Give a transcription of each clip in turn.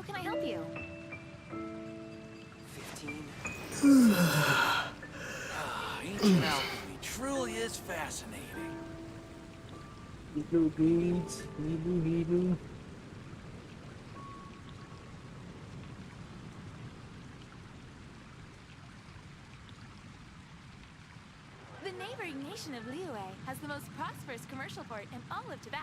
can I help you? 15. Ancient alchemy truly is fascinating. Hilo beads, hilo. The neighboring nation of Liyue has the most prosperous commercial port in all of Tibet.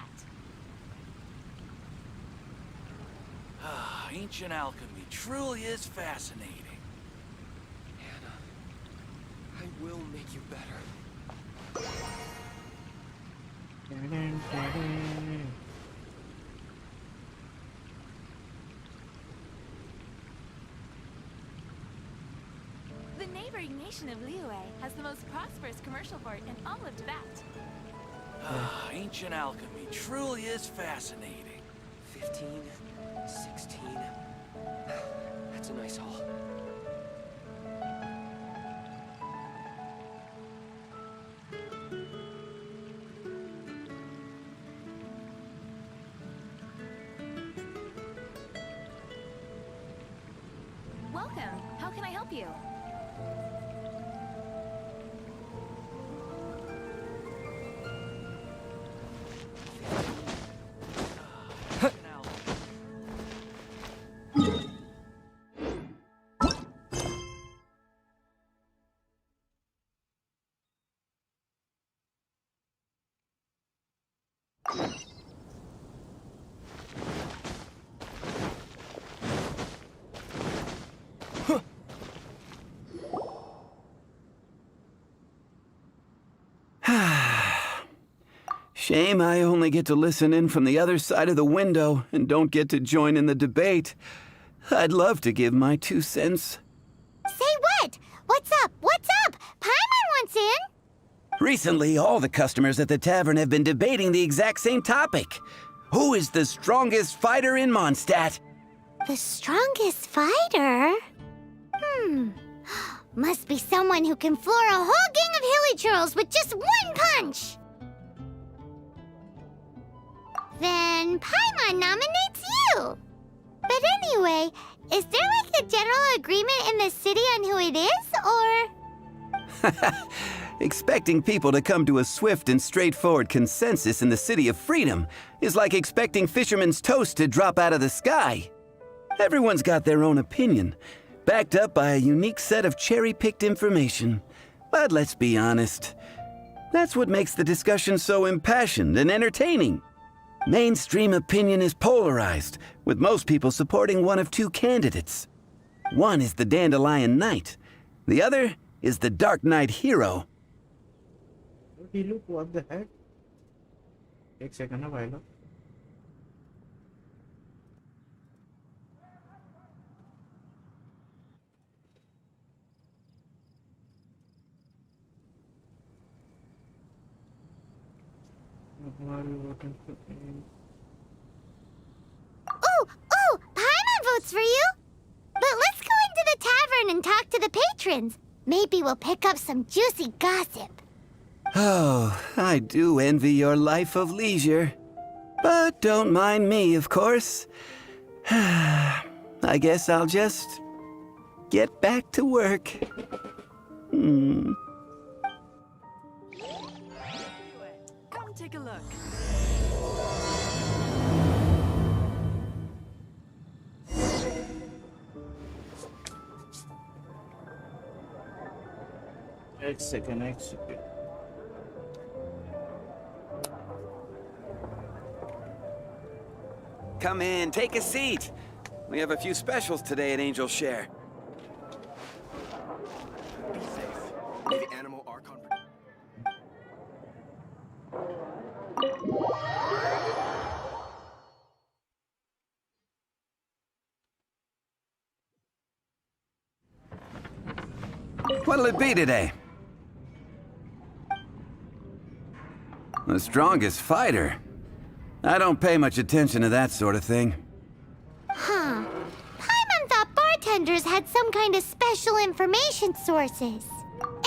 Ancient alchemy truly is fascinating. Anna, I will make you better. The neighboring nation of Liyue has the most prosperous commercial port in all of Tibet. Ancient alchemy truly is fascinating. 15, 16. That's a nice haul. Welcome. How can I help you? Ancient alchemy. Shame I only get to listen in from the other side of the window and don't get to join in the debate. I'd love to give my 2 cents. Say what? What's up? What's up? Paimon wants in. Recently, all the customers at the tavern have been debating the exact same topic. Who is the strongest fighter in Mondstadt? The strongest fighter? Must be someone who can floor a whole gang of hilly churls with just one punch. Then Paimon nominates you. But anyway, is there like a general agreement in the city on who it is, or? Expecting people to come to a swift and straightforward consensus in the City of Freedom is like expecting fisherman's toast to drop out of the sky. Everyone's got their own opinion, backed up by a unique set of cherry-picked information. But let's be honest, that's what makes the discussion so impassioned and entertaining. Mainstream opinion is polarized, with most people supporting one of 2 candidates. One is the Dandelion Knight, the other is the Dark Knight Hero. Hilo, what the heck? एक second ना भाई लोग. Ooh, Paimon votes for you. But let's go into the tavern and talk to the patrons. Maybe we'll pick up some juicy gossip. Oh, I do envy your life of leisure. But don't mind me, of course. I guess I'll just get back to work. Come take a look. एक second. Come in, take a seat. We have a few specials today at Angel Share. Be safe. The animal archon. What'll it be today? The strongest fighter? I don't pay much attention to that sort of thing. Huh. Paimon thought bartenders had some kind of special information sources.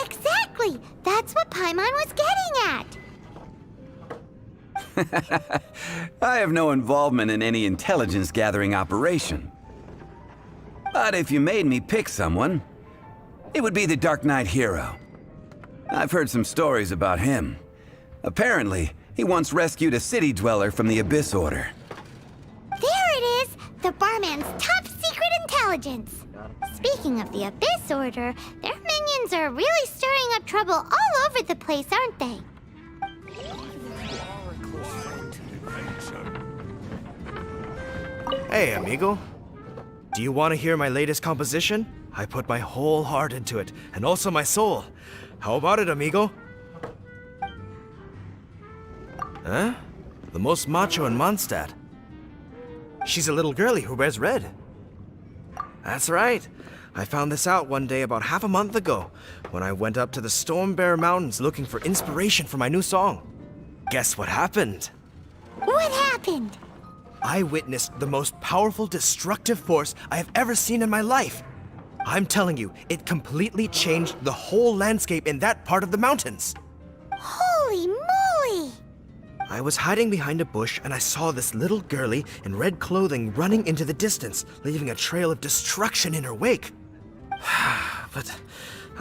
Exactly! That's what Paimon was getting at. I have no involvement in any intelligence-gathering operation. But if you made me pick someone, it would be the Dark Knight hero. I've heard some stories about him. Apparently, he once rescued a city dweller from the Abyss Order. There it is! The barman's top secret intelligence! Speaking of the Abyss Order, their minions are really stirring up trouble all over the place, aren't they? Hey, amigo. Do you want to hear my latest composition? I put my whole heart into it, and also my soul. How about it, amigo? Huh? The most macho in Mondstadt. She's a little girlie who wears red. That's right. I found this out one day about half a month ago, when I went up to the Stormbear Mountains looking for inspiration for my new song. Guess what happened? What happened? I witnessed the most powerful destructive force I have ever seen in my life. I'm telling you, it completely changed the whole landscape in that part of the mountains. Holy moly! I was hiding behind a bush and I saw this little girlie in red clothing running into the distance, leaving a trail of destruction in her wake. But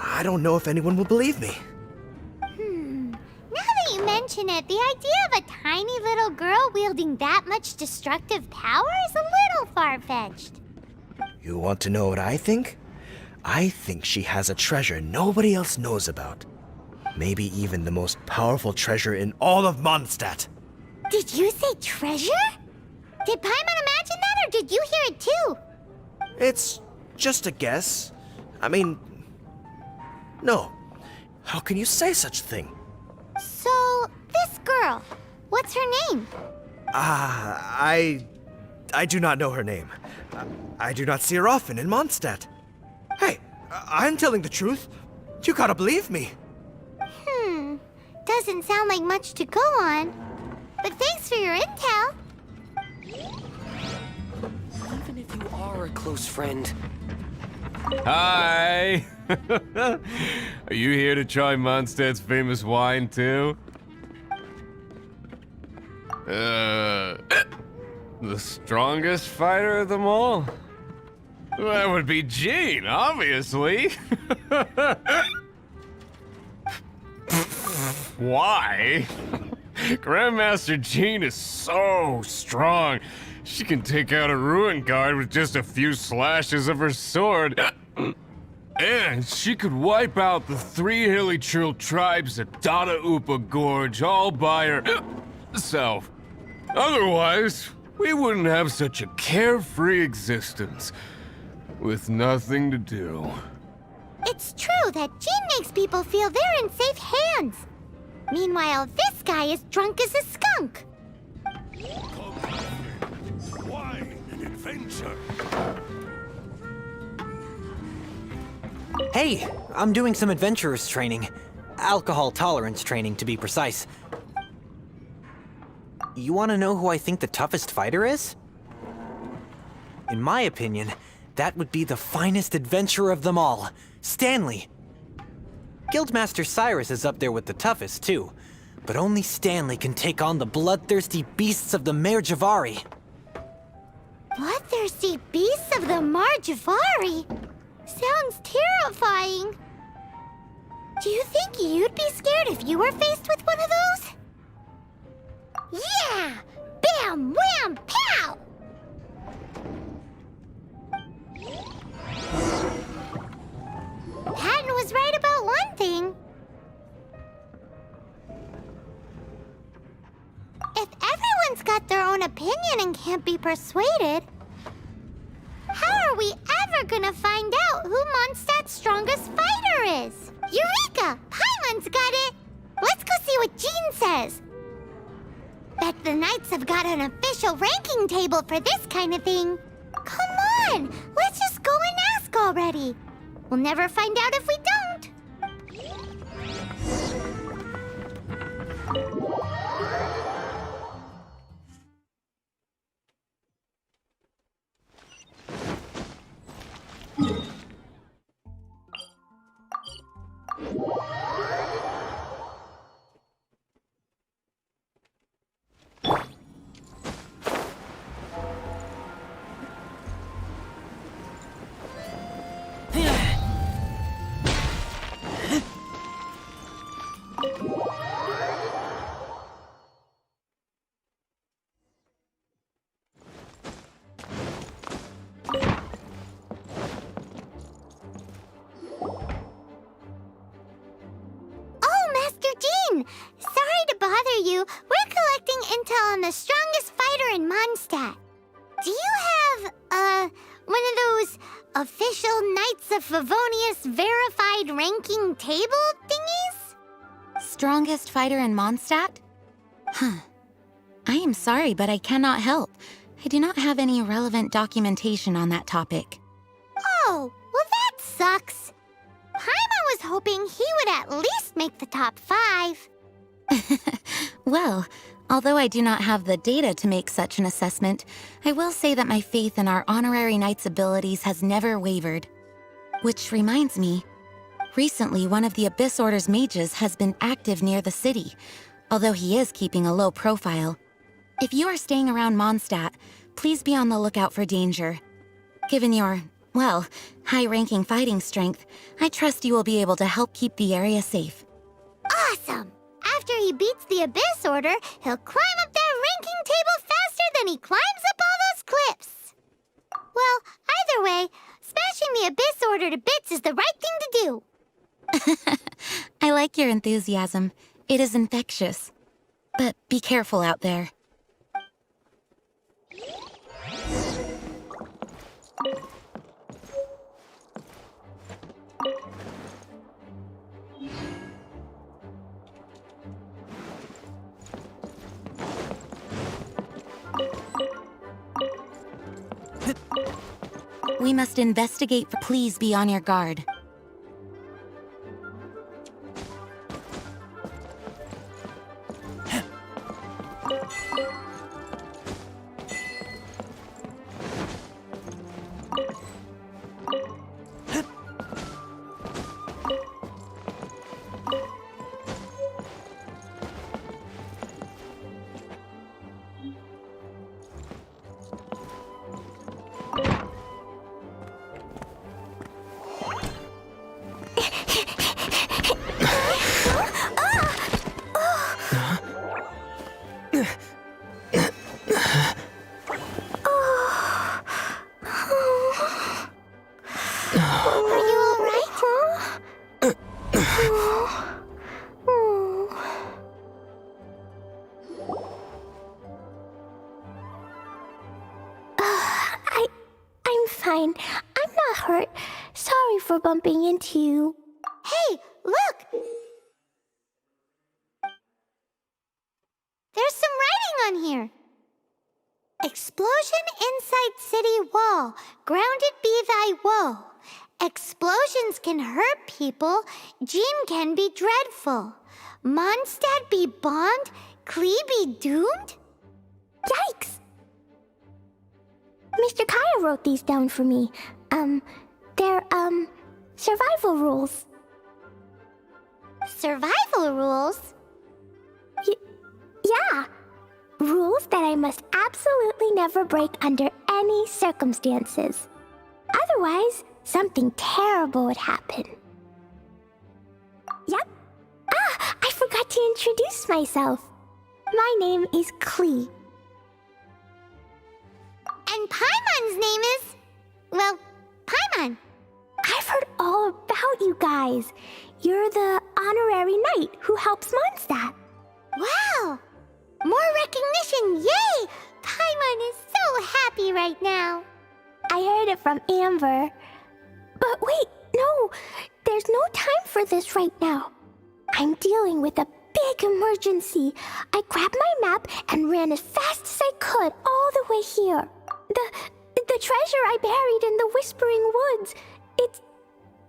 I don't know if anyone will believe me. Now that you mention it, the idea of a tiny little girl wielding that much destructive power is a little far-fetched. You want to know what I think? I think she has a treasure nobody else knows about. Maybe even the most powerful treasure in all of Mondstadt. Did you say treasure? Did Paimon imagine that, or did you hear it too? It's just a guess. I mean, no. How can you say such a thing? So, this girl, what's her name? I do not know her name. I do not see her often in Mondstadt. Hey, I'm telling the truth. You gotta believe me. Doesn't sound like much to go on. But thanks for your intel. Even if you are a close friend, Hi! Are you here to try Mondstadt's famous wine, too? The strongest fighter of them all? That would be Jean, obviously. Why? Grandmaster Jean is so strong. She can take out a ruin guard with just a few slashes of her sword. And she could wipe out the 3 hilly Trill tribes at Dada Upa Gorge all by herself. Otherwise, we wouldn't have such a carefree existence with nothing to do. It's true that Jean makes people feel they're in safe hands. Meanwhile, this guy is drunk as a skunk. Wine and adventure. Hey, I'm doing some adventurers training. Alcohol tolerance training, to be precise. You want to know who I think the toughest fighter is? In my opinion, that would be the finest adventurer of them all, Stanley. Guildmaster Cyrus is up there with the toughest, too. But only Stanley can take on the bloodthirsty beasts of the Mare Javari. Bloodthirsty beasts of the Mar Javari? Sounds terrifying. Do you think you'd be scared if you were faced with one of those? Yeah! Bam! Wham! Pow! Patton was right about one thing. If everyone's got their own opinion and can't be persuaded, how are we ever gonna find out who Mondstadt's strongest fighter is? Eureka! Paimon's got it! Let's go see what Jean says. Bet the Knights have got an official ranking table for this kind of thing. Come on! Let's just go and ask already. We'll never find out if we don't. Sorry to bother you. We're collecting intel on the strongest fighter in Mondstadt. Do you have, one of those official Knights of Favonius verified ranking table thingies? Strongest fighter in Mondstadt? Huh. I am sorry, but I cannot help. I do not have any relevant documentation on that topic. Oh, well that sucks. Paimon was hoping he would at least make the top 5. Well, although I do not have the data to make such an assessment, I will say that my faith in our honorary knight's abilities has never wavered. Which reminds me, recently one of the Abyss Order's mages has been active near the city, although he is keeping a low profile. If you are staying around Mondstadt, please be on the lookout for danger. Given your, well, high-ranking fighting strength, I trust you will be able to help keep the area safe. Awesome! After he beats the Abyss Order, he'll climb up that ranking table faster than he climbs up all those cliffs. Well, either way, smashing the Abyss Order to bits is the right thing to do. I like your enthusiasm. It is infectious. But be careful out there. We must investigate. Please be on your guard. Fine. I'm not hurt. Sorry for bumping into you. Hey, look! There's some writing on here. Explosion inside city wall. Grounded be thy woe. Explosions can hurt people. Jean can be dreadful. Mondstadt be bombed. Klee be doomed? Yikes! Mr. Kaya wrote these down for me. They're, survival rules. Survival rules? Yeah. Rules that I must absolutely never break under any circumstances. Otherwise, something terrible would happen. Yep. Ah, I forgot to introduce myself. My name is Klee. And Paimon's name is... well, Paimon. I've heard all about you guys. You're the honorary knight who helps Mondstadt. Wow! More recognition, yay! Paimon is so happy right now. I heard it from Amber. But wait, no! There's no time for this right now. I'm dealing with a big emergency. I grabbed my map and ran as fast as I could all the way here. The treasure I buried in the Whispering Woods, it's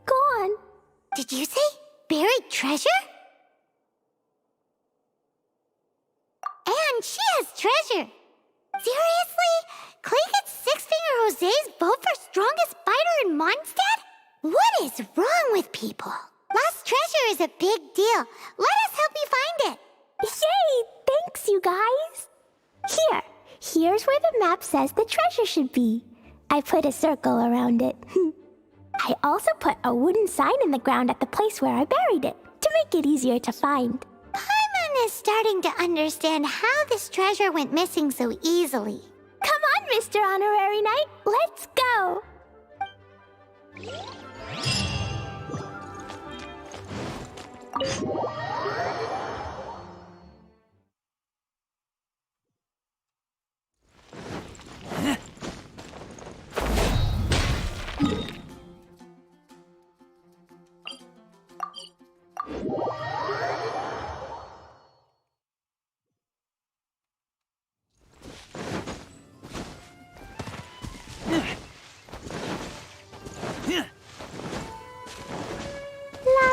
gone. Did you say buried treasure? And she has treasure. Seriously? Klee gets Six-Finger Jose's vote for strongest fighter in Mondstadt? What is wrong with people? Lost treasure is a big deal. Let us help you find it. Yay! Thanks, you guys. Here's where the map says the treasure should be. I put a circle around it. I also put a wooden sign in the ground at the place where I buried it, to make it easier to find. Paimon is starting to understand how this treasure went missing so easily. Come on, Mr. Honorary Knight, let's go! La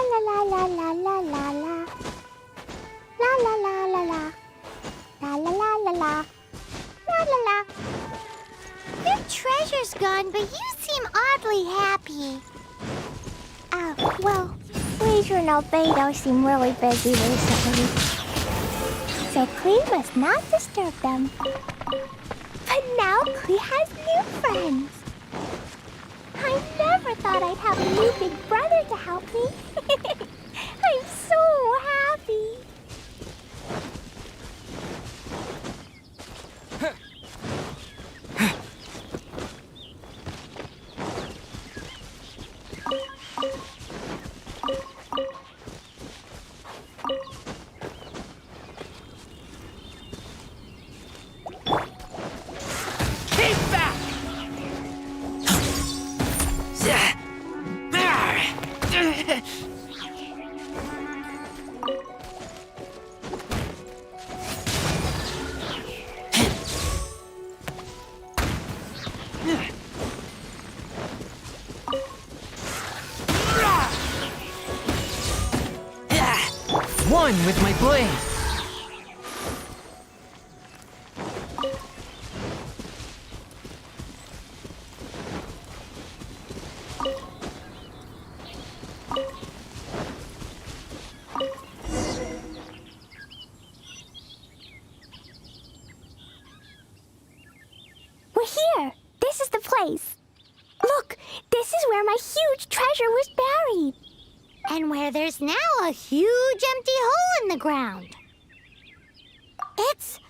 la la la la la la la. La la la la la. La la la la la. La la la. Your treasure's gone, but you seem oddly happy. Oh, well, Leisure and Albedo seem really busy recently. So Klee must not disturb them. But now Klee has new friends. I never thought I'd have a new big brother to help me. I'm so happy. One with my blade. We're here. This is the place. Look, this is where my huge treasure was buried. And where there's now a huge empty hole in the ground. It's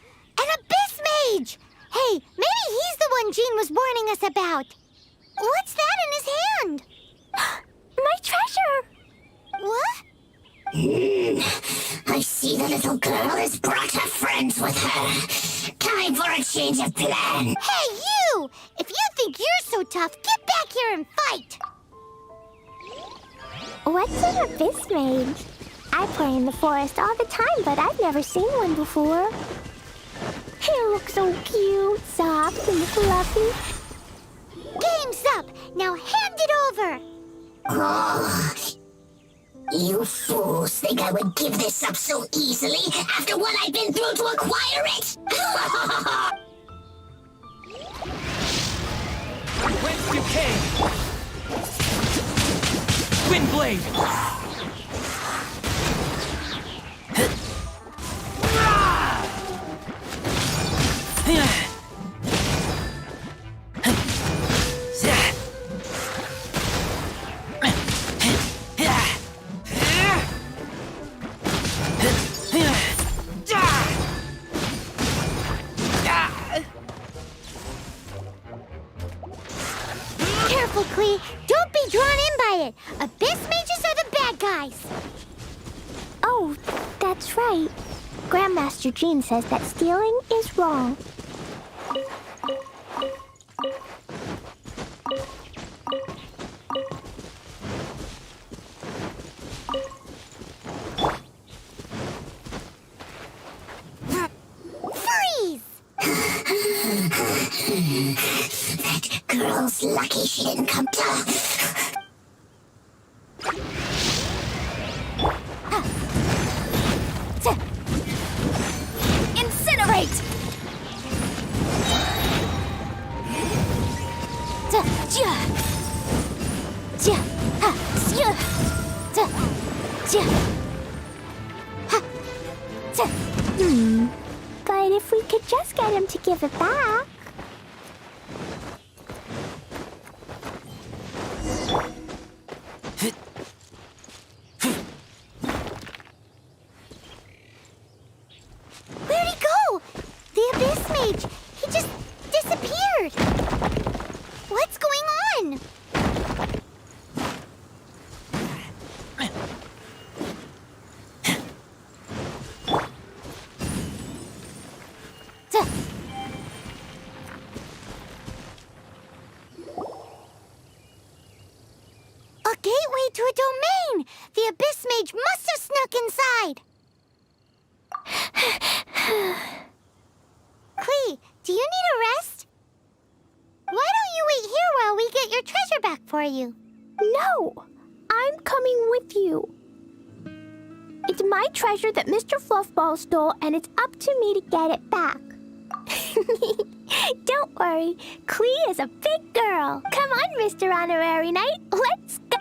an abyss mage! Hey, maybe he's the one Jean was warning us about. What's that in his hand? My treasure! What? I see the little girl has brought her friends with her. Time for a change of plan. Hey, you! If you think you're so tough, get back here and fight! What's an abyss mage? I play in the forest all the time, but I've never seen one before. He looks so cute, soft, and fluffy. Game's up! Now hand it over! Oh, you fools think I would give this up so easily after what I've been through to acquire it? Whence you came? Twin blade. Careful, Klee! Don't be drawn in by it! Abyss mages are the bad guys! Oh, that's right. Grandmaster Jean says that stealing is wrong. Freeze! That girl's lucky she didn't come to... Incinerate! But if we could just get him to give it back... Where'd he go? The Abyss Mage! He just disappeared! What's going on? A gateway to a domain! The Abyss Mage must have for you. No! I'm coming with you. It's my treasure that Mr. Fluffball stole, and it's up to me to get it back. Don't worry, Clee is a big girl. Come on, Mr. Honorary Knight, let's go.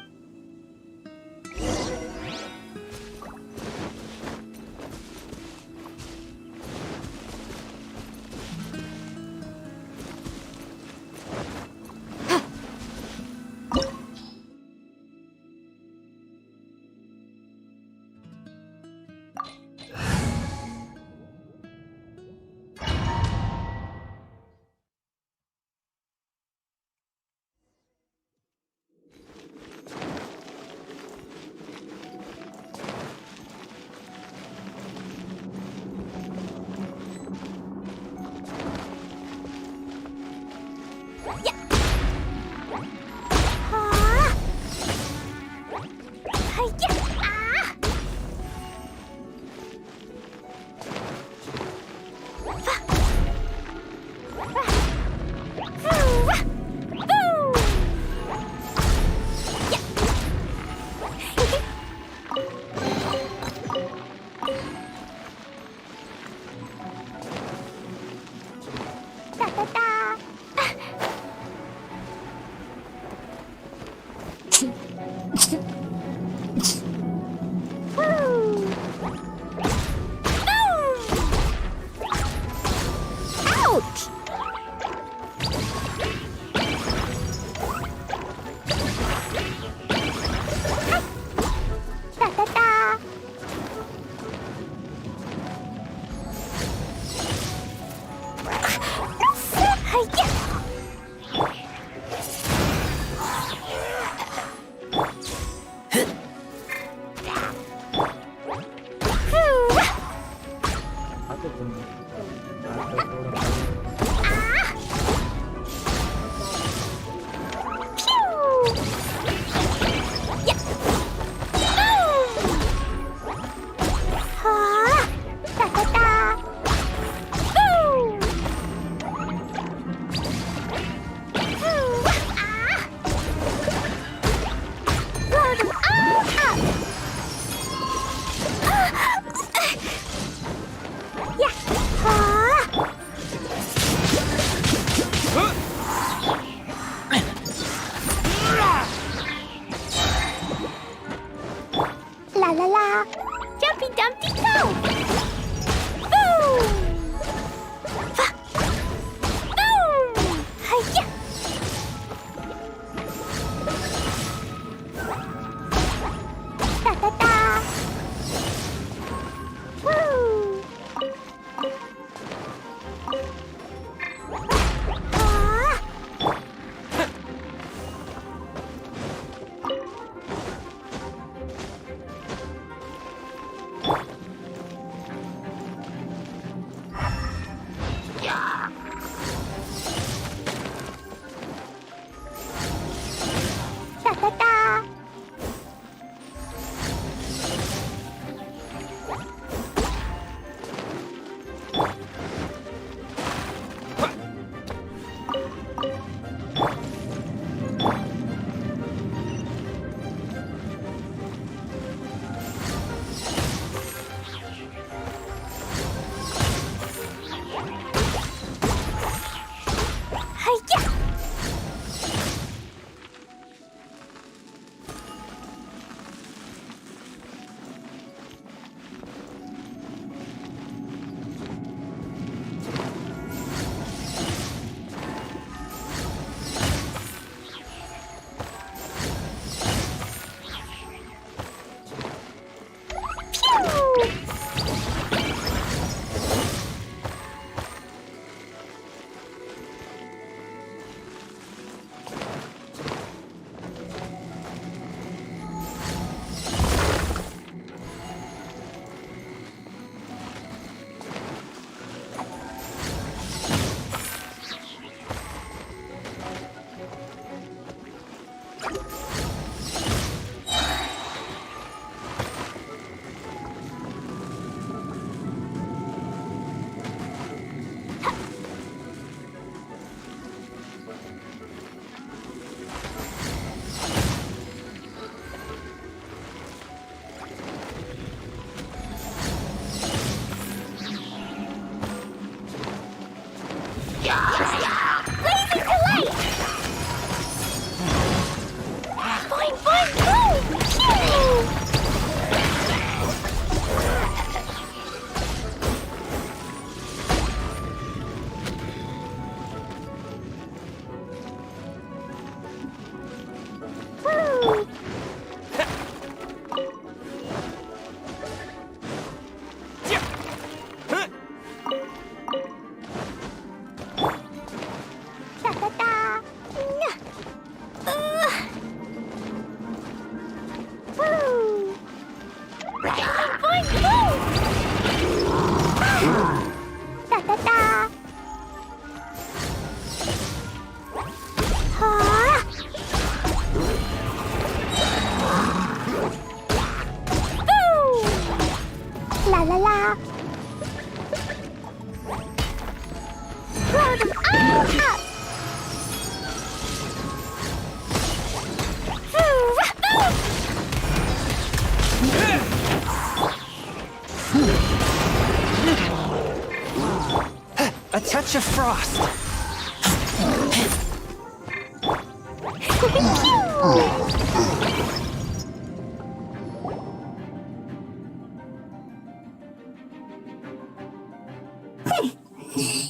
A touch of frost.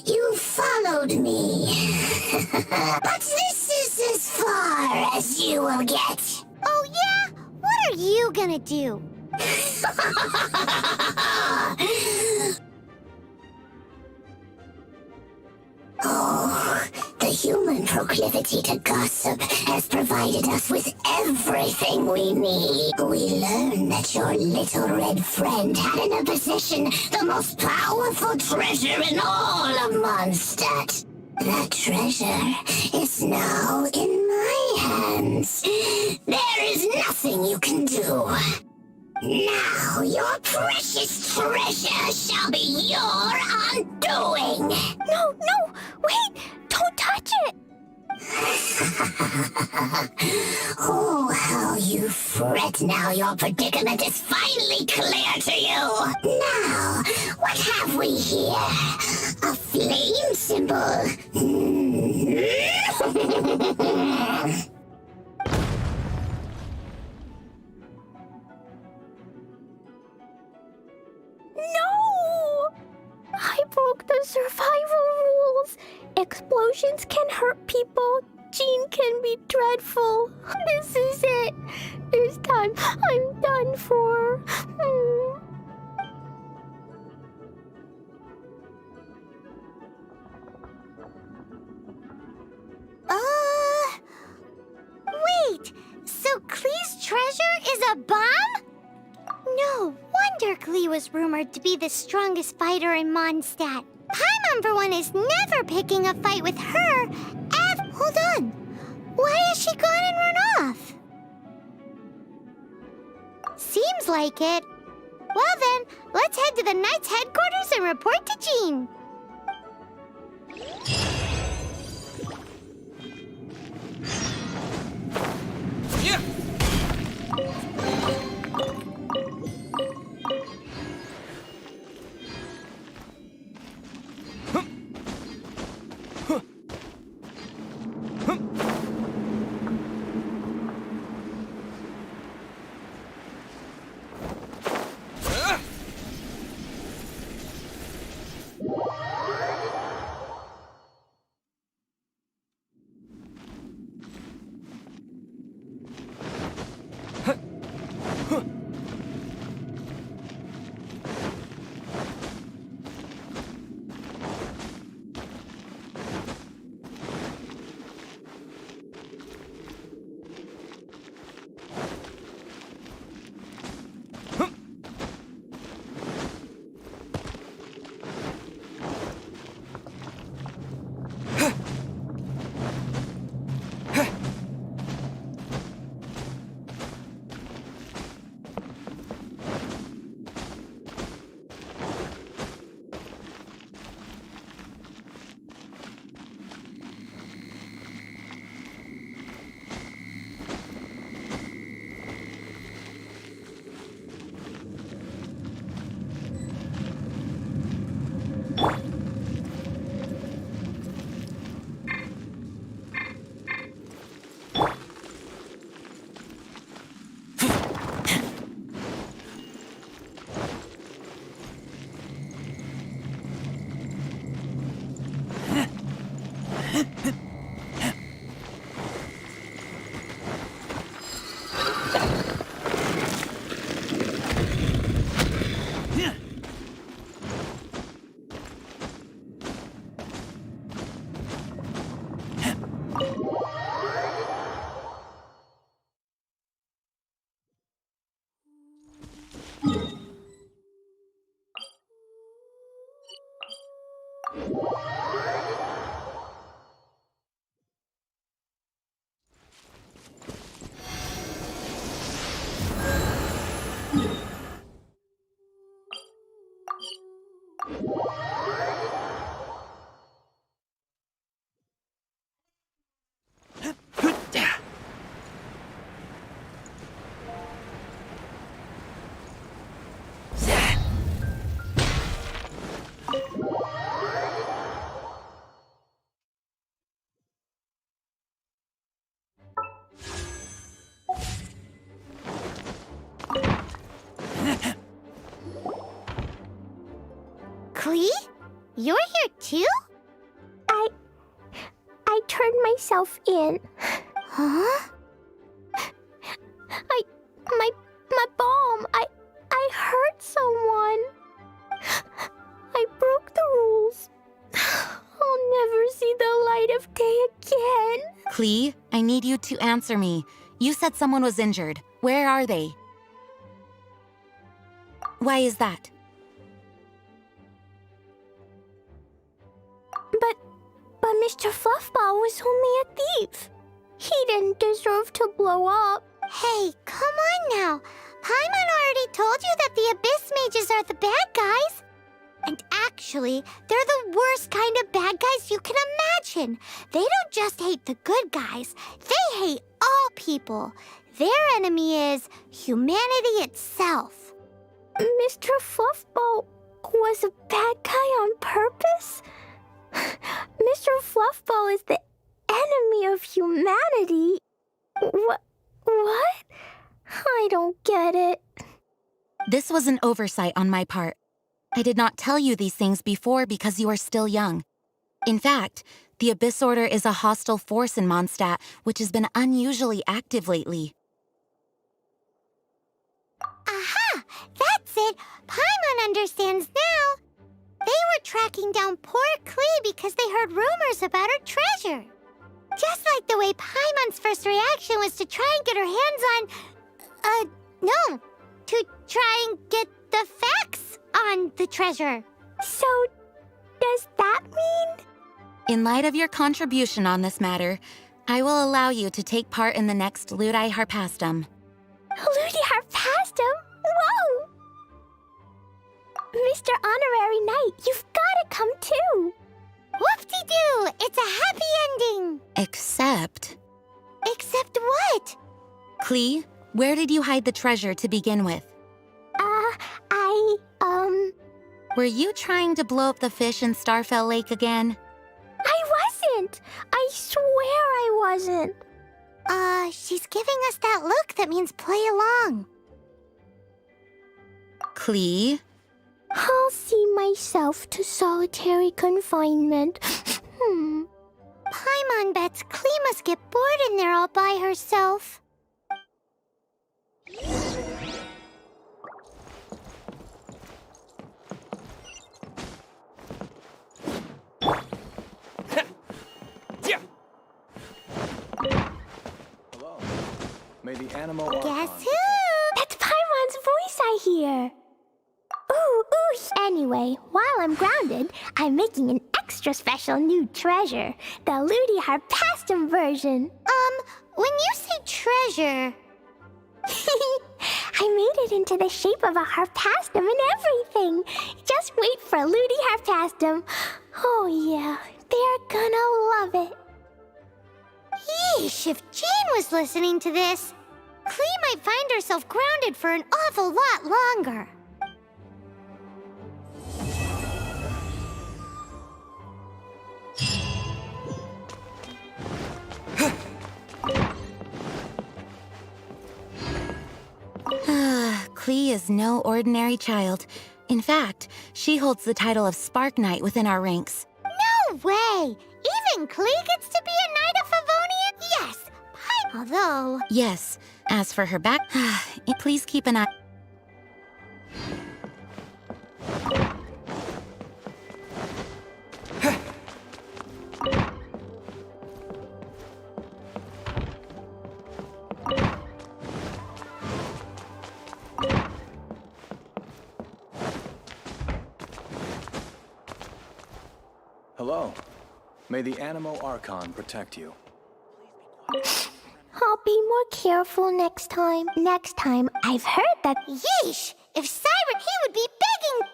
You followed me. But this is as far as you will get. Oh, yeah? What are you gonna do? Oh, the human proclivity to gossip has provided us with everything we need. We learned that your little red friend had in her possession the most powerful treasure in all of Mondstadt. That treasure is now in my hands. There is nothing you can do. Now your precious treasure shall be your undoing. No, no, wait! Don't touch it! Oh, how you fret now your predicament is finally clear to you. Now, what have we here? A flame symbol. No! I broke the survival rules. Explosions can hurt people. Jean can be dreadful. This is it. This time, I'm done for. Wait! So Klee's treasure is a bomb? No wonder Klee was rumored to be the strongest fighter in Mondstadt. Paimon, for one, is never picking a fight with her. Hold on. Why has she gone and run off? Seems like it. Well then, let's head to the Knight's headquarters and report to Jean. You're here too? I turned myself in. Huh? My bomb. I hurt someone. I broke the rules. I'll never see the light of day again. Klee, I need you to answer me. You said someone was injured. Where are they? Why is that? But Mr. Fluffball was only a thief. He didn't deserve to blow up. Hey, come on now. Paimon already told you that the Abyss Mages are the bad guys. And actually, they're the worst kind of bad guys you can imagine. They don't just hate the good guys. They hate all people. Their enemy is humanity itself. Mr. Fluffball was a bad guy on purpose? Mr. Fluffball is the enemy of humanity. What? I don't get it. This was an oversight on my part. I did not tell you these things before because you are still young. In fact, the Abyss Order is a hostile force in Mondstadt, which has been unusually active lately. Aha! That's it! Paimon understands now! They were tracking down poor Klee because they heard rumors about her treasure. Just like the way Paimon's first reaction was to try and get her hands on... no. To try and get the facts on the treasure. So, does that mean? In light of your contribution on this matter, I will allow you to take part in the next Ludi Harpastum. Ludi Harpastum? Whoa! Mr. Honorary Knight, you've gotta come too! Whoop-de-doo! It's a happy ending! Except... Except what? Klee, where did you hide the treasure to begin with? Were you trying to blow up the fish in Starfell Lake again? I wasn't! I swear I wasn't! She's giving us that look that means play along. Klee? I'll see myself to solitary confinement. Paimon bets Klee must get bored in there all by herself. Hello. May the animal... Guess who? That's Paimon's voice I hear. Ooh. Anyway, while I'm grounded, I'm making an extra special new treasure. The Ludi Harpastum version. When you say treasure... I made it into the shape of a Harpastum and everything. Just wait for Ludi Harpastum. Oh yeah, they're gonna love it. Yeesh, if Jean was listening to this, Klee might find herself grounded for an awful lot longer. Klee is no ordinary child. In fact, she holds the title of Spark Knight within our ranks. No way! Even Klee gets to be a Knight of Favonian? Yes! Although... Yes. As for her back... please keep an eye... Hello. May the Animo Archon protect you. I'll be more careful next time. Next time, I've heard that... Yeesh! If Siren, he would be begging...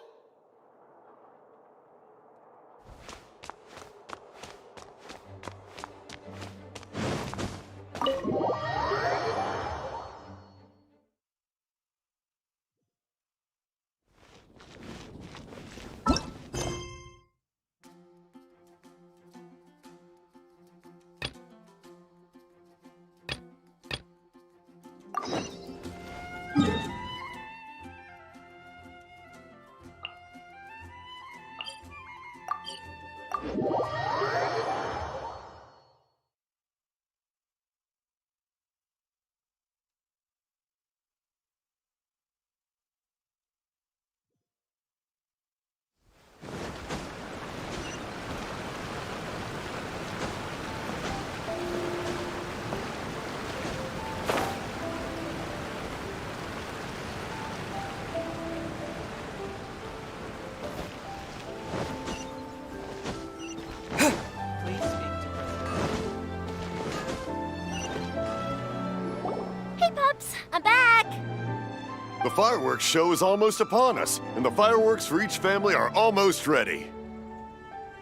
The fireworks show is almost upon us, and the fireworks for each family are almost ready.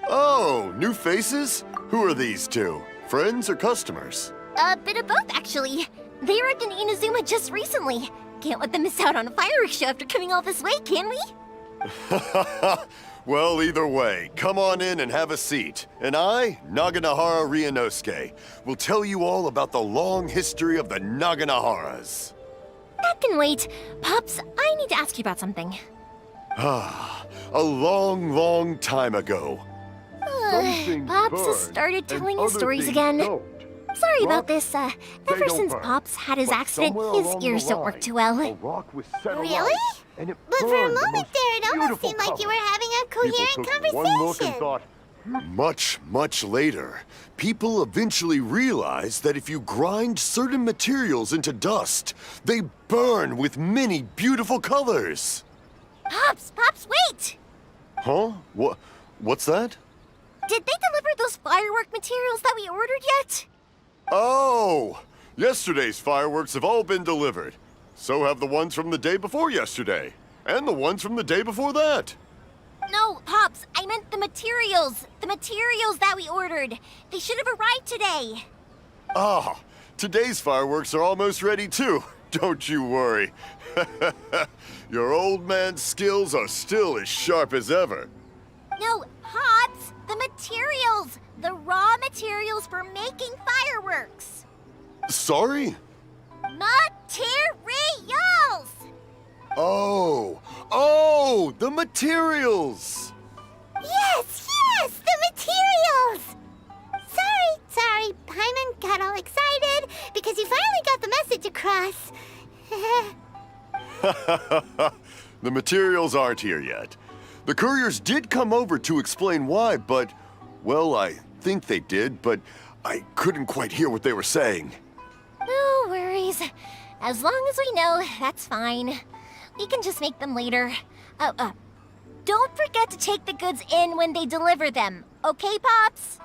Oh, new faces? Who are these two? Friends or customers? A bit of both, actually. They arrived in Inazuma just recently. Can't let them miss out on a fireworks show after coming all this way, can we? Well, either way, come on in and have a seat. And I, Naganahara Ryunosuke, will tell you all about the long history of the Naganaharas. That can wait. Pops, I need to ask you about something. A long, long time ago. Pops has started telling his stories again. Sorry about this. Ever since Pops had his accident, his ears don't work too well. Really? But for a moment there, it almost seemed like you were having a coherent conversation. Much, much later, people eventually realized that if you grind certain materials into dust, they burn with many beautiful colors. Pops, wait! Huh? What's that? Did they deliver those firework materials that we ordered yet? Oh! Yesterday's fireworks have all been delivered. So have the ones from the day before yesterday. And the ones from the day before that. No, Pops, I meant the materials. The materials that we ordered. They should have arrived today. Ah, today's fireworks are almost ready too. Don't you worry. Your old man's skills are still as sharp as ever. No, Pops, the materials. The raw materials for making fireworks. Sorry? Materials! Oh, the materials! Yes, the materials! Sorry, Paimon got all excited because you finally got the message across. The materials aren't here yet. The couriers did come over to explain why, but, well, I think they did, but I couldn't quite hear what they were saying. No worries. As long as we know, that's fine. We can just make them later. Don't forget to take the goods in when they deliver them, okay, Pops?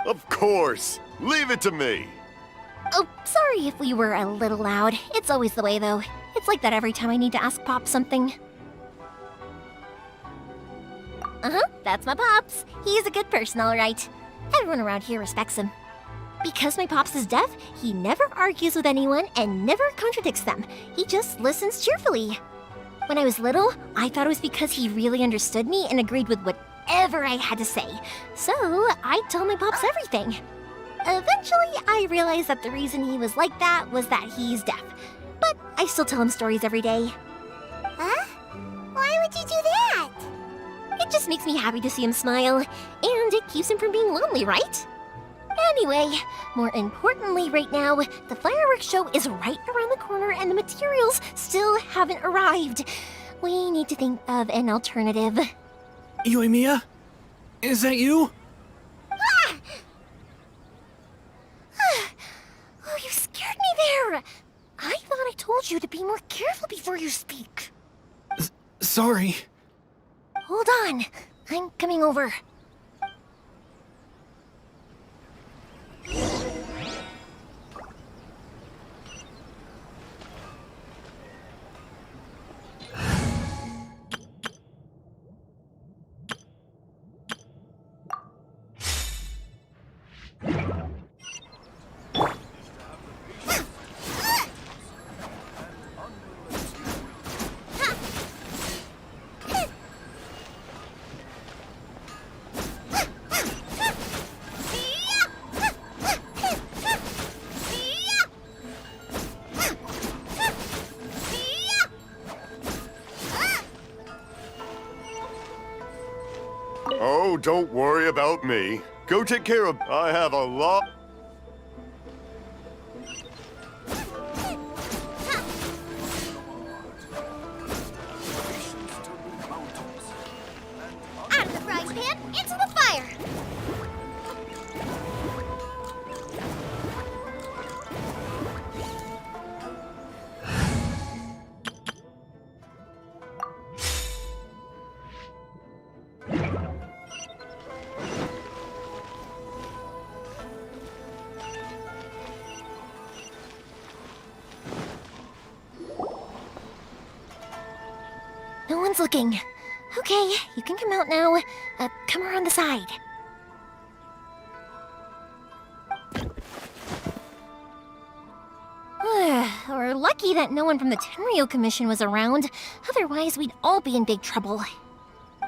Of course. Leave it to me. Oh, sorry if we were a little loud. It's always the way, though. It's like that every time I need to ask Pops something. That's my Pops. He's a good person, all right. Everyone around here respects him. Because my Pops is deaf, he never argues with anyone and never contradicts them. He just listens cheerfully. When I was little, I thought it was because he really understood me and agreed with whatever I had to say. So I told my Pops everything. Eventually, I realized that the reason he was like that was that he's deaf. But I still tell him stories every day. Huh? Why would you do that? It just makes me happy to see him smile, and it keeps him from being lonely, right? Anyway, more importantly right now, the fireworks show is right around the corner and the materials still haven't arrived. We need to think of an alternative. Yoimiya? Is that you? Ah! Oh, you scared me there! I thought I told you to be more careful before you speak. Sorry. Hold on, I'm coming over. Oh, don't worry about me. Go take care of... I have a lot... Out of the frying pan, into the fire! No one's looking. Okay, you can come out now. Come around the side. We're lucky that no one from the Tenryo Commission was around. Otherwise, we'd all be in big trouble.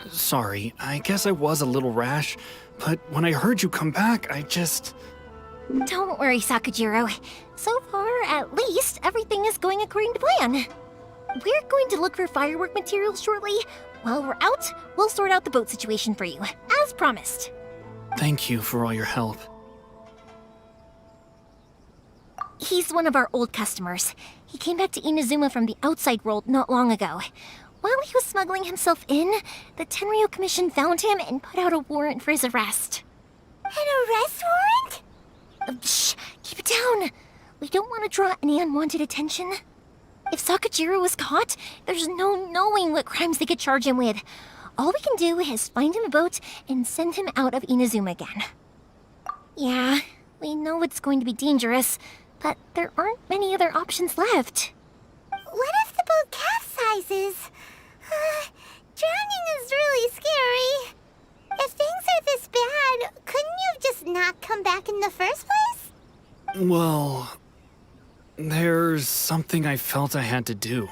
Sorry, I guess I was a little rash, but when I heard you come back, I just... Don't worry, Sakujiro. So far, at least, everything is going according to plan. We're going to look for firework materials shortly. While we're out, we'll sort out the boat situation for you, as promised. Thank you for all your help. He's one of our old customers. He came back to Inazuma from the outside world not long ago. While he was smuggling himself in, the Tenryo Commission found him and put out a warrant for his arrest. An arrest warrant? Shh! Keep it down! We don't want to draw any unwanted attention. If Sakujiro was caught, there's no knowing what crimes they could charge him with. All we can do is find him a boat and send him out of Inazuma again. Yeah, we know it's going to be dangerous, but there aren't many other options left. What if the boat capsizes? Drowning is really scary. If things are this bad, couldn't you just not come back in the first place? Well, there's something I felt I had to do.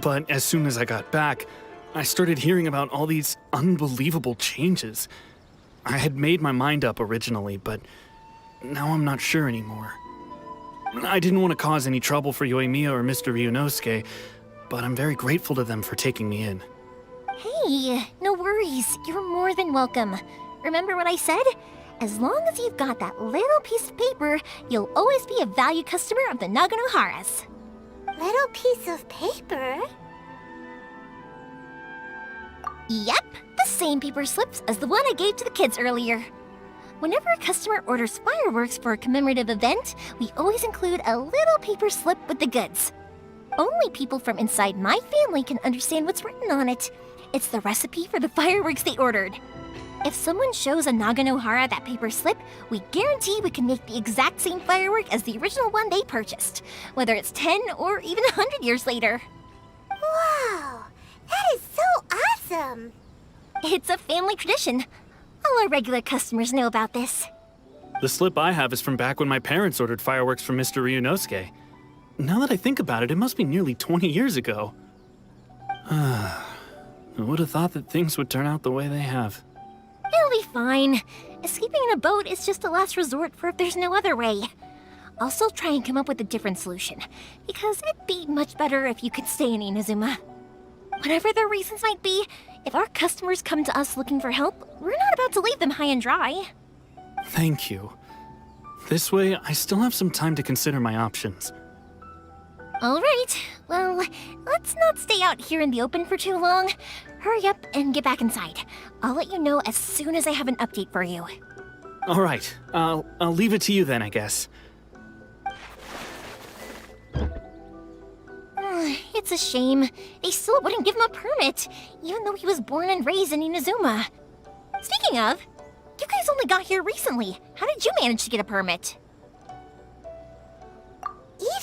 But as soon as I got back, I started hearing about all these unbelievable changes. I had made my mind up originally, but now I'm not sure anymore. I didn't want to cause any trouble for Yoimiya or Mr. Ryunosuke, but I'm very grateful to them for taking me in. Hey, no worries. You're more than welcome. Remember what I said? As long as you've got that little piece of paper, you'll always be a valued customer of the Naganohara's. Little piece of paper? Yep, the same paper slips as the one I gave to the kids earlier. Whenever a customer orders fireworks for a commemorative event, we always include a little paper slip with the goods. Only people from inside my family can understand what's written on it. It's the recipe for the fireworks they ordered. If someone shows a Naganohara that paper slip, we guarantee we can make the exact same firework as the original one they purchased, whether it's 10 or even 100 years later. Wow, that is so awesome! It's a family tradition. All our regular customers know about this. The slip I have is from back when my parents ordered fireworks from Mr. Ryunosuke. Now that I think about it, it must be nearly 20 years ago. I would have thought that things would turn out the way they have. It'll be fine. Escaping in a boat is just a last resort for if there's no other way. I'll still try and come up with a different solution, because it'd be much better if you could stay in Inazuma. Whatever their reasons might be, if our customers come to us looking for help, we're not about to leave them high and dry. Thank you. This way, I still have some time to consider my options. All right, well, let's not stay out here in the open for too long. Hurry up and get back inside. I'll let you know as soon as I have an update for you. All right, I'll leave it to you then, I guess. It's a shame. They still wouldn't give him a permit, even though he was born and raised in Inazuma. Speaking of, you guys only got here recently. How did you manage to get a permit?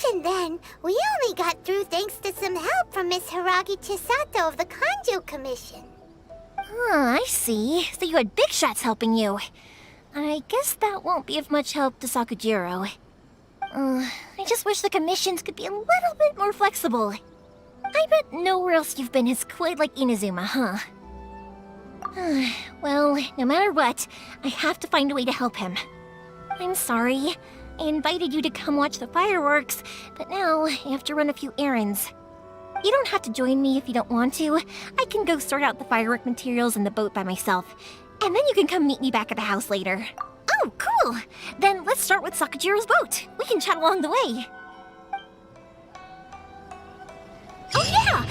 Even then, we only got through thanks to some help from Miss Hiragi Chisato of the Kanjo Commission. I see. So you had big shots helping you. I guess that won't be of much help to Sakujiro. I just wish the commissions could be a little bit more flexible. I bet nowhere else you've been is quite like Inazuma, huh? Well, no matter what, I have to find a way to help him. I'm sorry. I invited you to come watch the fireworks, but now I have to run a few errands. You don't have to join me if you don't want to. I can go sort out the firework materials in the boat by myself, and then you can come meet me back at the house later. Oh, cool! Then let's start with Sakujiro's boat. We can chat along the way. Oh yeah!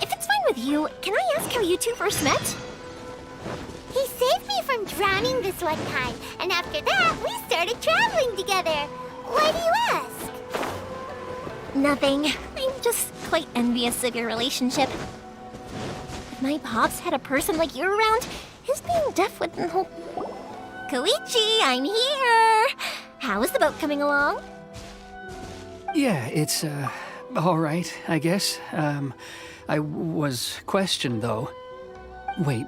If it's fine with you, can I ask how you two first met? He saved me from drowning this one time, and after that, we started traveling together. Why do you ask? Nothing. I'm just quite envious of your relationship. If my pops had a person like you around, his being deaf wouldn't hold... Koichi, I'm here! How is the boat coming along? Yeah, it's, All right, I guess. I was questioned, though. Wait,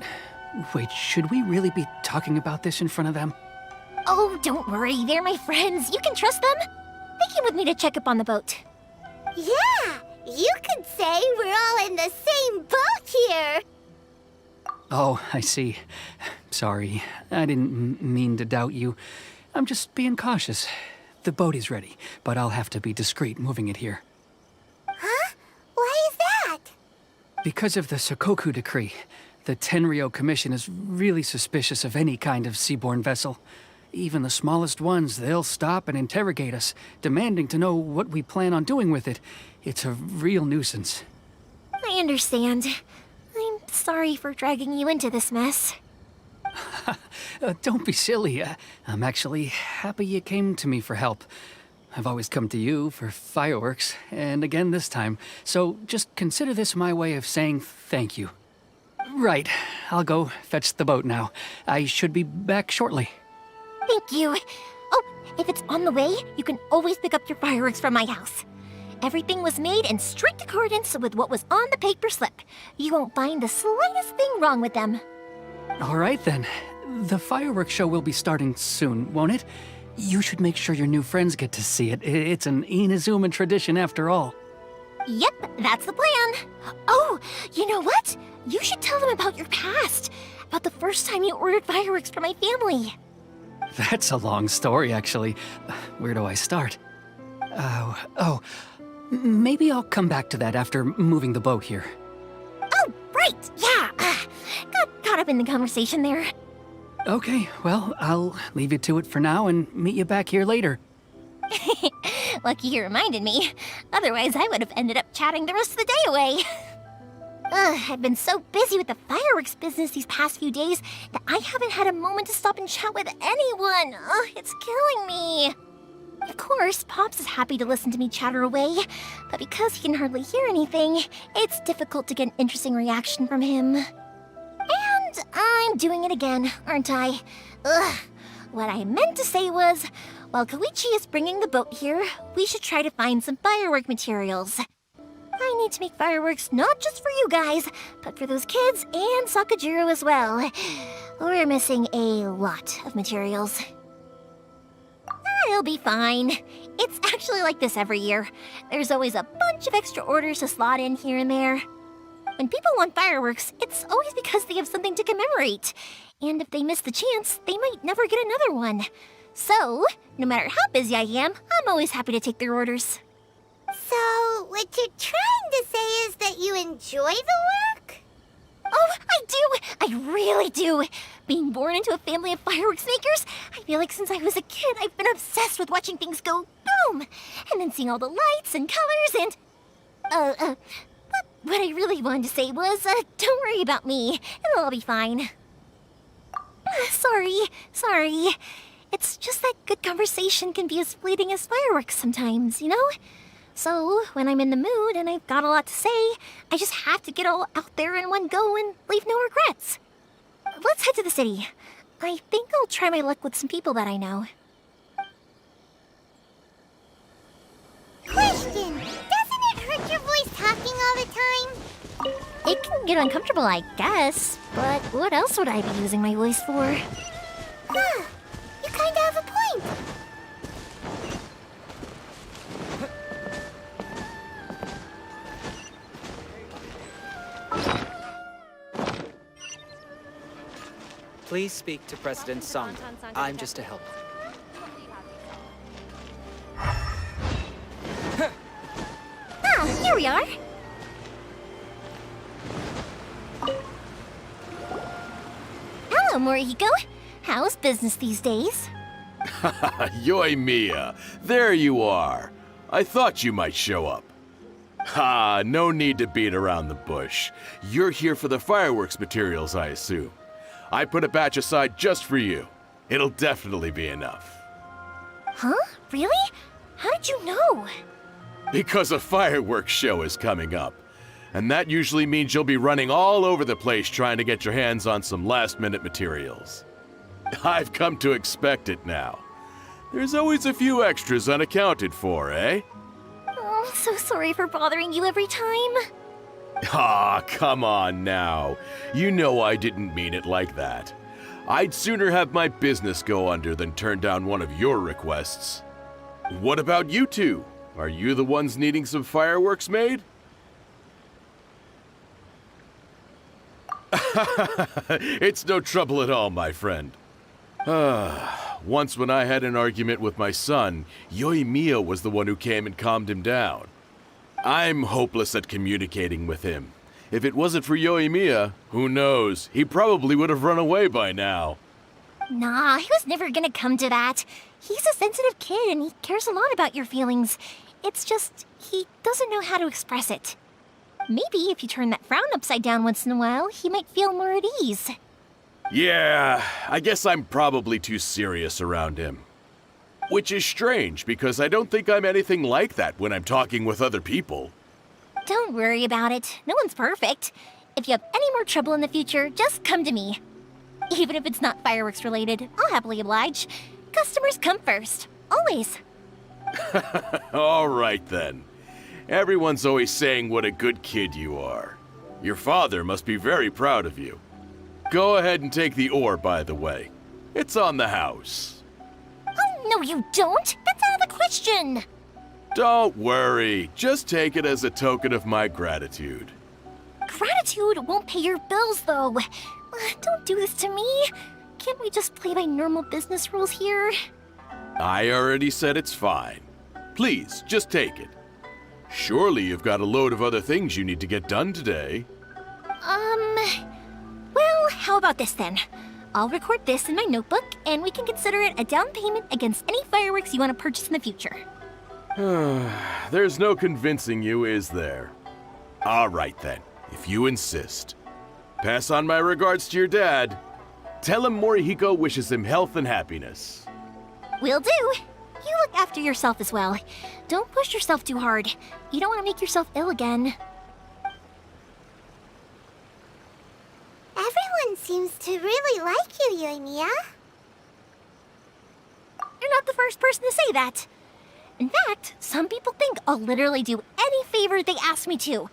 should we really be talking about this in front of them? Oh, don't worry. They're my friends. You can trust them. They came with me to check up on the boat. Yeah, you could say we're all in the same boat here. Oh, I see. Sorry, I didn't mean to doubt you. I'm just being cautious. The boat is ready, but I'll have to be discreet moving it here. Huh? Why is that? Because of the Sokoku Decree, the Tenryo Commission is really suspicious of any kind of seaborne vessel. Even the smallest ones, they'll stop and interrogate us, demanding to know what we plan on doing with it. It's a real nuisance. I understand. I'm sorry for dragging you into this mess. Don't be silly. I'm actually happy you came to me for help. I've always come to you for fireworks, and again this time. So just consider this my way of saying thank you. Right, I'll go fetch the boat now. I should be back shortly. Thank you. Oh, if it's on the way, you can always pick up your fireworks from my house. Everything was made in strict accordance with what was on the paper slip. You won't find the slightest thing wrong with them. All right then. The fireworks show will be starting soon, won't it? You should make sure your new friends get to see it. It's an Inazuma tradition after all. Yep, that's the plan. Oh, you know what? You should tell them about your past. About the first time you ordered fireworks for my family. That's a long story, actually. Where do I start? Maybe I'll come back to that after moving the boat here. Oh, right, yeah. Got caught up in the conversation there. Okay, well, I'll leave you to it for now and meet you back here later. Lucky you reminded me. Otherwise, I would have ended up chatting the rest of the day away. I've been so busy with the fireworks business these past few days that I haven't had a moment to stop and chat with anyone. It's killing me. Of course, Pops is happy to listen to me chatter away, but because he can hardly hear anything, it's difficult to get an interesting reaction from him. And I'm doing it again, aren't I? What I meant to say was, while Koichi is bringing the boat here, we should try to find some firework materials. I need to make fireworks not just for you guys, but for those kids and Sakajiro as well. We're missing a lot of materials. It'll be fine. It's actually like this every year. There's always a bunch of extra orders to slot in here and there. When people want fireworks, it's always because they have something to commemorate. And if they miss the chance, they might never get another one. So, no matter how busy I am, I'm always happy to take their orders. So, what you're trying to say is that you enjoy the work? Oh, I do! I really do! Being born into a family of fireworks makers, I feel like since I was a kid, I've been obsessed with watching things go boom! And then seeing all the lights and colors and... What I really wanted to say was, don't worry about me. It'll all be fine. Sorry. It's just that good conversation can be as fleeting as fireworks sometimes, you know? So, when I'm in the mood and I've got a lot to say, I just have to get all out there in one go and leave no regrets. Let's head to the city. I think I'll try my luck with some people that I know. Question! Doesn't it hurt your voice talking all the time? It can get uncomfortable, I guess. But what else would I be using my voice for? Huh. You kinda have a point. Please speak to President Sung. I'm just a helper. Here we are. Hello, Morihiko. How's business these days? Yoi Mia, there you are. I thought you might show up. Ha, no need to beat around the bush. You're here for the fireworks materials, I assume. I put a batch aside just for you. It'll definitely be enough. Huh? Really? How did you know? Because a fireworks show is coming up. And that usually means you'll be running all over the place trying to get your hands on some last-minute materials. I've come to expect it now. There's always a few extras unaccounted for, eh? Oh, so sorry for bothering you every time. Ah, come on now. You know I didn't mean it like that. I'd sooner have my business go under than turn down one of your requests. What about you two? Are you the ones needing some fireworks made? It's no trouble at all, my friend. Once when I had an argument with my son, Yoimiya was the one who came and calmed him down. I'm hopeless at communicating with him. If it wasn't for Yoimiya, who knows, he probably would have run away by now. Nah, he was never gonna come to that. He's a sensitive kid and he cares a lot about your feelings. It's just, he doesn't know how to express it. Maybe if you turn that frown upside down once in a while, he might feel more at ease. Yeah, I guess I'm probably too serious around him. Which is strange, because I don't think I'm anything like that when I'm talking with other people. Don't worry about it. No one's perfect. If you have any more trouble in the future, just come to me. Even if it's not fireworks related, I'll happily oblige. Customers come first. Always. All right then. Everyone's always saying what a good kid you are. Your father must be very proud of you. Go ahead and take the ore, by the way. It's on the house. Oh, no you don't! That's out of the question! Don't worry. Just take it as a token of my gratitude. Gratitude won't pay your bills, though. Don't do this to me. Can't we just play by normal business rules here? I already said it's fine. Please, just take it. Surely you've got a load of other things you need to get done today. Well, how about this then? I'll record this in my notebook, and we can consider it a down payment against any fireworks you want to purchase in the future. There's no convincing you, is there? All right then, if you insist. Pass on my regards to your dad. Tell him Morihiko wishes him health and happiness. Will do. You look after yourself as well. Don't push yourself too hard. You don't want to make yourself ill again. Everyone seems to really like you, Yoimiya. You're not the first person to say that. In fact, some people think I'll literally do any favor they ask me to.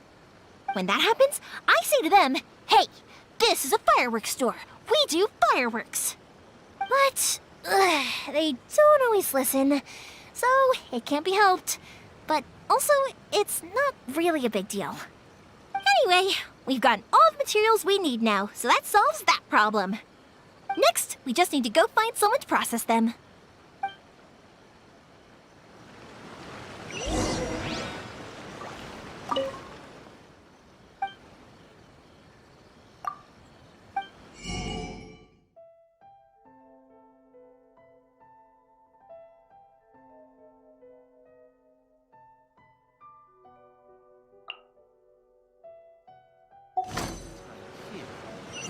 When that happens, I say to them, hey, this is a fireworks store. We do fireworks. But they don't always listen, so it can't be helped. But also, it's not really a big deal. Anyway, we've gotten all the materials we need now, so that solves that problem. Next, we just need to go find someone to process them.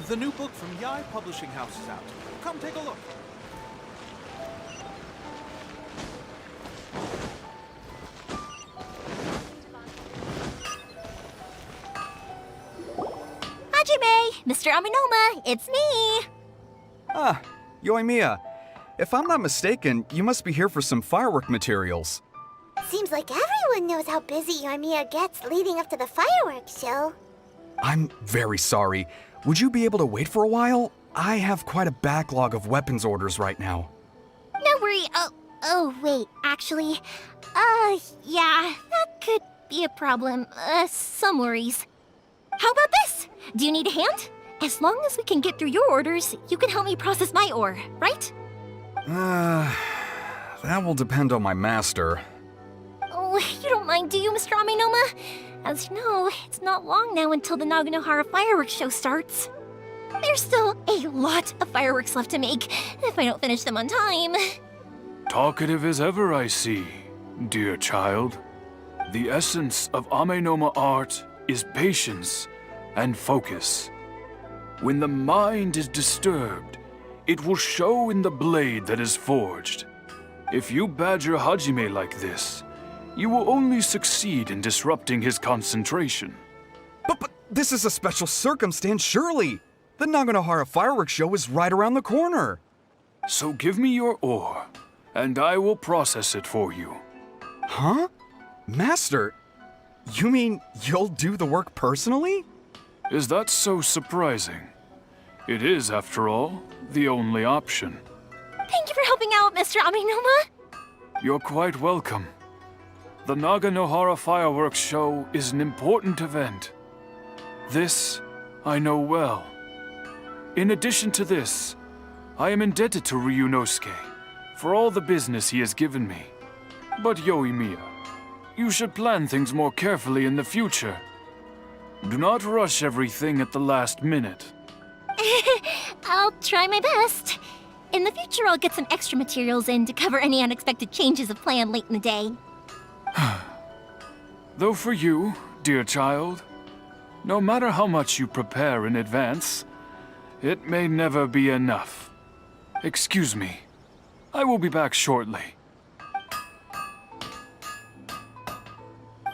The new book from Yai Publishing House is out. Come take a look. Hajime! Mr. Aminoma, it's me! Ah, Yoimiya. If I'm not mistaken, you must be here for some firework materials. Seems like everyone knows how busy Yoimiya gets leading up to the fireworks show. I'm very sorry. Would you be able to wait for a while? I have quite a backlog of weapons orders right now. No worry. Oh, wait, actually, yeah, that could be a problem. Some worries. How about this? Do you need a hand? As long as we can get through your orders, you can help me process my ore, right? That will depend on my master. Oh, you don't mind, do you, Mr. Aminoma? As you know, it's not long now until the Naganohara fireworks show starts. There's still a lot of fireworks left to make, if I don't finish them on time. Talkative as ever, I see, dear child. The essence of Amenoma art is patience and focus. When the mind is disturbed, it will show in the blade that is forged. If you badger Hajime like this, you will only succeed in disrupting his concentration. But this is a special circumstance, surely. The Naganohara fireworks show is right around the corner. So give me your ore, and I will process it for you. Huh? Master, you mean you'll do the work personally? Is that so surprising? It is, after all, the only option. Thank you for helping out, Mr. Aminoma. You're quite welcome. The Naganohara Fireworks Show is an important event. This I know well. In addition to this, I am indebted to Ryunosuke for all the business he has given me. But Yoimiya, you should plan things more carefully in the future. Do not rush everything at the last minute. I'll try my best. In the future, I'll get some extra materials in to cover any unexpected changes of plan late in the day. Though for you, dear child, no matter how much you prepare in advance, it may never be enough. Excuse me. I will be back shortly.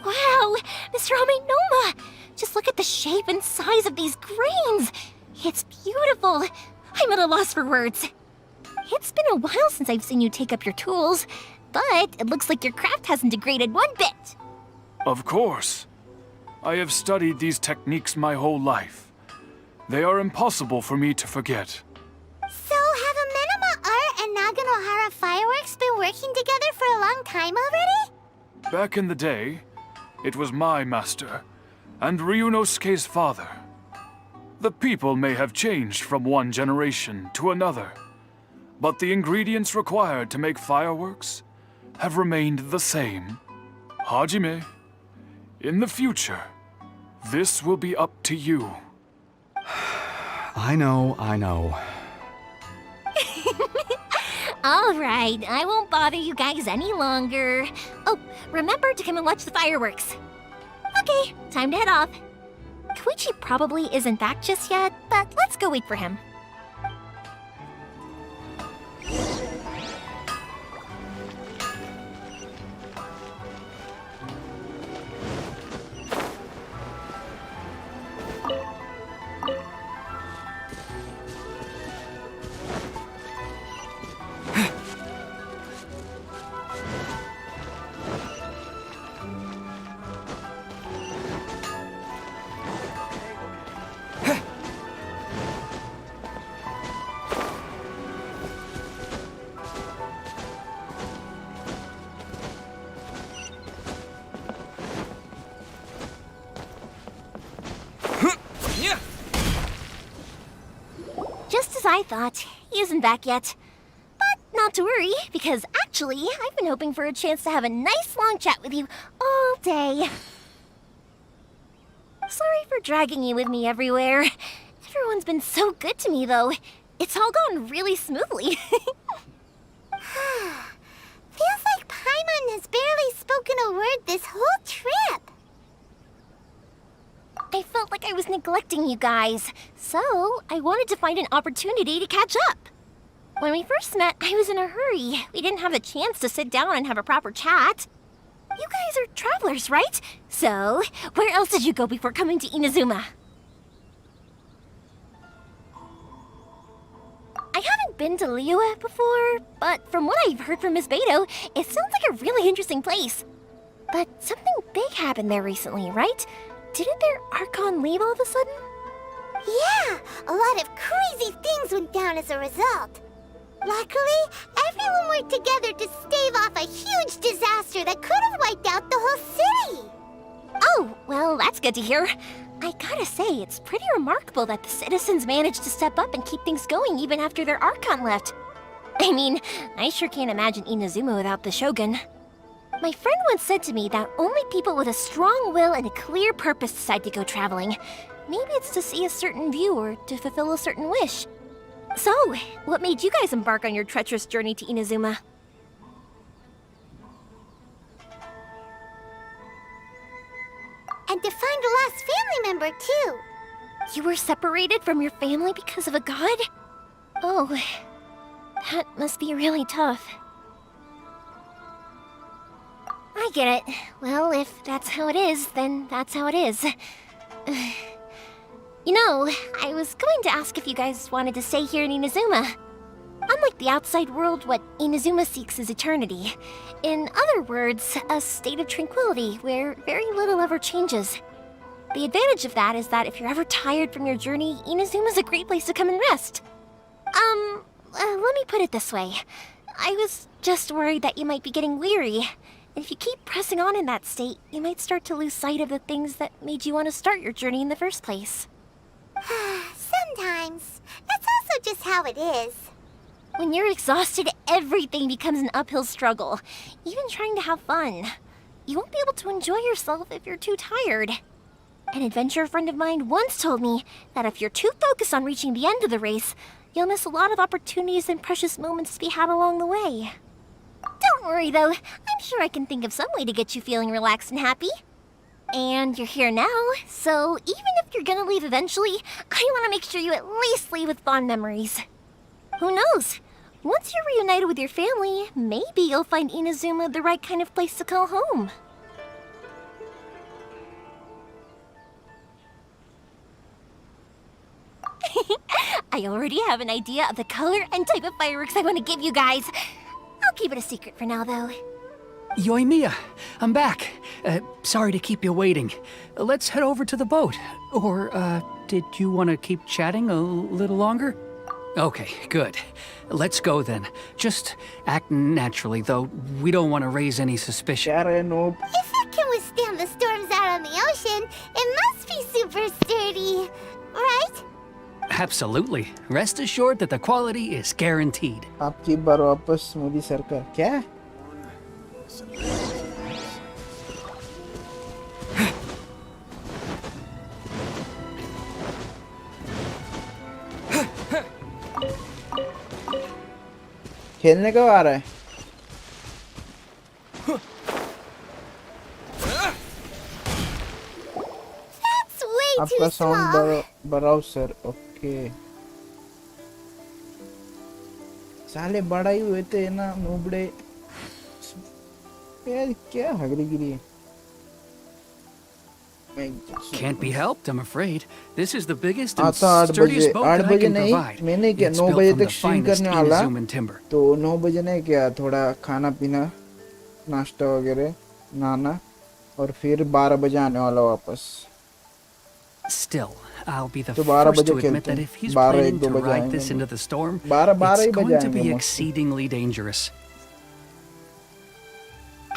Wow, Mr. Aminoma! Just look at the shape and size of these grains! It's beautiful! I'm at a loss for words. It's been a while since I've seen you take up your tools, but it looks like your craft hasn't degraded one bit. Of course. I have studied these techniques my whole life. They are impossible for me to forget. So, have Amenoma Art and Naganohara Fireworks been working together for a long time already? Back in the day, it was my master, and Ryunosuke's father. The people may have changed from one generation to another, but the ingredients required to make fireworks have remained the same. Hajime, in the future, this will be up to you. I know. All right, I won't bother you guys any longer. Oh, remember to come and watch the fireworks. Okay, time to head off. Koichi probably isn't back just yet, but let's go wait for him. Just as I thought, he isn't back yet. But not to worry, because actually, I've been hoping for a chance to have a nice long chat with you all day. Sorry for dragging you with me everywhere. Everyone's been so good to me, though. It's all gone really smoothly. Feels like Paimon has barely spoken a word this whole trip. I felt like I was neglecting you guys, so I wanted to find an opportunity to catch up. When we first met, I was in a hurry. We didn't have the chance to sit down and have a proper chat. You guys are travelers, right? So, where else did you go before coming to Inazuma? I haven't been to Liyue before, but from what I've heard from Miss Beto, it sounds like a really interesting place. But something big happened there recently, right? Didn't their Archon leave all of a sudden? Yeah, a lot of crazy things went down as a result. Luckily, everyone worked together to stave off a huge disaster that could have wiped out the whole city. Oh, well, that's good to hear. I gotta say, it's pretty remarkable that the citizens managed to step up and keep things going even after their Archon left. I mean, I sure can't imagine Inazuma without the Shogun. My friend once said to me that only people with a strong will and a clear purpose decide to go traveling. Maybe it's to see a certain view or to fulfill a certain wish. So, what made you guys embark on your treacherous journey to Inazuma? And to find a lost family member, too. You were separated from your family because of a god? Oh, that must be really tough. I get it. Well, if that's how it is, then that's how it is. You know, I was going to ask if you guys wanted to stay here in Inazuma. Unlike the outside world, what Inazuma seeks is eternity. In other words, a state of tranquility where very little ever changes. The advantage of that is that if you're ever tired from your journey, Inazuma's a great place to come and rest. Let me put it this way. I was just worried that you might be getting weary. And if you keep pressing on in that state, you might start to lose sight of the things that made you want to start your journey in the first place. Sometimes. That's also just how it is. When you're exhausted, everything becomes an uphill struggle, even trying to have fun. You won't be able to enjoy yourself if you're too tired. An adventurer friend of mine once told me that if you're too focused on reaching the end of the race, you'll miss a lot of opportunities and precious moments to be had along the way. Don't worry though, I'm sure I can think of some way to get you feeling relaxed and happy. And you're here now, so even if you're gonna leave eventually, I want to make sure you at least leave with fond memories. Who knows? Once you're reunited with your family, maybe you'll find Inazuma the right kind of place to call home. I already have an idea of the color and type of fireworks I want to give you guys. I'll keep it a secret for now, though. Yoimiya, I'm back. Sorry to keep you waiting. Let's head over to the boat. Or, did you want to keep chatting a little longer? Okay, good. Let's go then. Just act naturally, though. We don't want to raise any suspicion. If it can withstand the storms out on the ocean, it must be super sturdy, right? Absolutely. Rest assured that the quality is guaranteed. आपकी बार वापस मोदी सरकार क्या? खेलने कब आ रहा है? That's way आपका too sound small. बढ़ाओ सर. ओके. साले बड़ा ही हुए थे ना नूबड़े. यार क्या हगरीगिरी है? Can't be helped, I'm afraid. This is the biggest and आता 8 sturdiest बजे boat that I 8 बजे can नहीं provide. मैंने क्या It's 9 built बजे from the तक स्ट्रीम finest करने वाला Inazuman timber. तो 9 बजे ने क्या थोड़ा खाना पीना नाश्ता वगैरह नहाना और फिर 12 बजे आने वाला वापस. Still, I'll be the तो 12 first बजे to admit खेलते that हैं. if he's 12 planning 1 to 2 बजे ride this आएंगे. into the storm, 12 it's ही बजे going to आएंगे be मस्त. exceedingly dangerous.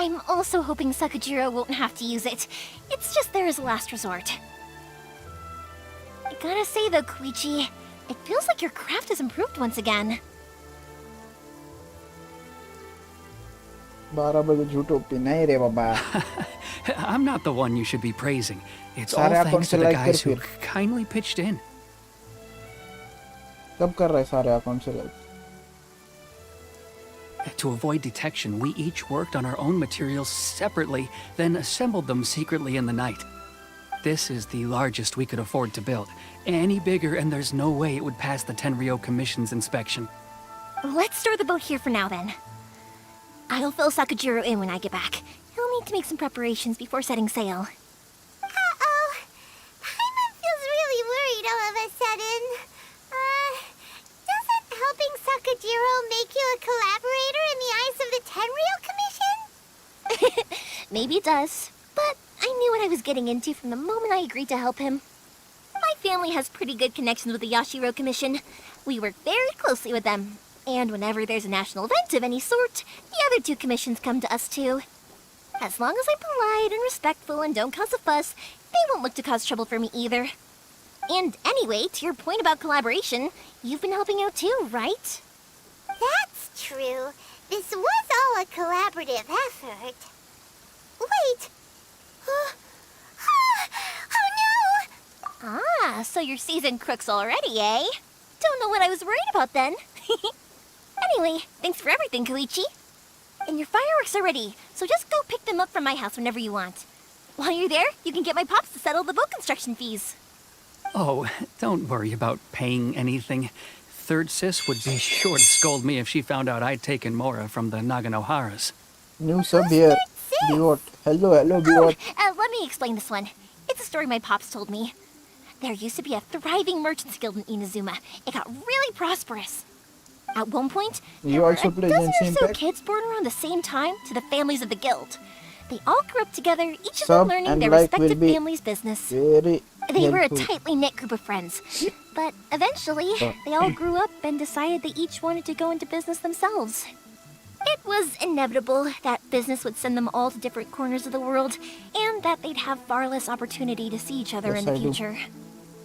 I'm also hoping Sakajiro won't have to use it. It's just there as a last resort. I gotta say though, Koichi, it feels like your craft has improved once again. 12 बजे झूठो पे नहीं रे बाबा. I'm not the one you should be praising. It's all सारे account thanks से to the like कर guys who फिर. kindly pitched in. कब कर रहा है सारे अकाउंट से like? To avoid detection, we each worked on our own materials separately, then assembled them secretly in the night. This is the largest we could afford to build. Any bigger, and there's no way it would pass the Tenryou Commission's inspection. Let's store the boat here for now then. I'll fill Sakajiro in when I get back. He'll need to make some preparations before setting sail. Uh-oh. Paimon feels really worried all of a sudden. Doesn't helping Sakajiro make you a collaborator in the eyes of the Tenryou Commission? Maybe it does, but I knew what I was getting into from the moment I agreed to help him. My family has pretty good connections with the Yashiro Commission. We work very closely with them. And whenever there's a national event of any sort, the other two commissions come to us too. As long as I'm polite and respectful and don't cause a fuss, they won't look to cause trouble for me either. And anyway, to your point about collaboration, you've been helping out too, right? That's true. This was all a collaborative effort. Wait! Oh no! Ah, so you're seasoned crooks already, eh? Don't know what I was worried about then. Anyway, thanks for everything, Koichi. And your fireworks are ready, so just go pick them up from my house whenever you want. While you're there, you can get my pops to settle the boat construction fees. Oh, don't worry about paying anything. Third Sis would be sure to scold me if she found out I'd taken Mora from the Naganoharas. New sub here. Biot. Hello, Biot. Let me explain this one. It's a story my pops told me. There used to be a thriving merchants guild in Inazuma. It got really prosperous. At one point, You there were also a play dozen Genshin or so Impact? kids born around the same time to the families of the guild. They all grew up together, each of Sub them learning and their like will respective be family's business. very They were a helpful. tightly knit group of friends. But eventually, they all grew up and decided they each wanted to go into business themselves. It was inevitable that business would send them all to different corners of the world, and that they'd have far less opportunity to see each other Yes, in the I do. future.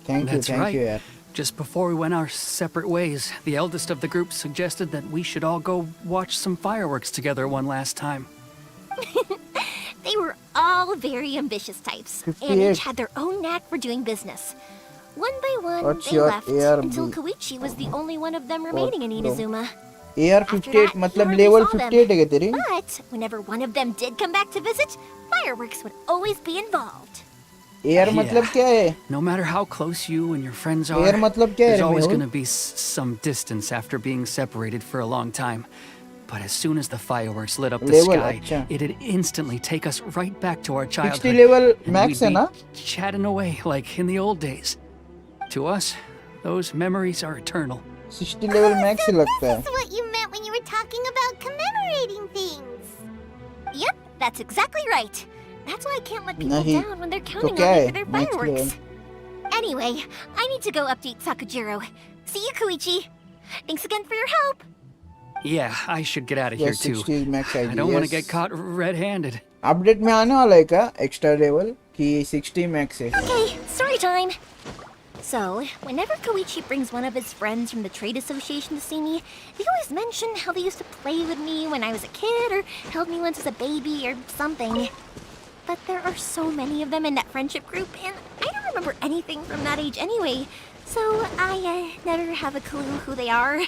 Thank you, That's thank right. you, yaar. Just before we went our separate ways, the eldest of the group suggested that we should all go watch some fireworks together one last time. They were all very ambitious types, and 58. each had their own knack for doing business. One by one, What's they your left, ARB? until Koichi was the only one of them remaining in bro? Inazuma. AR After 58 that, he मतलब hardly level saw them. 58 है क्या तेरी? But whenever one of them did come back to visit, fireworks would always be involved. AR मतलब क्या है? No matter how close you and your friends are, AR मतलब क्या है there's रे always Mehul? going to be some distance after being separated for a long time. But as soon as the fireworks lit up the Level, sky, अच्छा. it'd instantly take us right back to our 60 childhood. level and max we'd है be ना? chatting away like in the old days. To us, those memories are eternal. 60 level max ही लगता है. That's what you meant when you were talking about commemorating things. Yep, that's exactly right. That's why I can't let people नहीं, down when they're तो counting क्या on me है? for their Next level. fireworks. Anyway, I need to go update Sakujiro. See you, Koichi. Thanks again for your help. Yeah, I should get out of Yes, here 60 too. max I ID. don't want to Yes. get caught red-handed. Update में आने वाला है क्या? Extra level कि 60 max है. Okay, story time. So, whenever Koichi brings one of his friends from the trade association to see me, they always mention how they used to play with me when I was a kid or held me once as a baby or something. But there are so many of them in that friendship group, and I don't remember anything from that age anyway, so I never have a clue who they are.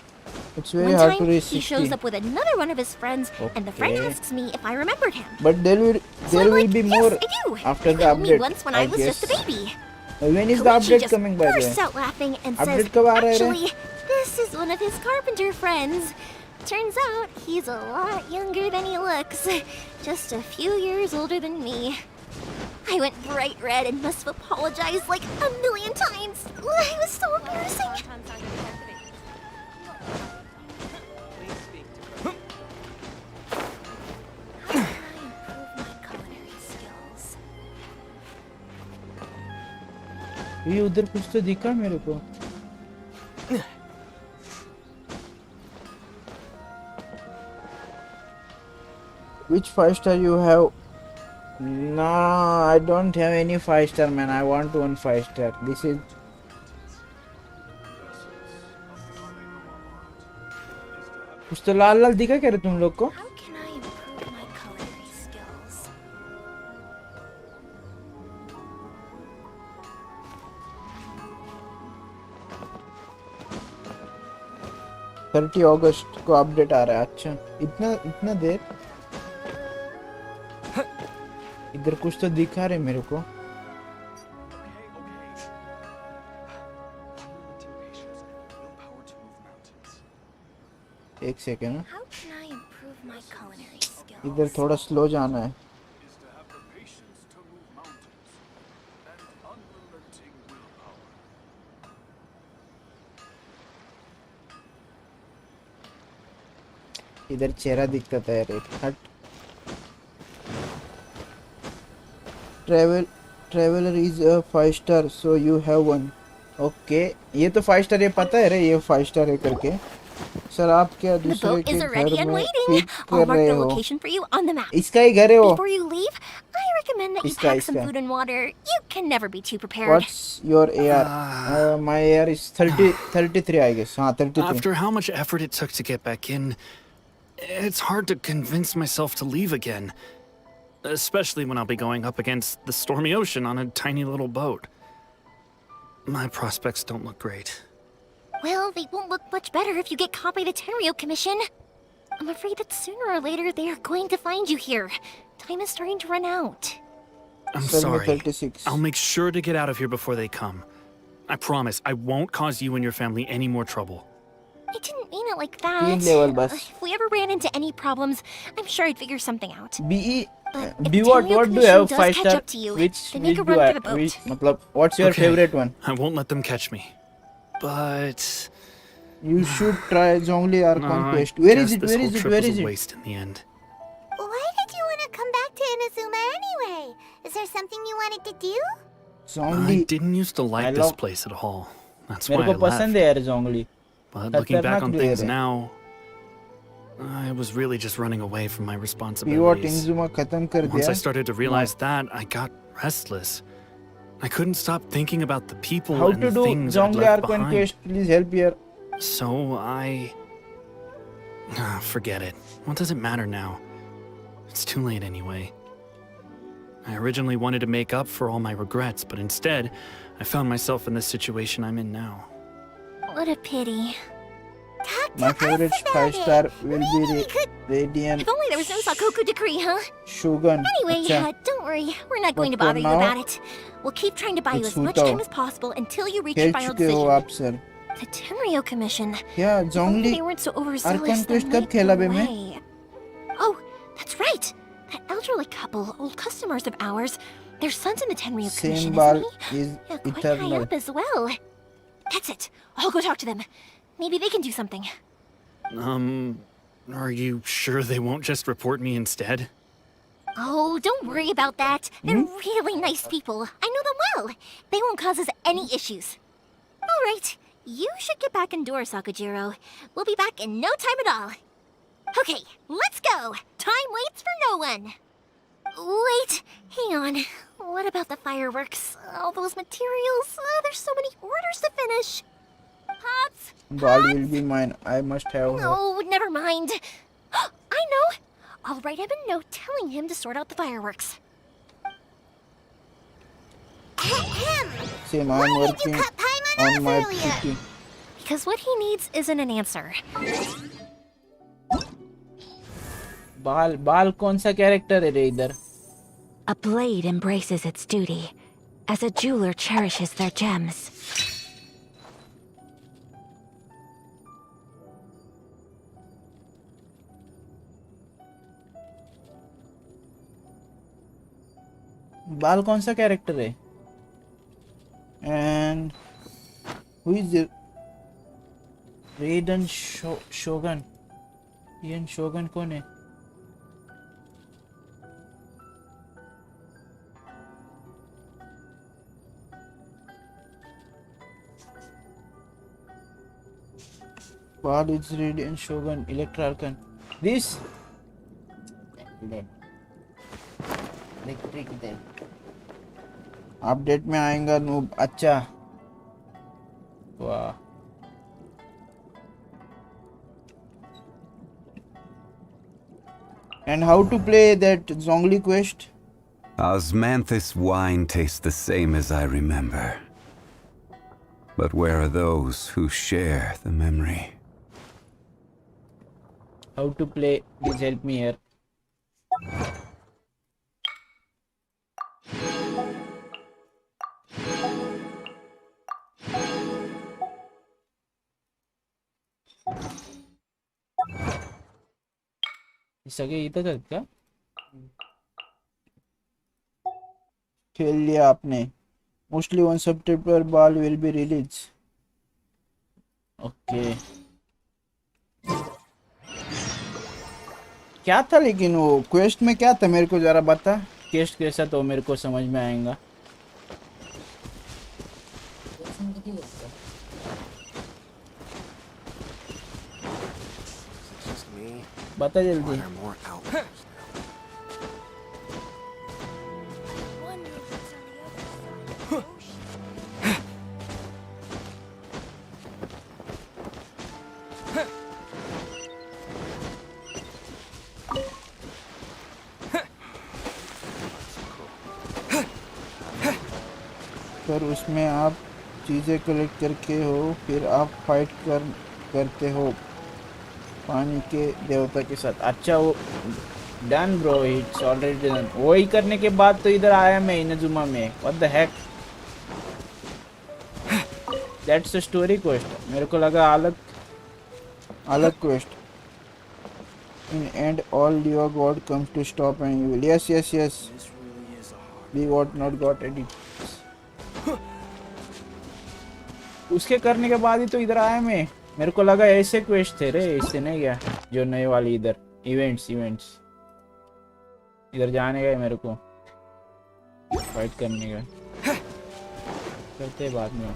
It's very One hard to time, reach he 60. shows up with another one of his friends, and the friend Okay. asks me if I remembered him. But there will So I'm like, be yes, more I do. after He the told me update. once when I was guess. just a baby. When is the Koichi update just coming by the way? bursts out laughing and says, Update कब आ रहा है रे? actually, this is one of his carpenter friends. Turns out he's a lot younger than he looks. Just a few years older than me. I went bright red and must have apologized like a million times. It was so embarrassing. ये उधर कुछ तो दिखा मेरे को. Which 5-star you have? No, I don't have any 5-star, man. I want one 5-star. This is. कुछ तो लाल लाल दिखा क्या रे तुम लोग को? थर्टी अगस्त को अपडेट आ रहा है. अच्छा, इतना इतना देर. इधर कुछ तो दिखा रहे मेरे को. एक सेकेंड. इधर थोड़ा स्लो जाना है. इधर चेहरा दिखता था यार. एक हट. Traveller is a 5-star so you have one. Okay, ये तो 5-star ये पता है रे, ये 5-star है करके. सर आप क्या The दूसरे boat के is already घर and में waiting. पिक I'll कर mark रहे the हो? location for you on the map. इसका ही घर है वो. Before you leave, I recommend that you इसका pack some इसका. food and water. You can never be too prepared. What's your AR? My AR is 33 I guess. हाँ 33. After how much effort it took to get back in, it's hard to convince myself to leave again. Especially when I'll be going up against the stormy ocean on a tiny little boat. My prospects don't look great. Well, they won't look much better if you get caught by the Tenryo Commission. I'm afraid that sooner or later they are going to find you here. Time is starting to run out. I'm Sir, sorry. 36. I'll make sure to get out of here before they come. I promise I won't cause you and your family any more trouble. I didn't mean it like Teen that. level bus. If we ever ran into any problems, I'm sure I'd figure something out. BE. But B if what? Tenryo What do you Commission have? does 5-star. catch up to you, Which then make a do run I? for the boat. मतलब what's your Okay, favorite one? I won't let them catch me. But You should try Zhongli Archon I quest. Where guess is it? this Where whole is it? trip Where was is a it? waste in the end. Why did you want to come back to Inazuma anyway? Is there something you wanted to do? Zhongli. I didn't used to I like this love- place at all. That's मेरे why को I पसंद है left. यार Zhongli. But looking back on खतरनाक things player है. now, I was really just running away from my Pivot responsibilities. Inazuma खत्म कर Once I दिया. started to realize that, I got restless. I couldn't stop thinking about the people How and to the do things I'd Zhongli left Archon behind. quest? Please help here. So I... forget it. What does it matter now? It's too late anyway. I originally wanted to make up for all my regrets, but instead, I found myself in the situation I'm in now. What a pity. My favorite 5-star will be Radiant If only there was no Sakoku decree, huh? Shogun. Anyway, अच्छा, don't worry. We're not going to But for bother you now, about it. We'll keep trying to buy you it's as much Hutao. time as possible until you reach खेल your final चुके हो decision. आप sir. The Tenryo Commission. क्या If only Zhongli they weren't so overzealous, Archon they quest कब might खेला बे go मैं? away. Oh, that's right. That elderly couple, old customers of ours, their son's in the Tenryo Commission, Same ball isn't he? is Yeah, quite eternal. high up as well. That's it. I'll go talk to them. Maybe they can do something. Are you sure they won't just report me instead? Oh, don't worry about that. They're really nice people. I know them well. They won't cause us any issues. All right, you should get back indoors, Sakujiro. We'll be back in no time at all. Okay, let's go. Time waits for no one. Wait, hang on. What about the fireworks? All those materials? There's so many orders to finish. Pops? Ball will be mine. I must have her. No, never mind. I know. I'll write him a note telling him to sort out the fireworks. Same, I'm working on my PT. Because what he needs isn't an answer. बाल कौन सा character है रे इधर? A blade embraces its duty, as a jeweler cherishes their gems. बाल कौन सा character है? And who is the Raiden Shogun? Raiden Shogun कौन है? Ball is Raiden Shogun Electra Archon. This update में आएगा नूब. अच्छा वाह. And how to play that Zhongli quest? Osmanthus wine tastes the same as I remember. But where are those who share the memory? How to play? Please help me here. सगे इधर क्या खेल लिया आपने? Mostly 1 September ball will be release. Okay. क्या था लेकिन वो क्वेस्ट में क्या था मेरे को जरा बता. क्वेस्ट कैसा तो मेरे को समझ में आएगा. बता जल्दी. पर उसमें आप चीज़ें कलेक्ट करके हो, फिर आप फाइट करते हो पानी के देवता के साथ. अच्छा वो done bro. It's already done. वही करने के बाद तो इधर आया मैं इनाजुमा में. What the heck. That's a story quest. मेरे को लगा अलग quest. In and all your god comes to stop and you will. Yes we got not got edit. उसके करने के बाद ही तो इधर आया मैं. मेरे को लगा ऐसे क्वेस्ट थे रे, इससे नहीं गया जो नए वाली इधर इवेंट्स इधर जाने का है मेरे को फाइट करने का करते बाद में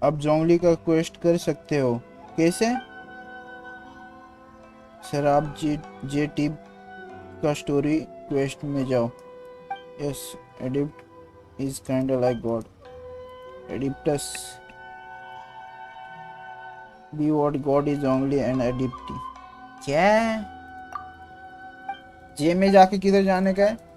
अब जोंगली का क्वेस्ट कर सकते हो कैसे सर आप जे टिप का स्टोरी क्वेस्ट में जाओ yes adept is kind like god adepts be what god is only an adept क्या जे में जाके किधर जाने का है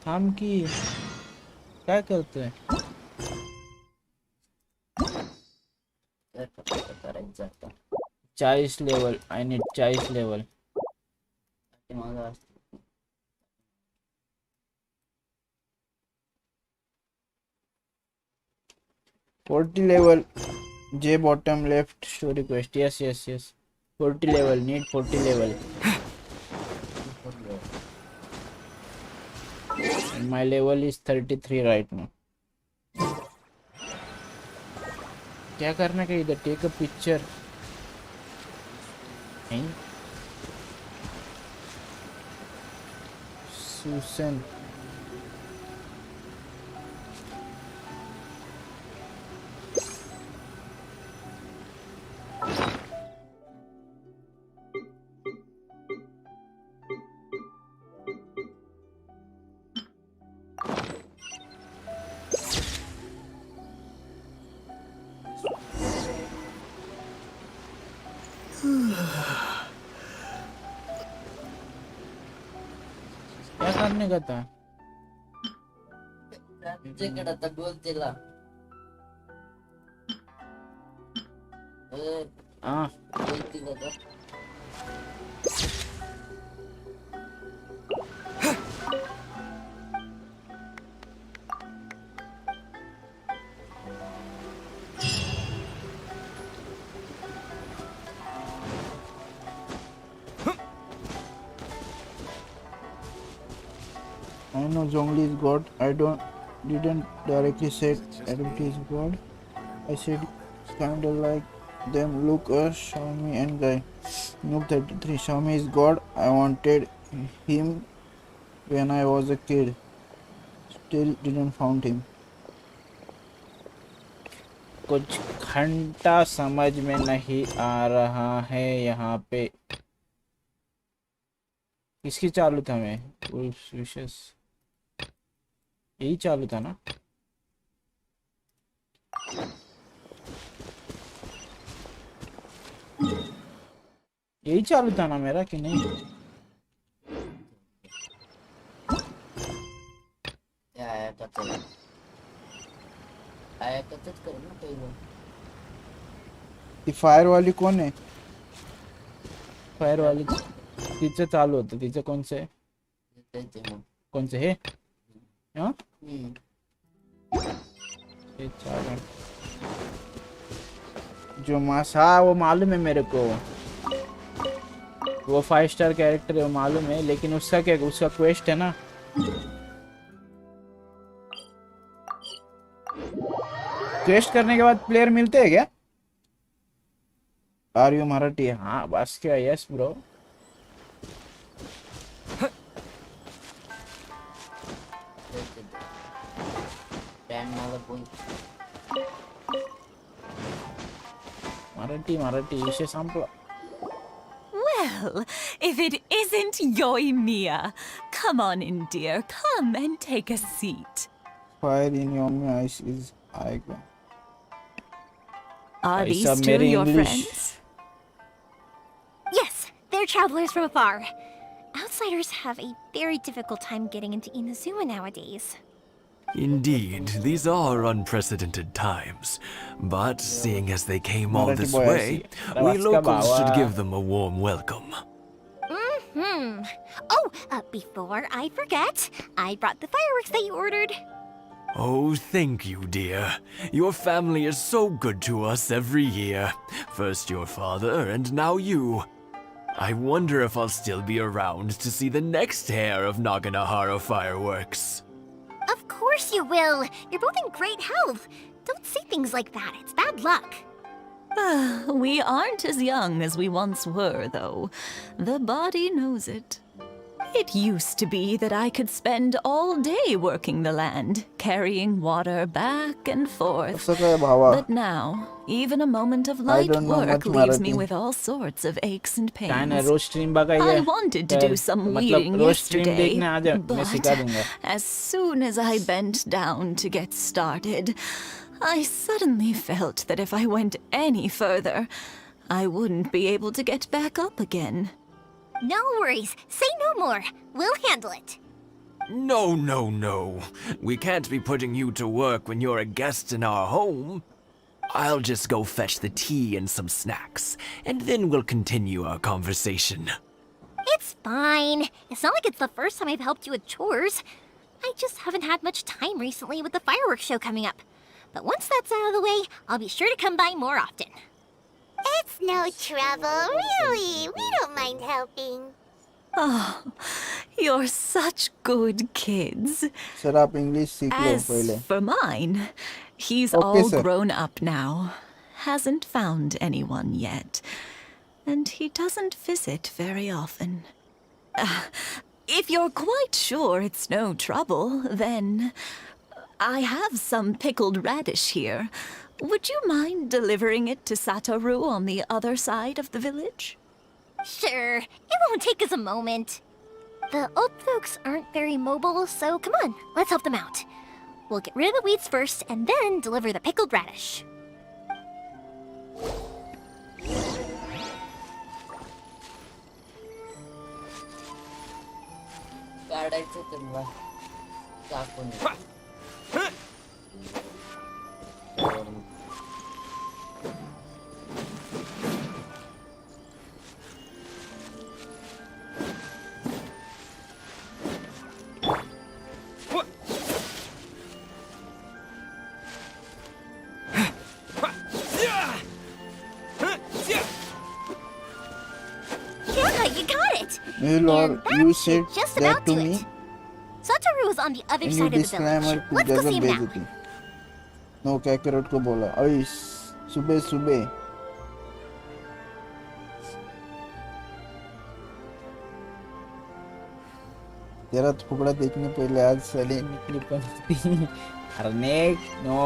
हम की क्या करते हैं 40 level I need 40 level 40 level J bottom left story quest yes 40 level need 40 level and my level is 33 right now क्या करने का इधर टेक अ पिक्चर नहीं सुसन क्या करने का था हाँ I know Zhongli is God. Didn't directly say Adamti is God. I said kind of like them. Look, Xiaomi and guy. Noob 33. Xiaomi is God. I wanted him when I was a kid. Still didn't found him. कुछ घंटा समझ में नहीं आ रहा है यहाँ पे किसकी चालू था मैं विशेष यही चालू था ना यही चालू था ना मेरा कि नहीं ये फायर वाली कौन है फायर वाली तिचं चालू होतं तिचं कोणचं है हाँ जो मासा वो मालूम है मेरे को वो 5 स्टार कैरेक्टर है वो मालूम है लेकिन उसका क्या उसका क्वेस्ट है ना क्वेस्ट करने के बाद प्लेयर मिलते हैं क्या आर यू मराठी हाँ बस क्या यस ब्रो मराठी विषय संपला Well, if it isn't Yoimiya. Come on in, dear. Come and take a seat. Fire in your eyes is icon. Are these two your friends? Yes, they're travelers from afar. outsiders have a very difficult time getting into Inazuma nowadays. Indeed, these are unprecedented times. But seeing as they came all this boy way, asi. we Lewat ke locals should bawah. give them a warm welcome. Oh, before I forget, I brought the fireworks that you ordered. Oh, thank you, dear. Your family is so good to us every year. First your father, and now you. I wonder if I'll still be around to see the next heir of Naganahara fireworks. Of course you will. You're both in great health. Don't say things like that. It's bad luck. We aren't as young as we once were, though. The body knows it. It used to be that I could spend all day working the land, carrying water back and forth. But now, even a moment of light don't know work much leaves me Marathi. with all sorts of aches and काय नाही pains. रोज stream बघायची I wanted to do some मतलब weeding रोज stream yesterday, देखना आ जा मैं but सिखा दूंगा as soon as I bent down to get started, I suddenly felt that if I went any further, I wouldn't be able to get back up again. No worries. Say no more. We'll handle it. No, no, no. We can't be putting you to work when you're a guest in our home. I'll just go fetch the tea and some snacks, and then we'll continue our conversation. It's fine. It's not like it's the first time I've helped you with chores. I just haven't had much time recently with the fireworks show coming up. But once that's out of the way, I'll be sure to come by more often. It's no trouble, really. We don't mind helping. Oh, you're such good kids. Sir आप English सीख लो As पहले for mine, he's Okay, all sir. grown up now. Hasn't found anyone yet. And he doesn't visit very often. If you're quite sure it's no trouble, then I have some pickled radish here. Would you mind delivering it to Satoru on the other side of the village? Sure. It won't take us a moment. The old folks aren't very mobile, so come on, let's help them out. We'll get rid of the weeds first and then deliver the pickled radish. काढायचं त्यांना टाकून Yeah, you got it! You Lord, you said Just that about to do me it. Satoru is on the other in your side of the disclaimer village. to Let's go see गजब him now. बेइज्जती no Kakarot को बोला अरे सुबह सुबह तेरा थोबड़ा देखने पहले आज साले निकली पड़ती अरे नेक no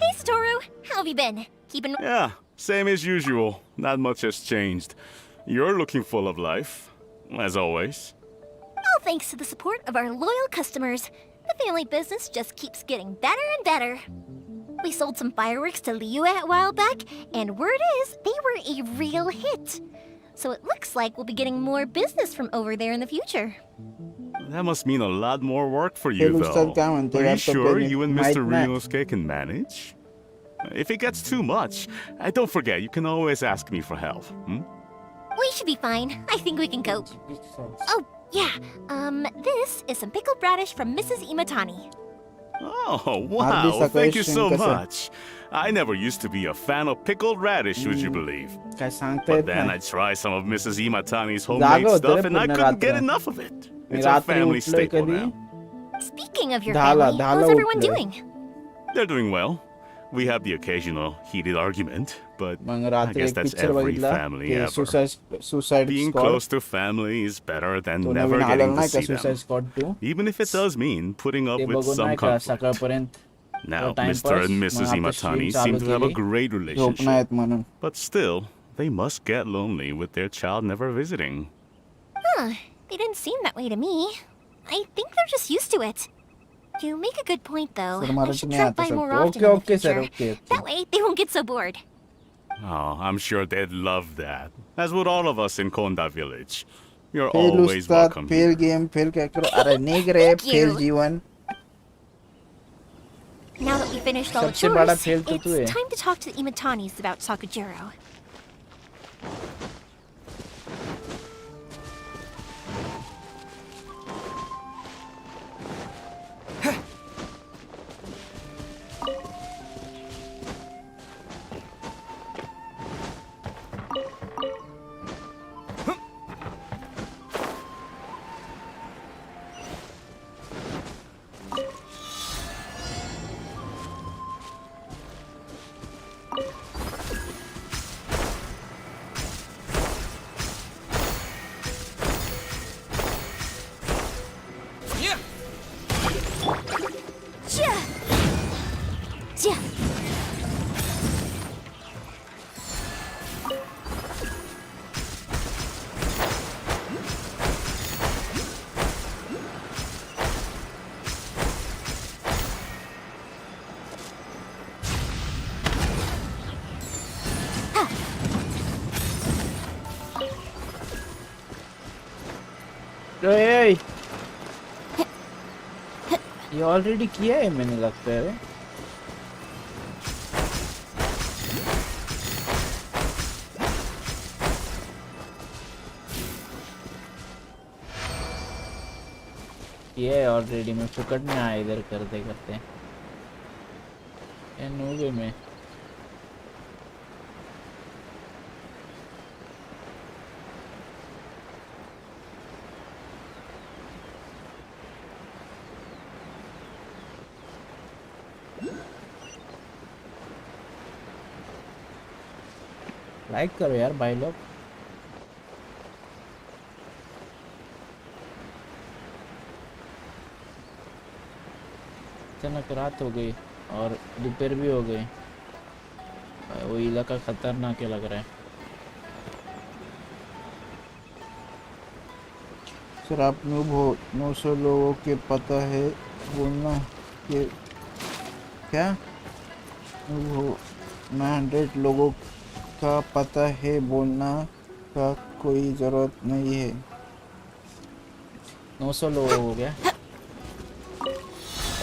Hey, Satoru! How have you been? Keeping... Yeah, same as usual. Not much has changed. You're looking full of life, as always. All thanks to the support of our loyal customers, the family business just keeps getting better and better. We sold some fireworks to Liyue a while back, and word is they were a real hit. So it looks like we'll be getting more business from over there in the future. That must mean a lot more work for you, Hey, though. Ustad, come on, Are you laptop sure पे you and might Mr. not. Rinosuke can manage? If it gets too much, don't forget, you can always ask me for help. Hmm? We should be fine. I think we can cope. Oh, yeah. This is some pickled radish from Mrs. Imatani. Oh, wow. Thank you so much. I never used to be a fan of pickled radish, would you believe? But then I tried some of Mrs. Imatani's homemade जागा stuff होतं रे and I पूर्ण couldn't get रात्र. enough of it. Me It's a रात्री family उठलोय staple कधी now. Speaking of your Dhala- family, dhala how's everyone उठलोय. doing? They're doing well. We have the occasional heated argument, but mug I रात्री guess एक that's picture every बघितला family ते ever. Suicide Being squad close to family is better than तो never नवीन getting आलेला to नाही का see them. Suicide squad 2 Even if it does mean putting up ते with बघून some नाही का conflict. सकाळपर्यंत Now, time Mr. pass, and mug Mrs. आता Imatani stream seem चालू to have a केली. great झोप relationship. नाहीत म्हणून But still, they must get lonely with their child never visiting. Huh. They didn't seem that way to me. I think they're just used to it. You make a good point, though. Sir, I Marathi should nahi drop aata by more sabko. often Okay, in the okay, sir, future. okay, okay. That way, they won't get so bored. Oh, I'm sure they'd love that. As would all of us in Konda village. You're Fail always ustad, welcome fail here. game, fail क्या करो? अरे नहीं करे, Thank fail you. जीवन. Now that we finished all the सबसे बड़ा chores, fail तो तू है. it's time to talk to the Imatanis about Sakujiro. ये ऑलरेडी किया है मैंने लगता है. ये ऑलरेडी मैं फुकट में आया इधर करते करते. ये नूबे में लाइक करो यार भाई लोग. अचानक रात हो गई और दोपहर भी हो गई. वो इलाका खतरनाक लग रहा है. सर आप नूब हो. 900 लोगों के पता है बोलना कि क्या नूब हो. 900 लोगों का पता है बोलना का कोई जरूरत नहीं है. 900 लोग हो गया.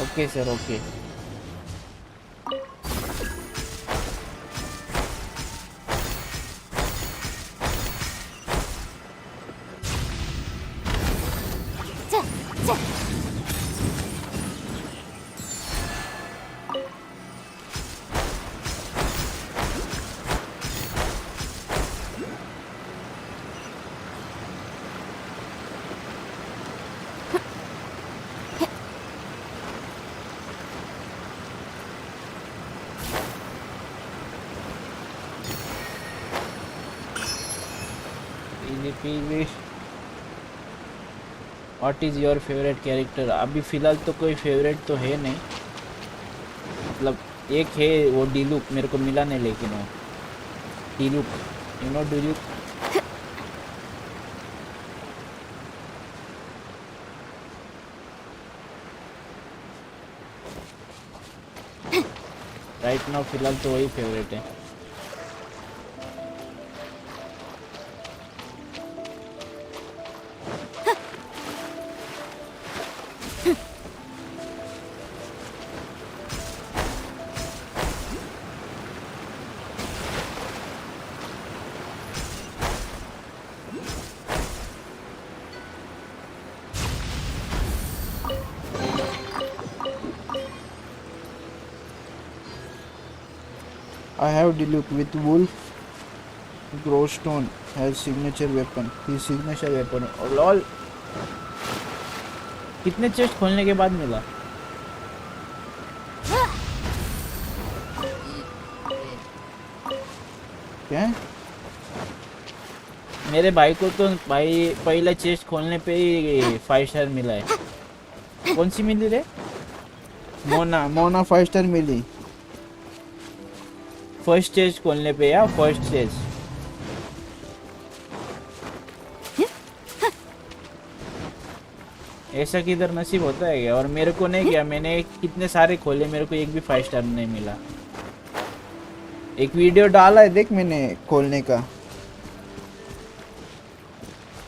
Okay sir okay. What is your favourite character? अभी फ़िलहाल तो कोई फेवरेट तो है नहीं. मतलब एक है वो डीलुक, मेरे को मिला नहीं लेकिन वो डीलुक, यू नो डीलुक. राइट नाउ फ़िलहाल तो वही फेवरेट है. I have Diluc with Wolf Growstone has signature weapon. His signature weapon. Oh, lol. कितने चेस्ट खोलने के बाद मिला? क्या? मेरे भाई को तो भाई पहला चेस्ट खोलने पे ही 5 स्टार मिला है. कौन सी मिली रे? मोना 5 स्टार मिली. फर्स्ट स्टेज खोलने पे या फर्स्ट स्टेज. ऐसा किधर नसीब होता है क्या? और मेरे को नहीं क्या, मैंने कितने सारे खोले, मेरे को एक भी 5 स्टार नहीं मिला। एक वीडियो डाला है देख मैंने खोलने का,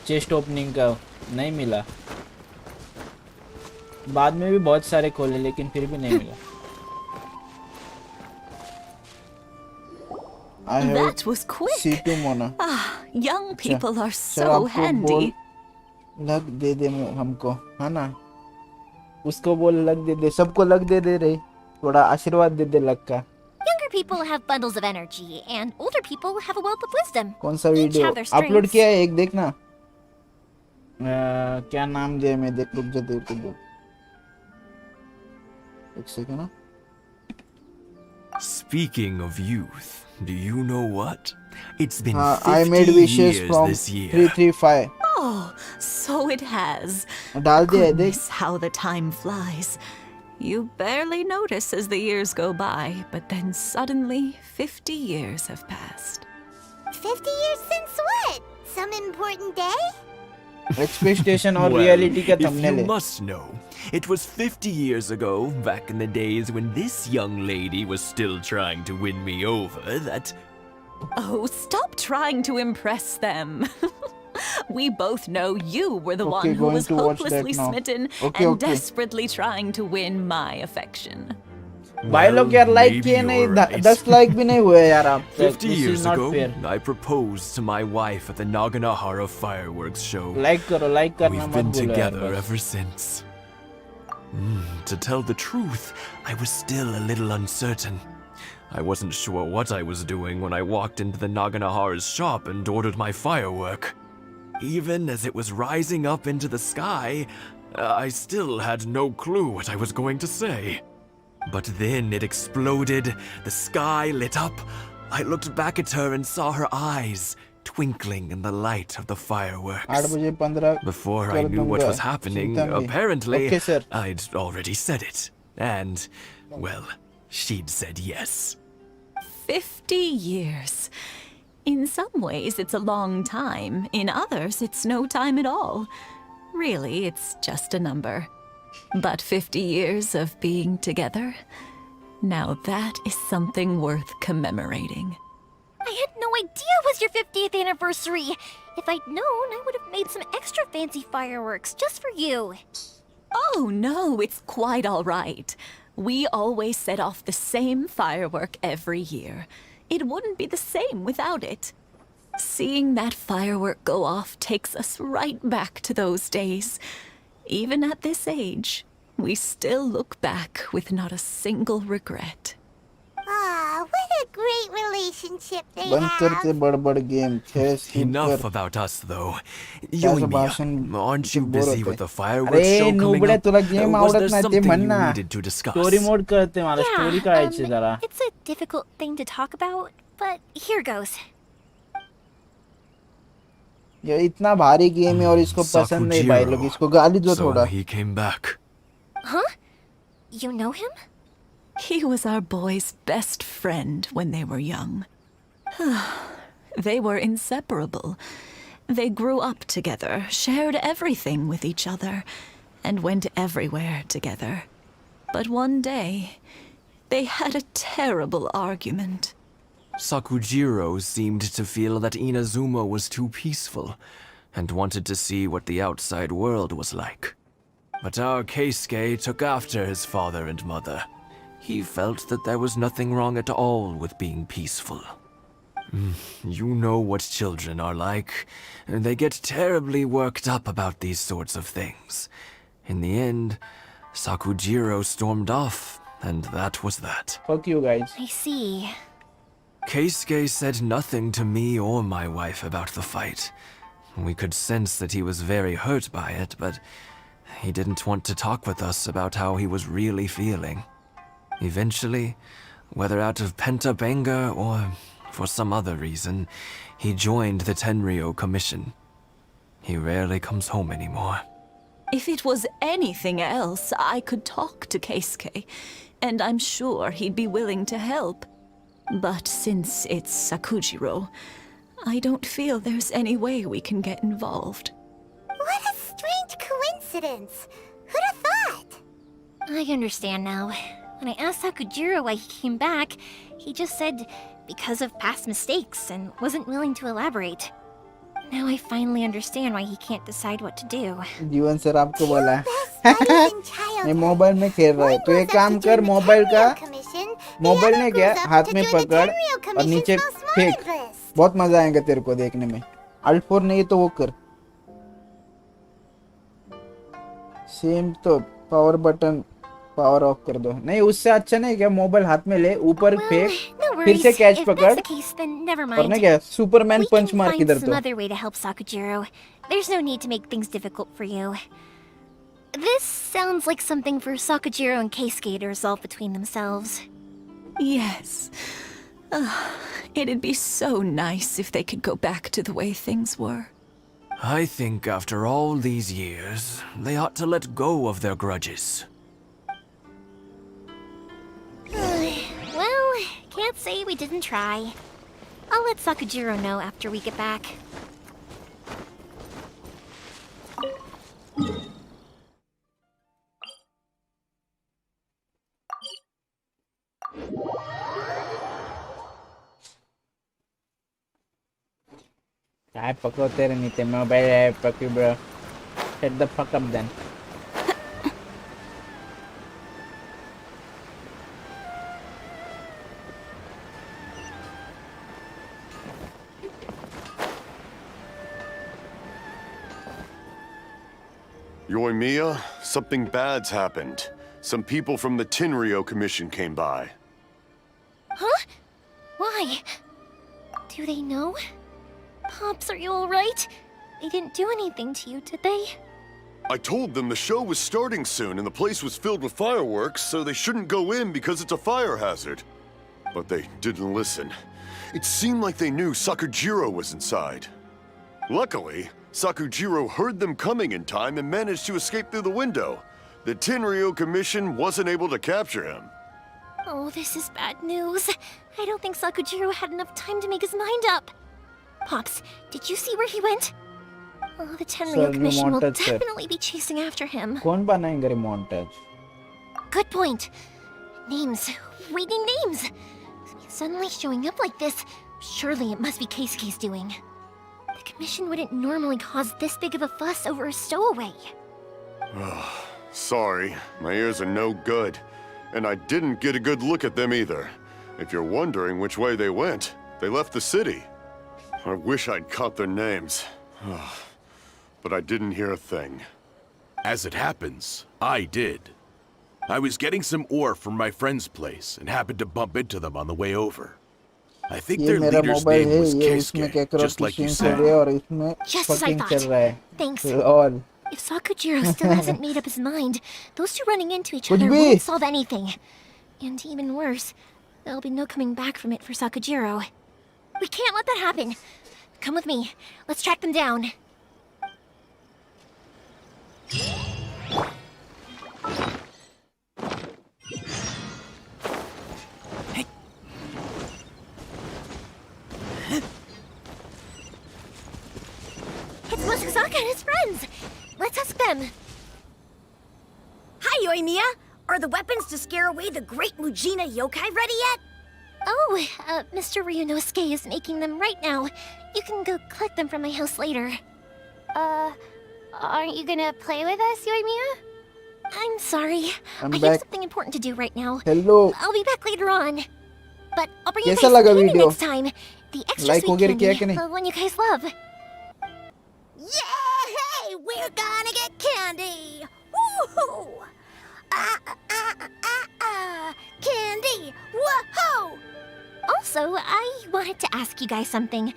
चेस्ट ओपनिंग का, नहीं मिला। बाद में भी बहुत सारे खोले लेकिन फिर भी नहीं मिला। That was quick. C2 Mona. Young people are sir so आपको handy. बोल लग दे दे हमको, है ना? उसको बोल लग दे दे, सबको लग दे दे रे, थोड़ा आशीर्वाद दे दे लग का। Younger people have bundles of energy, and older people have a wealth of wisdom. कौन सा वीडियो अपलोड किया है एक देखना। क्या नाम दिया मैं देख, रुक जा देख दो एक सेकंड ना। Speaking of youth, do you know what? It's been I made 50 wishes years from this year. 335। Oh, so it has. डाल दिया है देख। Goodness, how the time flies. You barely notice as the years go by, but then suddenly 50 years have passed. 50 years since what? Some important day? Expectation और Well, reality का if thumbnail you है। must know, it was 50 years ago, back in the days when this young lady was still trying to win me over, that... Oh, stop trying to impress them. We both know you were the one who going was to watch that hopelessly now. smitten Okay, and okay. desperately trying to win my affection. भाई लोग यार like maybe किए नहीं, you're right. 10 like भी नहीं हुए यार आप तक। 50 This is years not ago, fair। I proposed to my wife at the Naganahara fireworks show. Like करो, लाइक करना We've मत been भूलो यार together बस। ever since. To tell the truth, I was still a little uncertain. I wasn't sure what I was doing when I walked into the Naganahara's shop and ordered my firework. Even as it was rising up into the sky, I still had no clue what I was going to say. But then it exploded, the sky lit up. I looked back at her and saw her eyes twinkling in the light of the 8 fireworks. बजे 15 Before I कर knew what दूंगा, was happening, चिंता नहीं। apparently, Okay, sir। I'd already said it. And, well, she'd said yes. 50 years. In some ways, it's a long time. In others, it's no time at all. Really, it's just a number. But 50 years of being together, now that is something worth commemorating. I had no idea it was your 50th anniversary. If I'd known, I would have made some extra fancy fireworks just for you. Oh no, it's quite all right. We always set off the same firework every year. It wouldn't be the same without it. Seeing that firework go off takes us right back to those days. Even at this age, we still look back with not a single regret. Ah, what a great relationship they बंद have. करते बड़ game खेस Enough about us, though. Yoimiya, aren't you busy with the fireworks अरे show coming नूबड़े up? तुला game Was आवडत there नाही ते something you म्हणना। needed to discuss? Story mode करते मला, स्टोरी करायची जरा। It's a difficult thing to talk about, but here goes. ये इतना भारी गेम है और इसको पसंद नहीं भाई लोग, इसको गाली दो So थोड़ा। he came back. Huh? You know him? He was our boys' best friend when they were young. They were inseparable. They grew up together, shared everything with each other, and went everywhere together. But one day, they had a terrible argument. Sakujiro seemed to feel that Inazuma was too peaceful and wanted to see what the outside world was like. But our Keisuke took after his father and mother. He felt that there was nothing wrong at all with being peaceful. You know what children are like. They get terribly worked up about these sorts of things. In the end, Sakujiro stormed off, and that was that. Fuck you guys. I see. Keisuke said nothing to me or my wife about the fight. We could sense that he was very hurt by it, but he didn't want to talk with us about how he was really feeling. Eventually, whether out of pent-up anger or for some other reason, he joined the Tenryo Commission. He rarely comes home anymore. If it was anything else, I could talk to Keisuke, and I'm sure he'd be willing to help. But since it's Sakujiro, I don't feel there's any way we can get involved. What a strange coincidence. coincidence. Who'd have thought? I understand now. When I asked Sakujiro why he came back, he just said because of past mistakes and wasn't willing to elaborate. Now I finally understand why he can't decide what to do. जीवन sir आपको बोला मैं mobile में खेल रहा है तो एक काम कर मोबाइल ने क्या हाथ में पकड़ और नीचे फेंक बहुत मजा आएगा तेरे को देखने में अल्ट 4 नहीं तो वो कर सेम तो पावर बटन पावर ऑफ कर दो नहीं उससे अच्छा नहीं क्या मोबाइल हाथ में ले ऊपर फेंक फिर से कैच पकड़ और ना क्या सुपरमैन पंच मार किधर तो Another way to help Sakujiro. There's no need to make things difficult for you. This sounds like something for Sakujiro and Keisuke to resolve between themselves. Yes. It'd be so nice if they could go back to the way things were. I think after all these years, they ought to let go of their grudges. Well, can't say we didn't try. I'll let Sakujiro know after we get back. I पकड़ो तेरे नीचे mobile है पकड़ bro. Shut the fuck up then. Yoimiya, something bad's happened. Some people from the Tenryou Commission came by. Huh? Why? Do they know? Pops, are you alright? They didn't do anything to you, did they? I told them the show was starting soon and the place was filled with fireworks, so they shouldn't go in because it's a fire hazard. But they didn't listen. It seemed like they knew Sakujiro was inside. Luckily, Sakujiro heard them coming in time and managed to escape through the window. The Tenryou Commission wasn't able to capture him. Oh, this is bad news. I don't think Sakujiro had enough time to make his mind up. Pops, did you see where he went? Oh, the Tenryou Commission will definitely be chasing after him. कौन बनाएंगे montage? Good point. Names. We need names. Suddenly showing up like this, surely it must be Keisuke's doing. The Commission wouldn't normally cause this big of a fuss over a stowaway. Sorry, my ears are no good. And I didn't get a good look at them either. If you're wondering which way they went, they left the city. I wish I'd caught their names. But I didn't hear a thing. As it happens, I did. I was getting some ore from my friend's place and happened to bump into them on the way over. I think their leader's name was Keisuke, just like you said. Just as I thought. Thanks. If Sakujiro still hasn't made up his mind, those two running into each other won't solve anything. And even worse, there'll be no coming back from it for Sakujiro. We can't let that happen. Come with me. Let's track them down. It's Masasaka and his friends. Let's ask them. Hi, Yoimiya. Are the weapons to scare away the great Mujina yokai ready yet? Oh, Mr. Ryunosuke is making them right now. You can go collect them from my house later. Aren't you gonna play with us, Yoimiya? I'm sorry. I back. have something important to do right now. Hello. I'll be back later on. But I'll bring you guys कैसा लगा candy video? next time. The extra Like sweet हो गया क्या candy, कि नहीं? the one you guys love. Yay! We're gonna get candy! Woohoo! Candy! Woohoo! Also, I wanted to ask you guys something.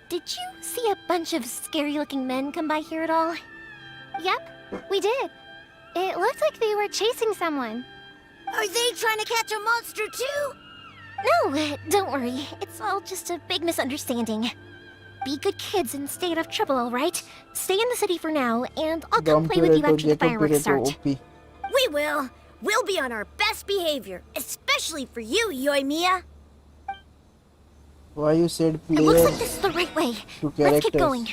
Did you see a bunch of scary-looking men come by here at all? Yep, we did. It looked like they were chasing someone. Are they trying to catch a monster too? No, don't worry. It's all just a big misunderstanding. Be good kids and stay out of trouble, all right? Stay in the city for now, and I'll come play with you after the fireworks start. We will. We'll be on our best behavior, especially for you, Yoimiya. Why you said It looks player like this is the right way. to Let's keep characters? going.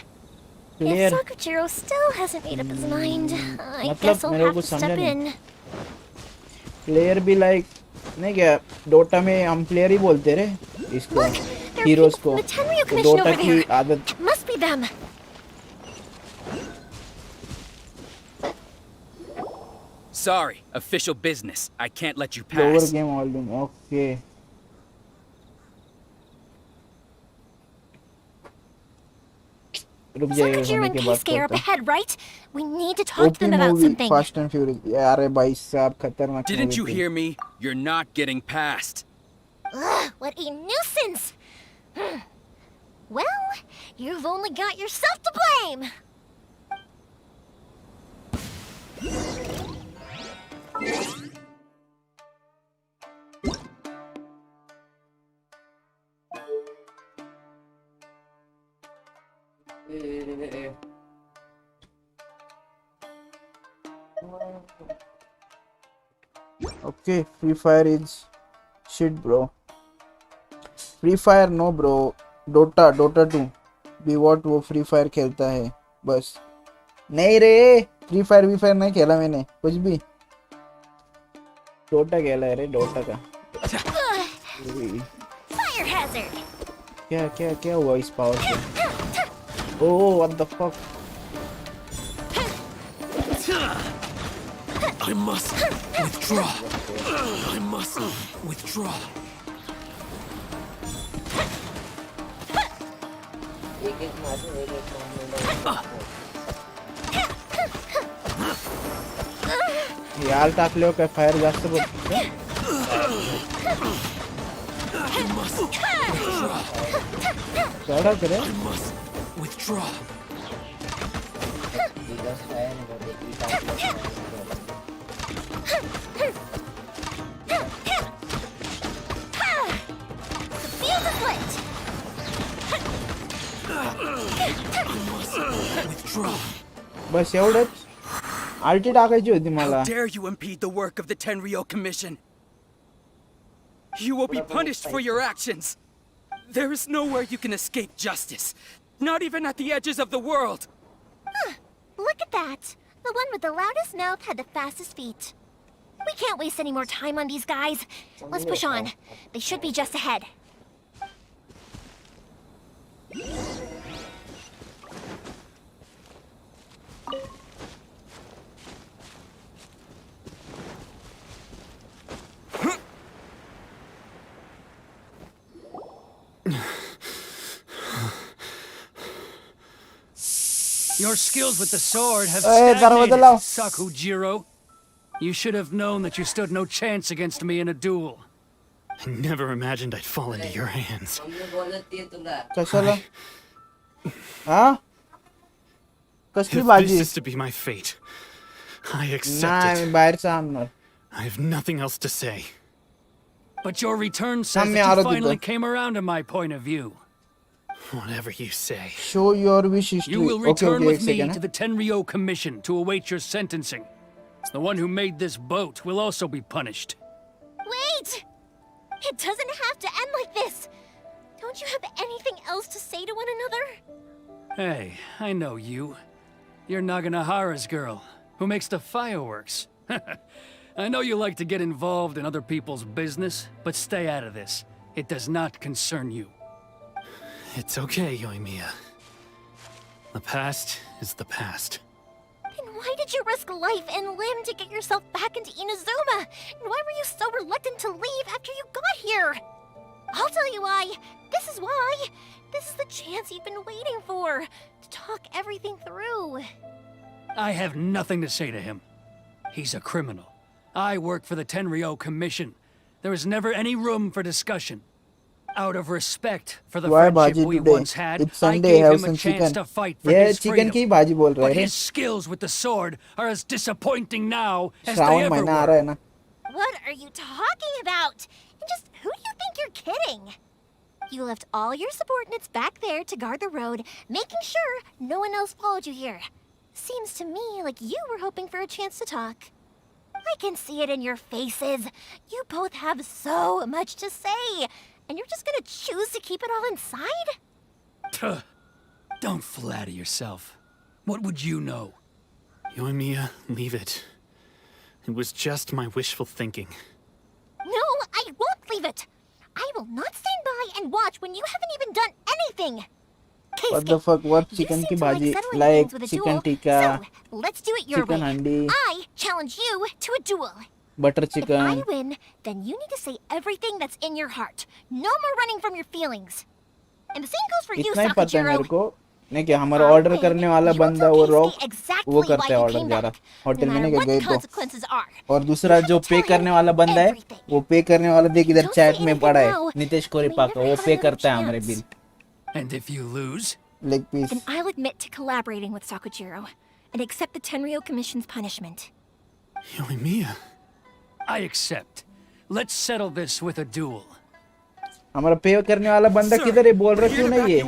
Clear. If Sakujiro still hasn't made up his mind, I मतलब guess I'll मेरे have को to step समझा नहीं. in. Player भी like नहीं क्या Dota में हम प्लेयर ही बोलते रे इसको हीरोज को तो डोटा की आदत Must be them. Sorry, official business. I can't let you lower pass. game volume. Okay. रुक जाइए Sakujiro होने and के बाद Keisuke are up करता ahead, right? We need to talk to OP them about movie something. Fast and furious यार भाई साहब खतरनाक Didn't you movie थी. hear me? You're not getting past. Ugh, what a nuisance! Well, you've only got yourself to blame! Okay, Free Fire is shit, bro. Free Fire no, bro. Dota 2. भी what वो Free Fire खेलता है बस. नहीं रे, Free Fire नहीं खेला मैंने कुछ भी. Dota खेला है रे, Dota का. Fire hazard! क्या हुआ इस पावर से? Oh, what the fuck? I must withdraw. I must withdraw. यार टाकले का फायर जास्त बोलतो. I must withdraw. चढा करे. I must withdraw. बस एवढंच. आल्टी टाकायची होती मला. How dare you impede the work of the Tenryou Commission? You will be punished for your actions. There is nowhere you can escape justice, not even at the edges of the world. Huh, look at that. The one with the loudest mouth had the fastest feet. We can't waste any more time on these guys. Let's push on. They should be just ahead. Your skills with the sword have Hey, stagnated, Darwadalaw. Sakujiro. You should have known that you stood no chance against me in a duel. I never imagined I'd fall into your hands. कशाला? हाँ? कसली If बाजी? this is to be my fate, I accept नाही it. मी बाहेरचा आणणार. I have nothing else to say. But your return says me that Alo you finally तिथं. came around to my point of view. Whatever you say. Show your wish history. You will Okay, return एक with me second, to the Tenryou Commission to await your sentencing. The one who made this boat will also be punished. Wait! It doesn't have to end like this. Don't you have anything else to say to one another? Hey, I know you. You're Naganahara's girl, who makes the fireworks. I know you like to get involved in other people's business, but stay out of this. It does not concern you. It's okay, Yoimiya. The past is the past. Then why did you risk life and limb to get yourself back into Inazuma? And why were you so reluctant to leave after you got here? I'll tell you why. This is why. This is the chance you've been waiting for. To talk everything through. I have nothing to say to him. He's a criminal. I work for the Tenryou Commission. There is never any room for discussion. Out of respect for the Why friendship bhaji we today? once had, It's I Sunday, gave have him a some chance chicken. to fight for Yeah, his chicken freedom. की भाजी बोल रहा But है his skills with the sword are as disappointing now as they Shravan ever महीना आ were. रहा है ना. What are you talking about? And just who do you think you're kidding? You left all your subordinates back there to guard the road, making sure no one else followed you here. Seems to me like you were hoping for a chance to talk. I can see it in your faces. You both have so much to say, and you're just gonna choose to keep it all inside? Don't flatter yourself. What would you know? Yoimiya, leave it. It was just my wishful thinking. No, I won't leave it. I will not stand by and watch when you haven't even done anything. What the fuck? What chicken ki bhaji? Like chicken tikka, so let's do it your chicken way. handi, I challenge you to a duel. butter If chicken. I win, then you need to say everything that's in your heart. No more running from your feelings. And the same goes for you, इतना ही पता है मेरे Sakajiro. को नहीं कि हमारा order करने वाला बंदा वो रॉक वो करता है ऑर्डर जा रहा होटल में नहीं गए तो और दूसरा जो पे करने वाला बंदा है वो पे करने वाला देख इधर चैट में पड़ा है नितेश कोरिपाका वो पे करता है हमारे bill. And if you lose? Leg piece. Then I'll admit to collaborating with Sakajiro and accept the Tenryo Commission's punishment. Yoimiya. I accept. Let's settle this with a duel. हमारा पे करने वाला बंदा किधर है बोल रहा क्यों नहीं है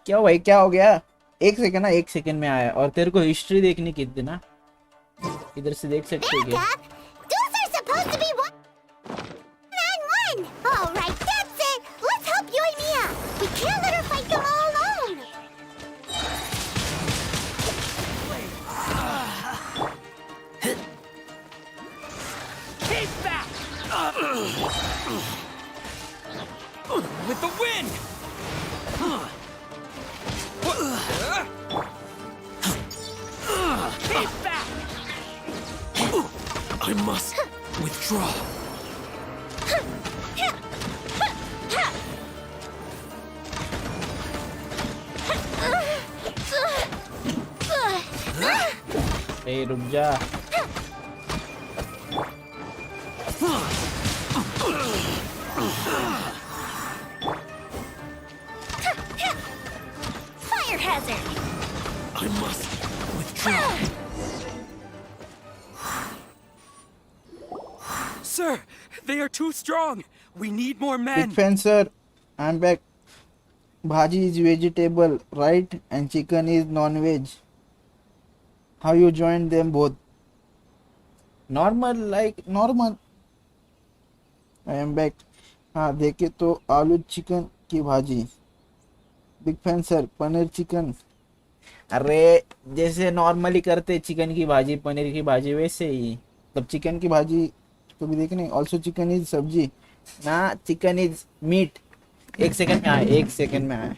क्या भाई क्या हो गया एक सेकंड में आया और तेरे को हिस्ट्री देखनी कितनी ना इधर से देख सकते हो क्या Duels are supposed to be one-on-one. All right, that's it. Let's help Yoimiya. We can't let her fight them all alone. Keep back! With the wind! Keep back! I must withdraw. ए रुक जा Fire hazard! I must withdraw. Sir, they are too strong. We need more men. Big fan sir, I'm back. Bhaji is vegetable, right? And chicken is non-veg. How you joined them both? Normal, like normal. I am back. हाँ देखे तो आलू chicken की भाजी. Big fan sir paneer chicken. अरे जैसे normally करते chicken की भाजी पनीर की भाजी वैसे ही तब चिकन की भाजी तो भी देखने ऑल्सो चिकन इज सब्जी ना चिकन इज मीट. एक सेकंड में आया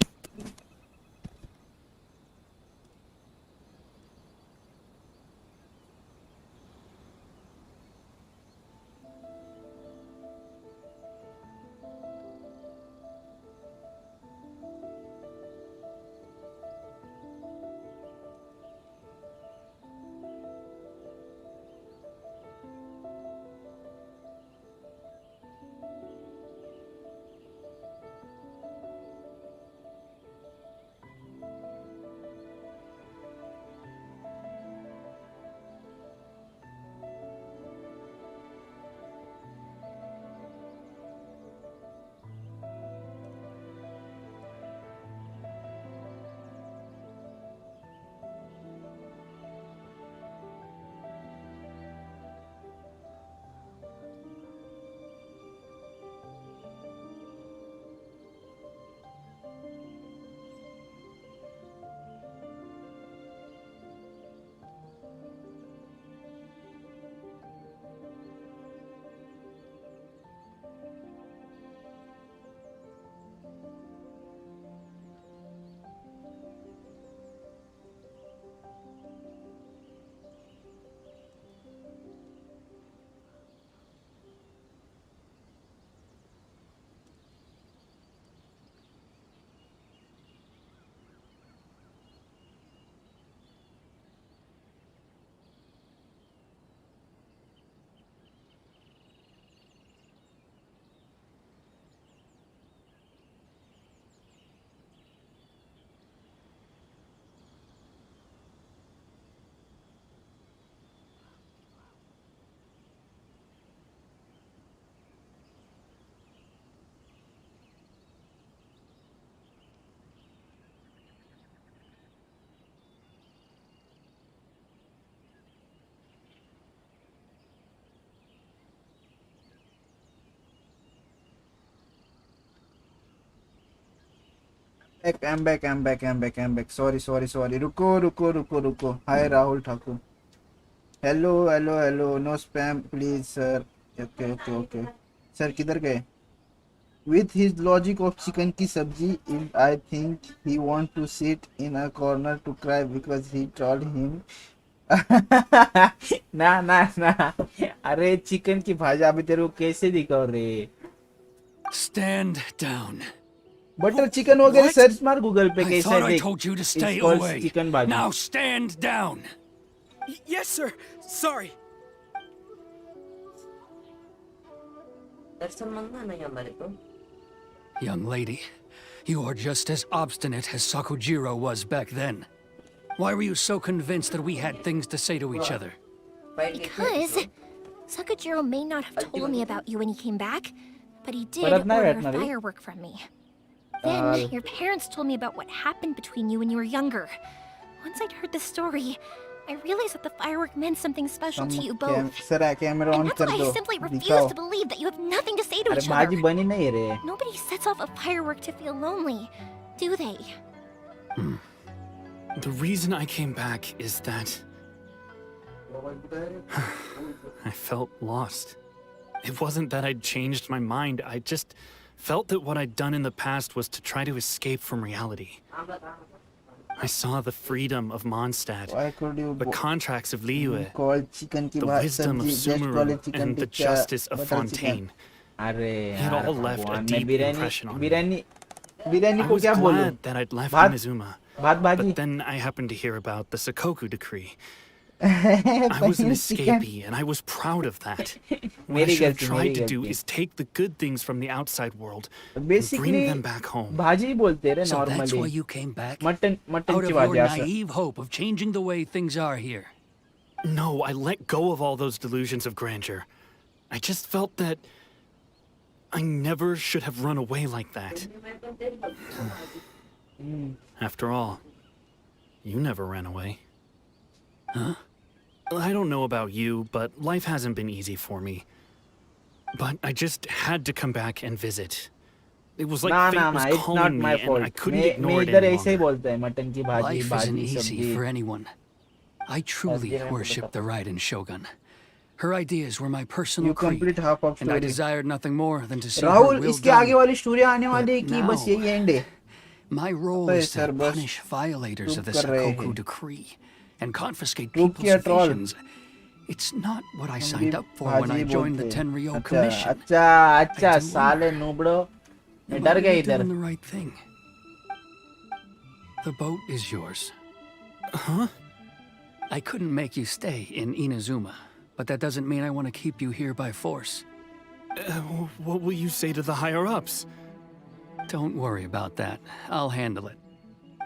I'm back. Sorry. Ruko. Hi, Rahul Thakur. Hello. No spam, please, sir. Okay. Sir, किधर गए? With his logic of chicken ki sabji, I think he want to sit in a corner to cry because he told him. ना अरे chicken की भाजा अभी तेरे को कैसे दिखाओ रे? Stand down. बटर चिकन वगैरह सर्च मार गूगल पे I कैसा thought I देख. told you to stay It's called away. Chicken भाजी. Now stand down. Yes, sir. Sorry. Young lady, you are just as obstinate as Sakujiro was back then. Why were you so convinced that we had things to say to each other? Because Sakujiro may not have told me about you when he came back, but he did But order not a yet, firework from me. Then your parents told me about what happened between you when you were younger. Once I'd heard the story, I realized that the firework meant something special to you both. Sir camera on And that's कर why दो. I simply refuse दिखाओ. to believe that you have nothing to say to अरे each भाजी other. बनी नहीं रे. Nobody sets off a firework to feel lonely, do they? The reason I came back is that I felt lost. It wasn't that I'd changed my mind. I just felt that what I'd done in the past was to try to escape from reality. I saw the freedom of Mondstadt, Why could you the contracts of Liyue, call chicken की the भाजी wisdom of सब्जी just call Sumeru, it chicken and the tikka, justice of butter chicken. Fontaine. अरे It यार all left a भगवान, deep मैं impression on me. Biryani I को was क्या बोलूं? glad that I'd left भात Inazuma, भात भाजी. but then I happened to hear about the Sakoku decree. I was an escapee, and I was proud of that. What I should have tried to do is take the good things from the outside world and bring them back home. भाजी बोलते रहे So that's why normally. you came back? Mutton Out की of your भाजी ऐसा. naive hope of changing the way things are here. No, I let go of all those delusions of grandeur. I just felt that I never should have run away like that. After all, you never ran away. Huh? I don't know about you, but life hasn't been easy for me. But I just had to come back and visit. It was like fate was it's not calling my me, and fault. I couldn't ignore it इधर any ऐसे ही longer. बोलते हैं mutton की भाजी Life isn't भाजी easy सब्जी. for anyone. I truly worship the Raiden Shogun. Her ideas were my personal You complete creed, half of and I story. desired nothing more than to see her Rahul will इसके done. आगे वाली story आने वाली है कि But बस यही and है. My role अबे is to सर बस punish violators of the चुप कर रहे Sakoku हैं. decree and confiscate रुक people's किया troll. visions. It's not what I signed up for when I भाजी joined the बोलते. Tenryo अच्छा Commission. अच्छा साले नूबड़ो. मैं But डर गया you're इधर. doing the right thing. The boat is yours. Huh? I couldn't make you stay in Inazuma, but that doesn't mean I want to keep you here by force. What will you say to the higher-ups? Don't worry about that. I'll handle it.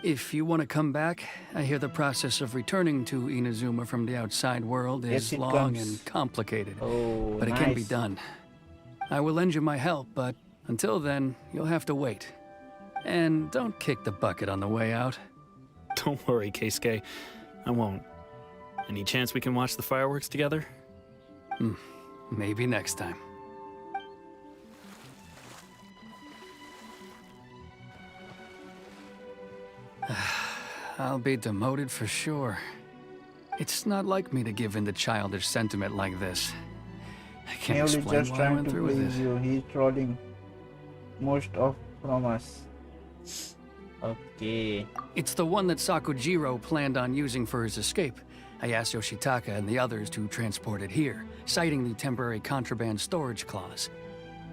If you want to come back, I hear the process of returning to Inazuma from the outside world is Yes, it long comes. and complicated. Oh, but it can be nice. done. I will lend you my help, but until then, you'll have to wait. And don't kick the bucket on the way out. Don't worry, Keisuke. I won't. Any chance we can watch the fireworks together? Maybe next time. I'll be demoted for sure. It's not like me to give in to childish sentiment like this. I can't Merely explain just why I trying went to through with please it. you. He's trolling most of from us. Okay. It's the one that Sakujiro planned on using for his escape. I asked Yoshitaka and the others to transport it here, citing the temporary contraband storage clause.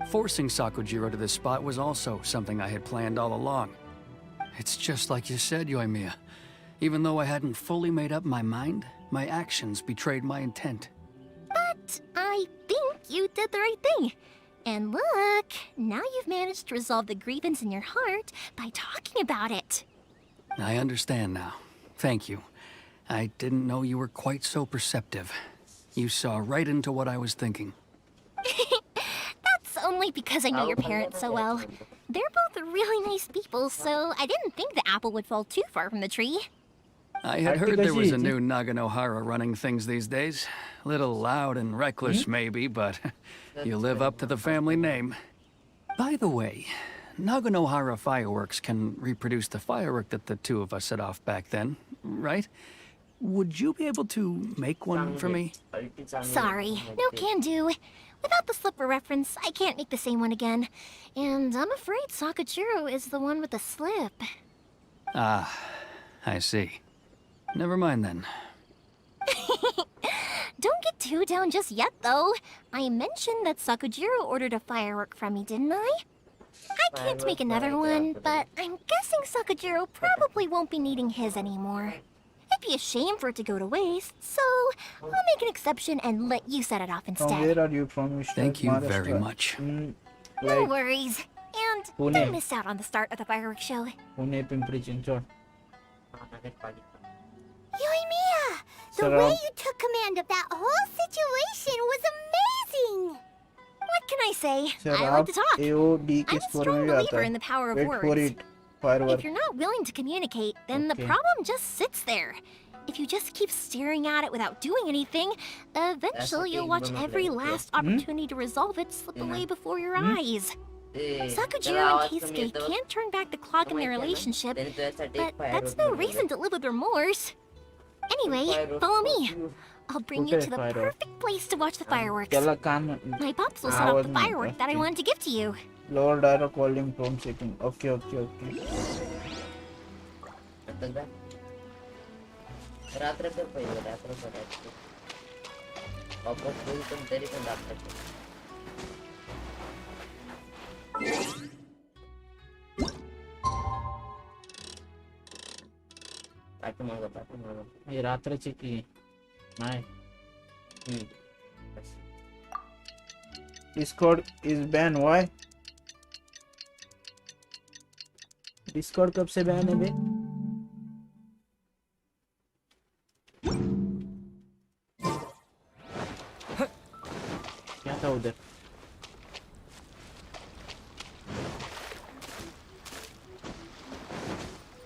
Forcing Sakujiro to this spot was also something I had planned all along. It's just like you said, Yoimiya. Even though I hadn't fully made up my mind, my actions betrayed my intent. But I think you did the right thing. And look, now you've managed to resolve the grievance in your heart by talking about it. I understand now. Thank you. I didn't know you were quite so perceptive. You saw right into what I was thinking. That's only because I know your parents so well. They're both really nice people, so I didn't think the apple would fall too far from the tree. I had heard there was a new Naganohara running things these days. Little loud and reckless, maybe, but you live up to the family name. By the way, Naganohara Fireworks can reproduce the firework that the two of us set off back then, right? Would you be able to make one for me? Sorry, no can do. Without the slipper reference, I can't make the same one again. And I'm afraid Sakajiro is the one with the slip. Ah, I see. Never mind then. Don't get too down just yet, though. I mentioned that Sakujiro ordered a firework from me, didn't I? I can't make another one, but I'm guessing Sakujiro probably won't be needing his anymore. It'd be a shame for it to go to waste, so I'll make an exception and let you set it off From instead. where are you from? Mr. Thank you very Maharashtra? much. No Like worries. And Pune. don't miss out on the start of the fireworks show. Pune, Pimpri Chinchwad. Yoimiya, the way you took command of that whole situation was amazing! What can I say? Sir, I like to talk. AOD I'm किस a form strong में believer आता है? in the power of Wait words. for it. Firework. If you're not willing to communicate, then the Okay. problem just sits there. If you just keep staring at it without doing anything, eventually you'll watch every last opportunity to resolve it slip away before your eyes. Sakujiro and Keisuke can't turn back the clock in their relationship, but that's no reason to live with remorse. Anyway, follow me. I'll bring you to the perfect place to watch the fireworks. Kala kan. My pops will set off the firework that I wanted to give to you. Lord Dara calling from setting. Okay, okay, okay. रात्र कर पाहिजे रात्र करायचं वापस बोल पण तरी पण रात्र कर पाठीमागं हे रात्रीची की नाही. Discord is banned. Why? Discord कब से बैन है बे? क्या था उधर?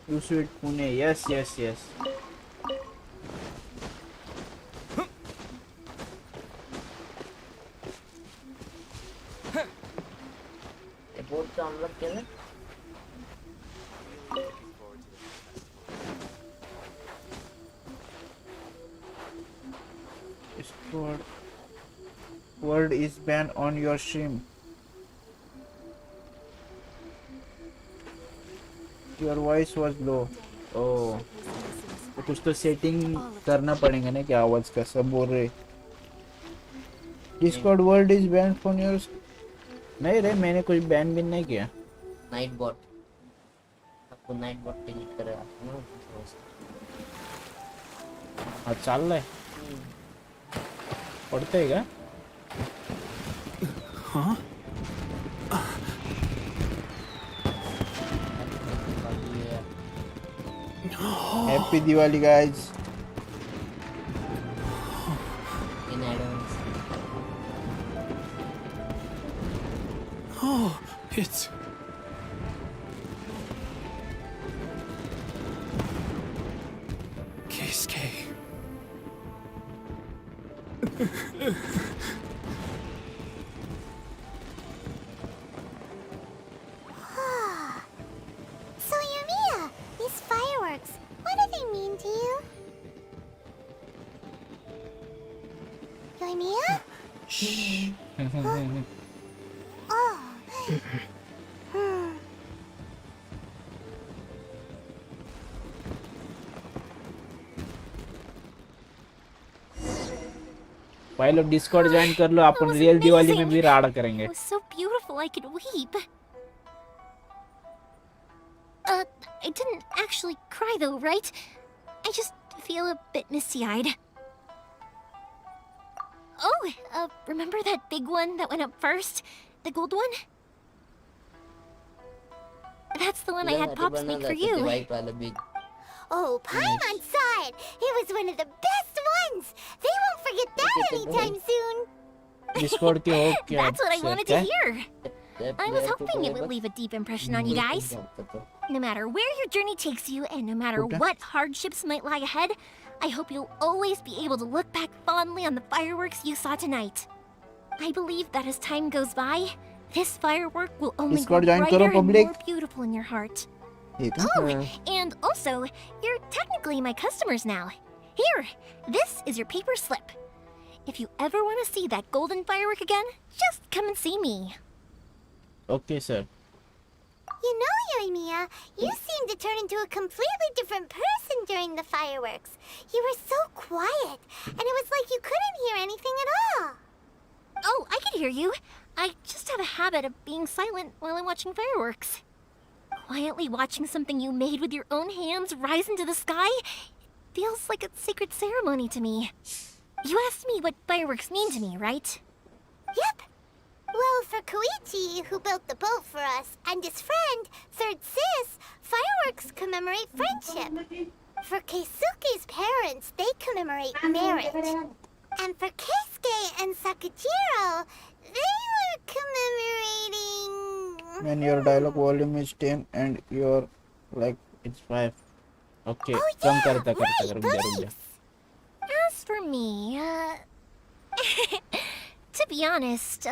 You should Pune. Yes, yes, yes. Board तो अनलॉक केलं Discord word is banned on your stream. Your voice was low. Oh, तो कुछ तो सेटिंग करना पड़ेगा ना कि आवाज का सब बोल रहे. Discord word is banned from your. नहीं रे मैंने कुछ बैन भी नहीं किया. नाइट बॉट आपको नाइट बॉट डिलीट करेगा ना हाँ चल रहा है. पढ़ते हैं क्या? हाँ? Happy Diwali, guys. in advance Oh, it's... Keisuke. So Yoimiya, these fireworks, what do they mean to you? Yoimiya? Oh. भाई लोग डिस्कॉर्ड ज्वाइन कर लो. अपन रियल दिवाली में भी राड़ा करेंगे. It was so beautiful I could weep. I didn't actually cry though, right? I just feel a bit misty-eyed. Oh, remember that big one that went up first? The gold one? That's the one I had Pops make for you. Oh, Paimon saw it! It was one of the best ones! They won't forget that anytime soon! Discord के हो क्या? That's what I wanted to hear! I was hoping it would leave a deep impression on you guys. No matter where your journey takes you, and no matter what hardships might lie ahead, I hope you'll always be able to look back fondly on the fireworks you saw tonight. I believe that as time goes by, This firework will only Discord grow join brighter karo, and public. more beautiful in your heart. Itu Oh, and also, you're technically my customers now. Here, this is your paper slip. If you ever want to see that golden firework again, just come and see me. Okay, sir. You know, Yoimiya, you seemed to turn into a completely different person during the fireworks. You were so quiet, and it was like you couldn't hear anything at all. Oh, I can hear you. I just have a habit of being silent while I'm watching fireworks. Quietly watching something you made with your own hands rise into the sky feels like a sacred ceremony to me. You asked me what fireworks mean to me, right? Yep. Well, for Koichi, who built the boat for us, and his friend, Third Sis, fireworks commemorate friendship. For Keisuke's parents, they commemorate marriage. And for Keisuke and Sakajiro, they were commemorating... When your dialogue volume is 10 and your like it's 5. Okay. Oh, Kam yeah, karta right, ruk ja, ruk ja. As for me, to be honest,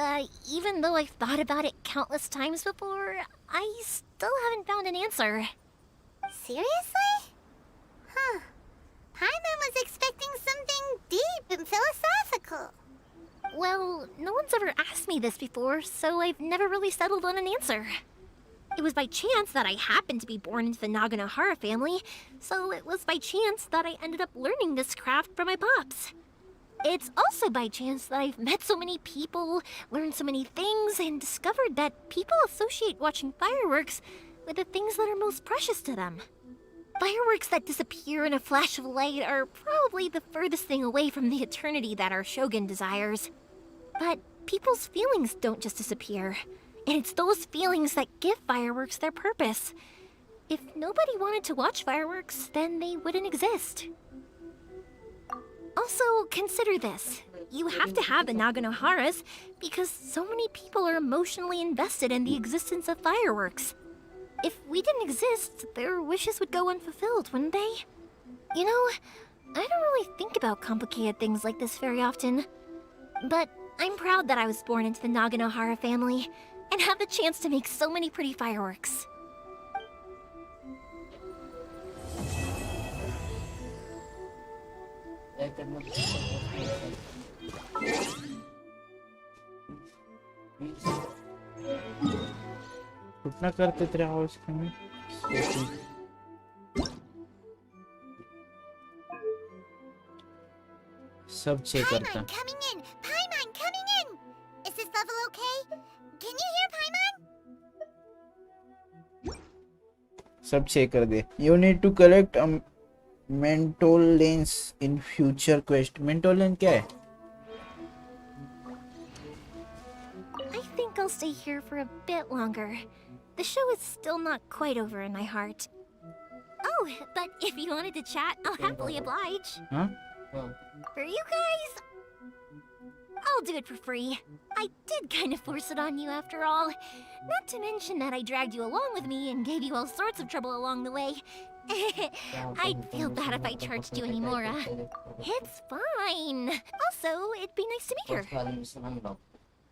even though I've thought about it countless times before, I still haven't found an answer. Seriously? Huh. Paimon was expecting something deep and philosophical. Well, no one's ever asked me this before, so I've never really settled on an answer. It was by chance that I happened to be born into the Naganohara family, so it was by chance that I ended up learning this craft from my pops. It's also by chance that I've met so many people, learned so many things, and discovered that people associate watching fireworks with the things that are most precious to them. Fireworks that disappear in a flash of light are probably the furthest thing away from the eternity that our shogun desires. But people's feelings don't just disappear, and it's those feelings that give fireworks their purpose. If nobody wanted to watch fireworks, then they wouldn't exist. Also, consider this. You have to have the Naganoharas because so many people are emotionally invested in the existence of fireworks. If we didn't exist, their wishes would go unfulfilled, wouldn't they? You know, I don't really think about complicated things like this very often. But I'm proud that I was born into the Naganohara family and have the chance to make so many pretty fireworks. कितना करते तेरे house में सब check करता Paimon coming in! Paimon coming in! Is this level okay? Can you hear Paimon? सब check कर दे You need to collect a mental lens in future quest. Mental lens क्या है? I think I'll stay here for a bit longer. The show is still not quite over in my heart. Oh, but if you wanted to chat, I'll happily oblige. Huh? For you guys, I'll do it for free. I did kind of force it on you after all. Not to mention that I dragged you along with me and gave you all sorts of trouble along the way. I'd feel bad if I charged you anymore. It's fine. Also, it'd be nice to meet her.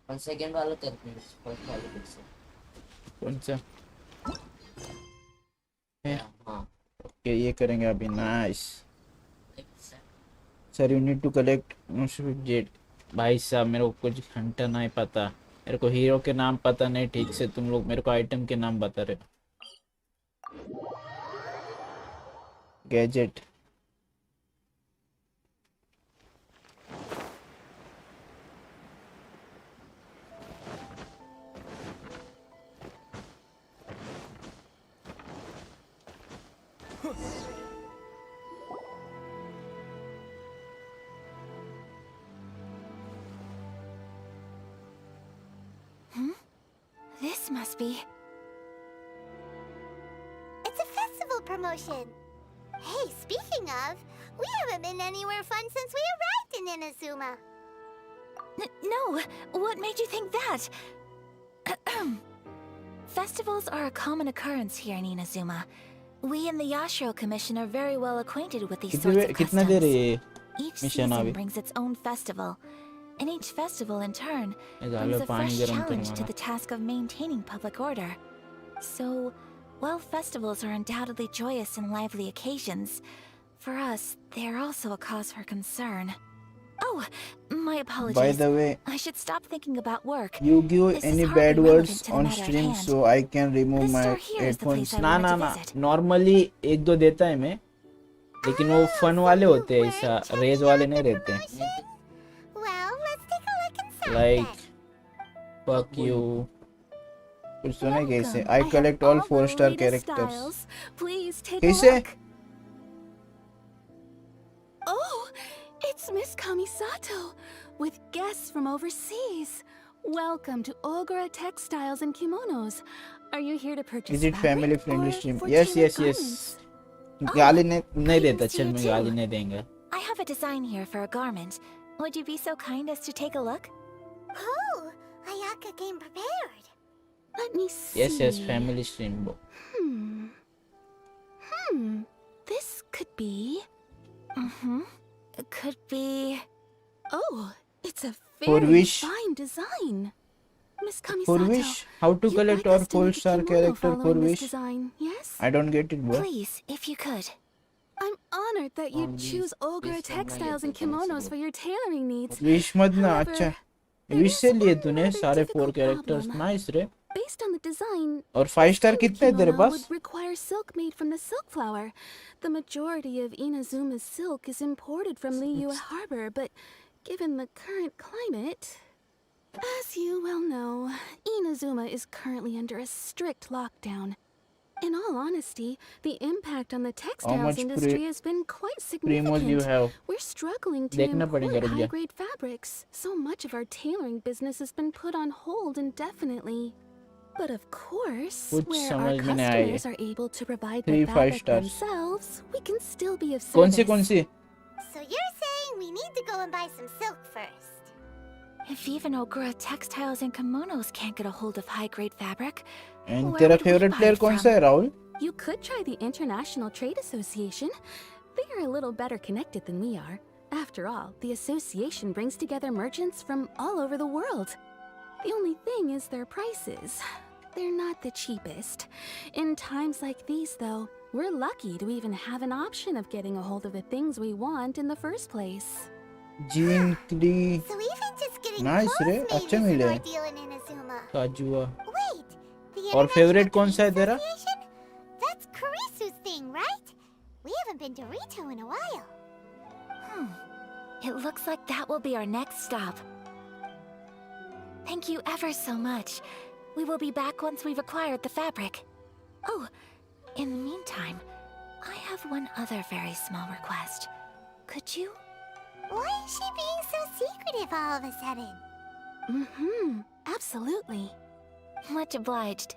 1 second वाला 10 minutes. First वाला fix है. कौन सा? Okay, ये करेंगे अभी. Nice. Sir, you need to collect jet. भाई साहब मेरे को कुछ घंटा नहीं पता. मेरे को हीरो के नाम पता नहीं ठीक से. तुम लोग मेरे को आइटम के नाम बता रहे. Gadget. This must be... It's a festival promotion. Hey, speaking of, we haven't been anywhere fun since we arrived in Inazuma. No, what made you think that? Festivals are a common occurrence here in Inazuma. We in the Yashiro Commission are very well acquainted with these sorts of customs. Each season brings its own festival. and each festival in turn Hello, brings a pani fresh garam challenge to karwana. the task of maintaining public order. So, while festivals are undoubtedly joyous and lively occasions, for us, they are also a cause for concern. Oh, my apologies. By the way, I should stop thinking about work. you give This any is hardly bad relevant words to the on matter at stream hand. so I can remove This my store here is the place headphones. I ना wanted ना to ना visit. Normally एक दो देता है मैं, लेकिन वो फन वाले होते हैं, ऐसा रेज वाले नहीं रहते. Well, let's take a look inside Like fuck you. कुछ तो नहीं कैसे? I collect all 4-star characters. Please take कैसे? a look. Oh, it's Miss Kamisato with guests from overseas. Welcome to Ogura Textiles and Kimonos. Are you here to purchase Is it fabric family friendly or stream? for Yes, tailored yes, yes. garments? गाली नहीं देता, to चल you मैं too. गाली नहीं देंगे. I have a design here for a garment. Would you be so kind as to take a look? Oh, Ayaka came prepared. Let me see. Yes, yes, family stream. Bro. This could be. It could be. Oh, it's a For very which? fine design. Miss Kamisato. For which? How to you'd collect like all us to make a 4-star kimono character for following this which? design, yes? I don't get it, bro. Please, if you could. I'm honored that you'd choose Ogura Textiles and Kimonos for your tailoring needs. Wish मत ना, However, अच्छा. Wish से लिए तूने सारे 4 characters, nice रे. Based on the design, और 5-star कितने हैं तेरे kimono pass? would require silk made from the silk flower. The majority of Inazuma's silk is imported from Liyue Harbor, but given the current climate, as you well know, Inazuma is currently under a strict lockdown. In all honesty, the impact on the textiles much industry has been quite Primos you significant. have? We're struggling to देखना पड़ेगा, import रुक जा. high-grade fabrics. So much of our tailoring business has been put on hold indefinitely. But of course, कुछ where our समझ में नहीं आया. customers are able to provide 3 the fabric 5 stars. themselves, we can still be of कौन service. C? So you're saying we need to go and buy some silk first? If even Ogura Textiles and Kimonos can't get a hold of high-grade fabric, And where तेरा would we favorite buy player it कौन from? सा है, Rahul? You could try the International Trade Association. They are a little better connected than we are. After all, the association brings together merchants from all over the world. The only thing is their prices. They're not the cheapest. In times like these, though, we're lucky to even have an option of getting a hold of the things we want in the first place. Jean Clee. So even just getting Nice clothes रे, made अच्छे is an मिले. ordeal in Inazuma. काजुआ. Wait, the और favorite कौन सा है International तेरा? Trade Association? That's Karisu's thing, right? We haven't been to Rito in a while. It looks like that will be our next stop. Thank you ever so much. We will be back once we've acquired the fabric. Oh, in the meantime, I have one other very small request. Could you? Why is she being so secretive all of a sudden? Absolutely. Much obliged.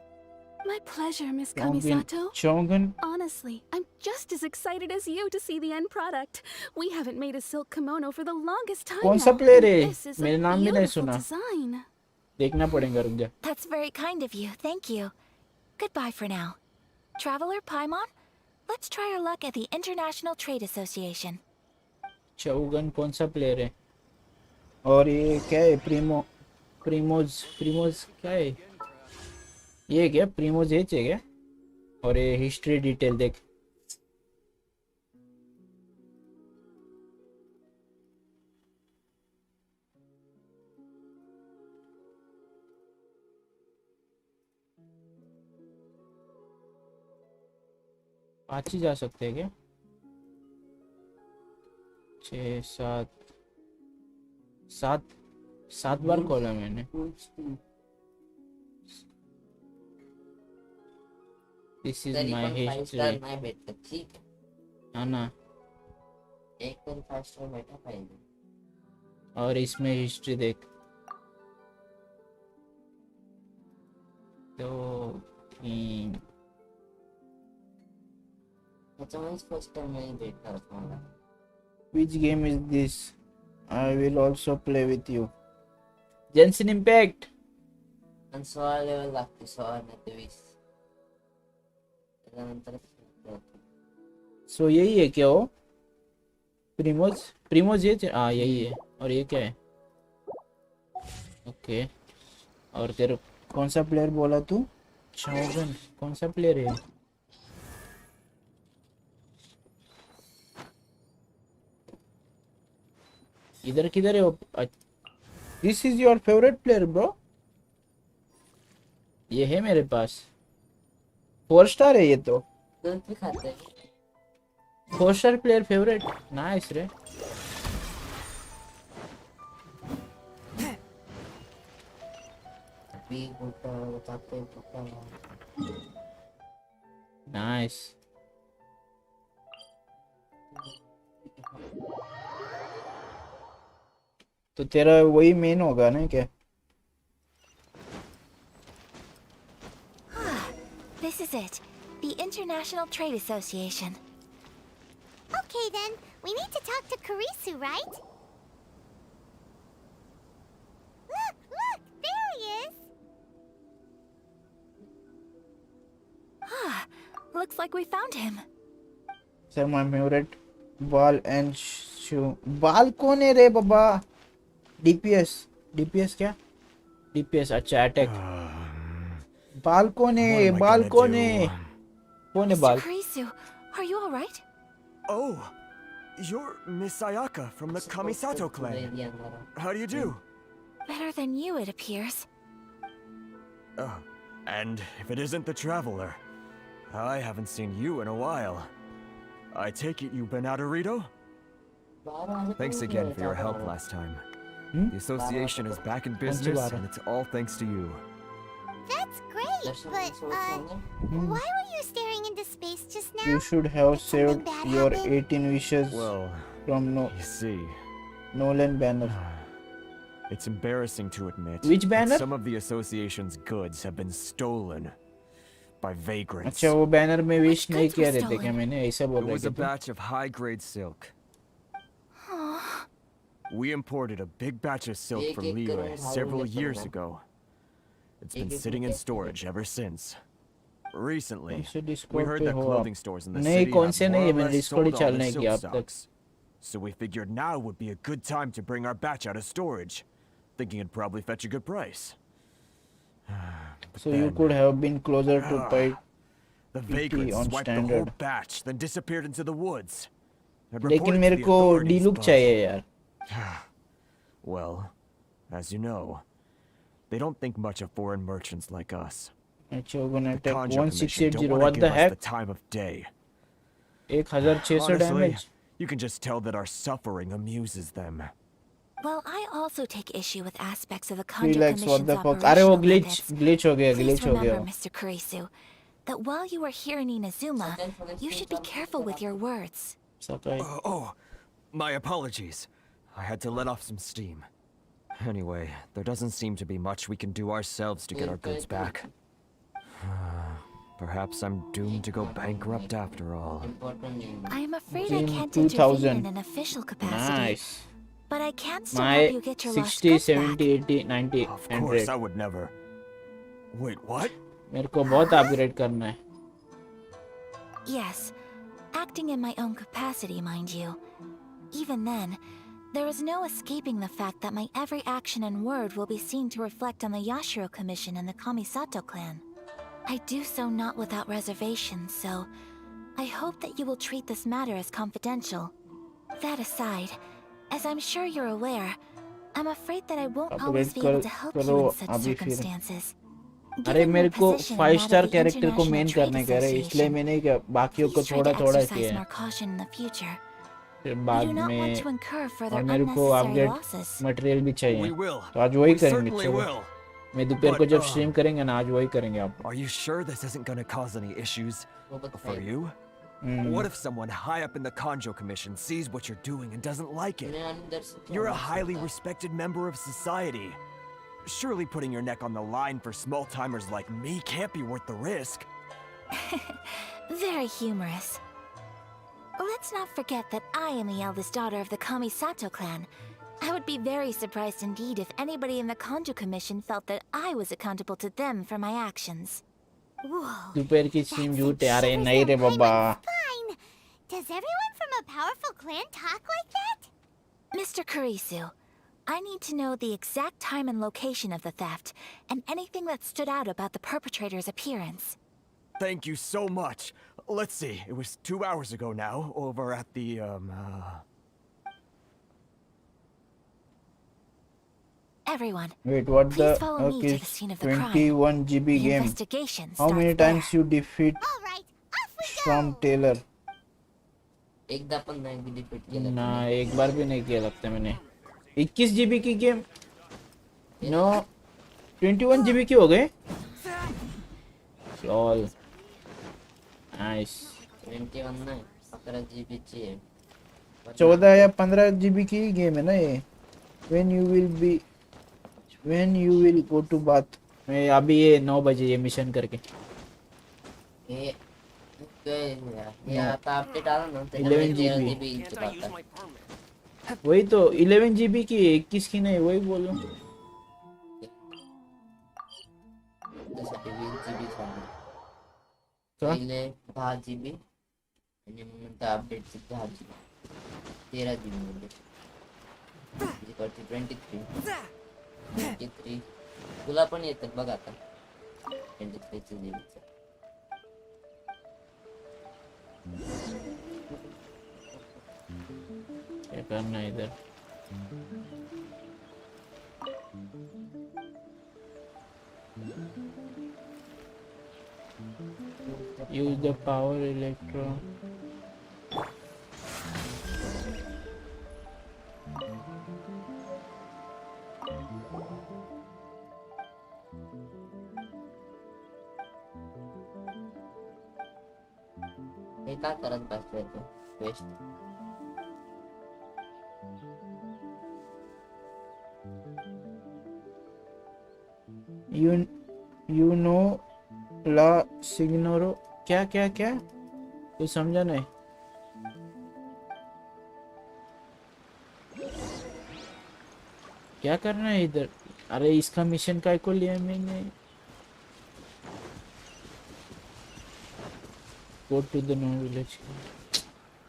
My pleasure, Miss Shogun. Kamisato. Shogun. Honestly, I'm just as excited as you to see the end product. We haven't made a silk kimono for the longest time कौन now, सा player and है? this is a मेरा नाम भी नहीं beautiful सुना. design. देखना पड़ेगा, रुक जा. That's very kind of you. Thank you. Goodbye for now. Traveler Paimon, let's try our luck at the International Trade Association. Shogun कौन सा player है? और ये क्या है? प्रीमोज क्या है? ये क्या? प्रीमोज एच है क्या? और ये हिस्ट्री डिटेल देख. आज ही जा सकते हैं क्या? 7 बार खोला मैंने. This is my history. नाही भेटत, ठीक आहे. हाँ ना. एक पण 5 स्टार भेटा पाहिजे. और इसमें हिस्ट्री देख. 2 3 त्याच्यामुळेच फर्स्ट टाइम नाही भेटणार मला. Which game is this? I will also play with you. Genshin Impact. आणि 16 लेवल लागते, 16 नाही ते 20. त्यानंतर So यही है क्या वो? प्रीमोज ये हाँ यही है. और ये क्या है? ओके और तेरे कौन सा प्लेयर बोला तू? शाओगन कौन सा प्लेयर है? इधर किधर है? This is your favourite player bro? ये है मेरे पास 4 स्टार है ये तो। 4 स्टार प्लेयर फेवरेट नाइस रे। नाइस। तो तेरा वही मेन होगा ना क्या? This is it. The International Trade Association. Okay then, we need to talk to Karisu, right? Look, there he is! Looks like we found him. Sir, my favorite ball and shoe. Ball कौन है रे बाबा? DPS क्या? DPS अच्छा attack. बाल कौन है? बाल कौन है? कौन है बाल? Mr. Karisu, are you all right? Oh, you're Miss Ayaka from the Kamisato clan. How do you do? Better than you, it appears. Oh, and if it isn't the Traveler, I haven't seen you in a while. I take it you've been out of Rito? Thanks again for your help last time. The association is back in business, and it's all thanks to you. That's great, but, why were you staring into space just now? You should have saved bad your happen? 18 wishes from You see, Nolan banner. it's embarrassing to admit Which banner? that some of the association's goods have been stolen by vagrants. अच्छा वो banner में wish नहीं किया रहते क्या मैंने ऐसा बोल It रहा was a था? batch of high-grade silk. We imported a big batch of silk from Liyue several years ago. It's been sitting in storage ever since. Recently, we heard that clothing stores in the city have more or less sold all their silk stocks. So we figured now would be a good time to bring our batch out of storage, thinking it'd probably fetch a good price. So you could have been closer to pay The PT vagrants on swiped the whole standard. batch, then disappeared into the woods. I'd लेकिन reported to मेरे the को authorities, D look but- चाहिए यार। Well, as you know, they don't think much of foreign merchants like us. अच्छा वो gonna The attack Conjo Commission 1680 don't want what to the give us heck? the time of day. 1600 Honestly, damage. you can just tell that our suffering amuses them. Well, I also take issue with aspects of the Conjo Relax, what Commission's the fuck? अरे वो operational glitch हो गया, Please glitch हो remember, गया। Mr. Kurisu, that while you are here in Inazuma, you should be careful with your words. My apologies. I had to let off some steam. Anyway, there doesn't seem to be much we can do ourselves to get our goods back. Perhaps I'm doomed to go bankrupt after all. I am afraid I In can't intervene 2000. in an official capacity. Nice. But I can still My help you get your lost 60, goods 70, 80, 90, Of course, 100. I would never. Wait, what? मेरे को बहुत upgrade करना है। Yes, acting in my own capacity, mind you. Even then, there is no escaping the fact that my every action and word will be seen to reflect on the Yashiro Commission and the Kamisato clan. I do so not without reservation, so I hope that you will treat this matter as confidential. That aside, as I'm sure you're aware, I'm afraid that I won't always be able to help you in such circumstances. अरे मेरे को 5 star character को main करने का है इसलिए मैंने क्या बाकियों को थोड़ा थोड़ा किया है। फिर बाद में और मेरे को अपग्रेड मटेरियल भी चाहिए तो आज वही करेंगे। चलो मैं दोपहर को जब स्ट्रीम करेंगे ना आज वही करेंगे आप। Are you sure this isn't gonna cause any issues for you? What if someone high up in the Conjo Commission sees what you're doing and doesn't like it? You're a highly respected member of society. Surely putting your neck on the line for small-timers like me can't be worth the risk. Very humorous. Let's not forget that I am the eldest daughter of the Kamisato clan. I would be very surprised indeed if anybody in the Conjo Commission felt that I was accountable to them for my actions. दोपहर की stream झूठ है अरे नहीं रे बाबा। Fine. Does everyone from a powerful clan talk like that? Mr. Kurisu, I need to know the exact time and location of the theft, and anything that stood out about the perpetrator's appearance. Thank you so much. Let's see, it was 2 hours ago now, over at the, Everyone, Wait, what please the follow me fuck to the is scene of the crime. 21 GB The game? investigation How many starts there. times you defeat from Taylor? एकदा पण नाही defeat केलं ना एक बार भी नहीं किया लगता मैंने 21 GB की गेम नो 21 GB की हो गए लॉल नाइस 21 नाही 11 GB ची आहे 14 या 15 GB की गेम है ना ये when you will go to bath मैं अभी ये 9 बजे ये मिशन करके ये आता अपडेट आला ना 11 GB वही तो 11 GB की 21 की नहीं वही बोल रहा हूँ त्यासाठी 20 GB झाले क्या? पहिले 10 GB आणि मग नंतर अपडेटचे 10 GB 13 GB म्हणजे 23 तुला पण येतात बघ आता 23 GB क्या करना है इधर use the power electron हे काय करत बसतोय तू waste you know la signoro क्या क्या क्या कुछ समझा नहीं क्या करना है इधर अरे इसका मिशन काय को लिया मैंने go to the no village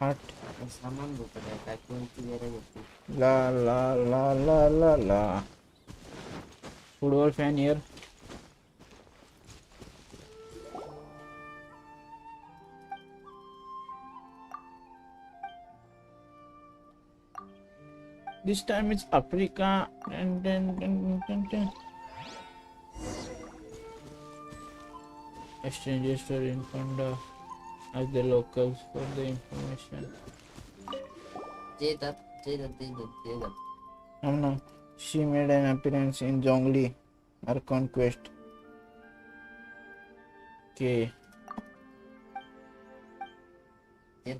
हट सामान होतं काय कोणती गरज होती ला ला ला ला ला ला football fan here This time it's Africa and then exchanges for Infunda as the locals for the information. No, she made an appearance in Zhongli, her conquest. Okay. He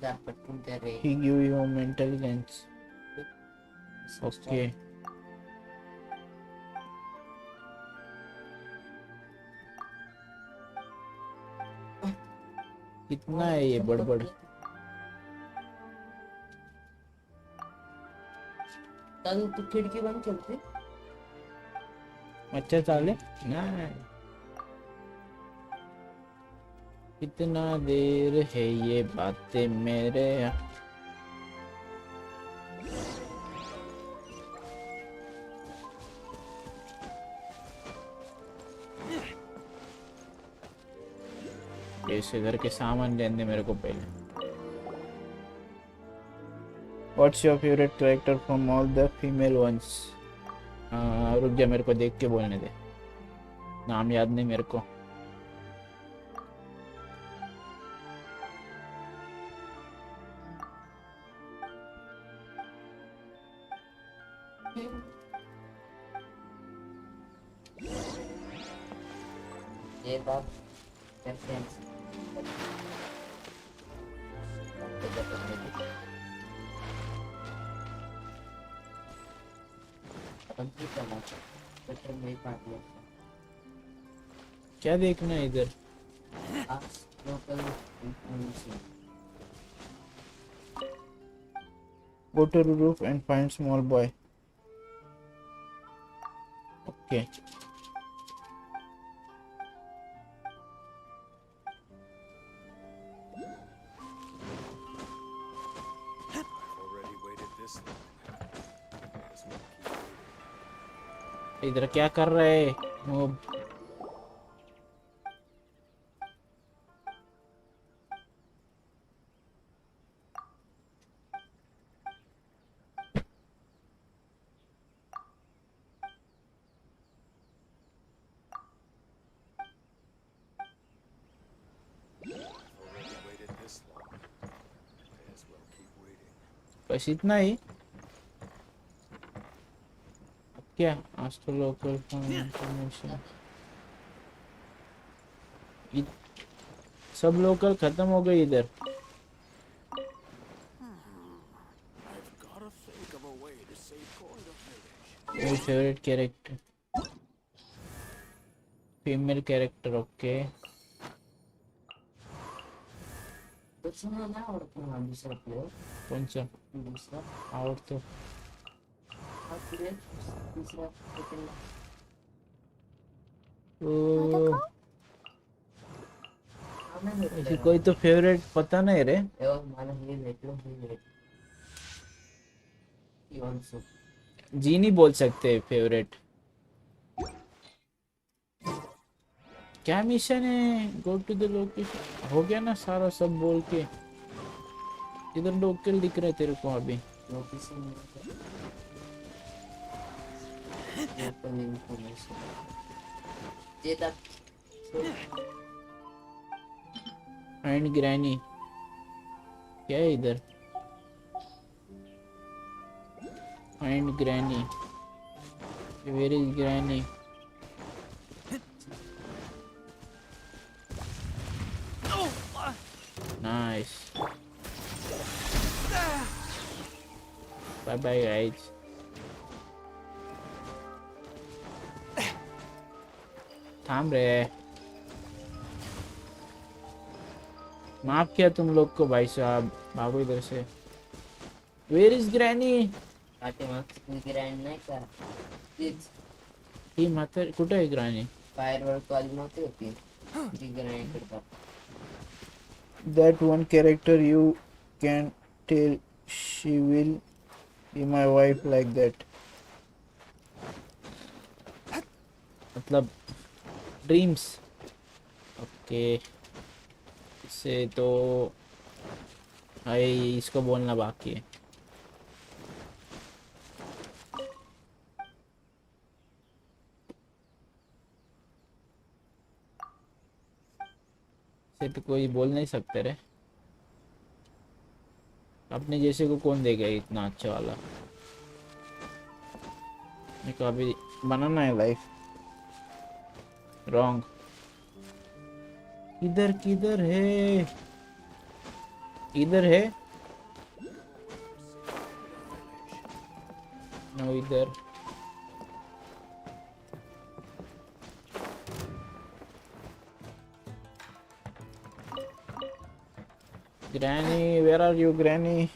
give you intelligence. Okay. कितना है ये बड़बड़ तू खिड़की बंद करते अच्छा चाले ना कितना देर है ये बातें मेरे इस इधर के सामान लेने दे मेरे को पहले What's your favorite character from all the female ones? रुक जा मेरे को देख के बोलने दे नाम याद नहीं मेरे को ये बात रेफरेंस क्या देखना है इधर Go to the roof and find small boy. Okay. इधर क्या कर रहे है मूव? बस इतना ही क्या? आज तो लोकल इंफॉर्मेशन सब लोकल खत्म हो गई इधर। मेरी favourite character female character okay. कौन सा और तो ऐसी कोई तो फेवरेट पता नहीं रे। जी नहीं बोल सकते फेवरेट। क्या मिशन है? गो टू द लोकेशन हो गया ना सारा सब बोल के। इधर लोकल दिख रहे तेरे को अभी। एंड ग्रैनी क्या है इधर? And granny where is granny? Nice bye bye guys. थाम रे माफ किया तुम लोग को भाई साहब। भागो इधर से। Where is granny? ही मातर कुठे आहे ग्रॅनी? फायरवर्क वाली नव्हती होती ती ग्रॅनी करतात. That one character you can tell she will be my wife like that. मतलब ड्रीम्स ओके। इससे तो भाई इसको बोलना बाकी है। से तो कोई बोल नहीं सकते रे। अपने जैसे को कौन देगा इतना अच्छा वाला? मेरे को अभी बनाना है लाइफ। रॉन्ग। इधर किधर है? इधर है नो इधर। Granny, where are you, Granny?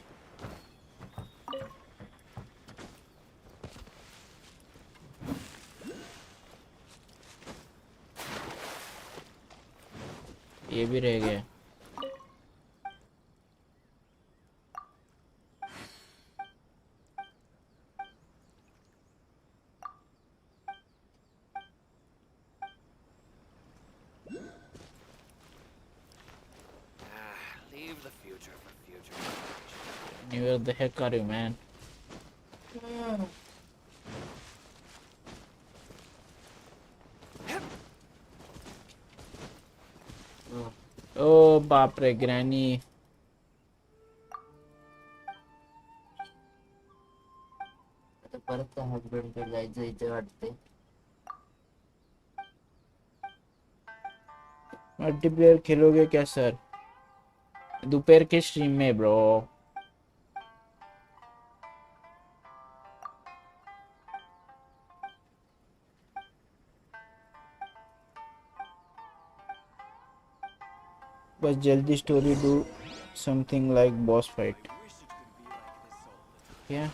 ये भी रह गया। Where the heck are you, man? ओ बाप रे ग्रैनी। आता परत हस्बंड कडे जायचं इथे वाटते. मल्टीप्लेयर खेलोगे क्या सर? दोपहर के स्ट्रीम में ब्रो। बस जल्दी story do something like boss fight. क्या?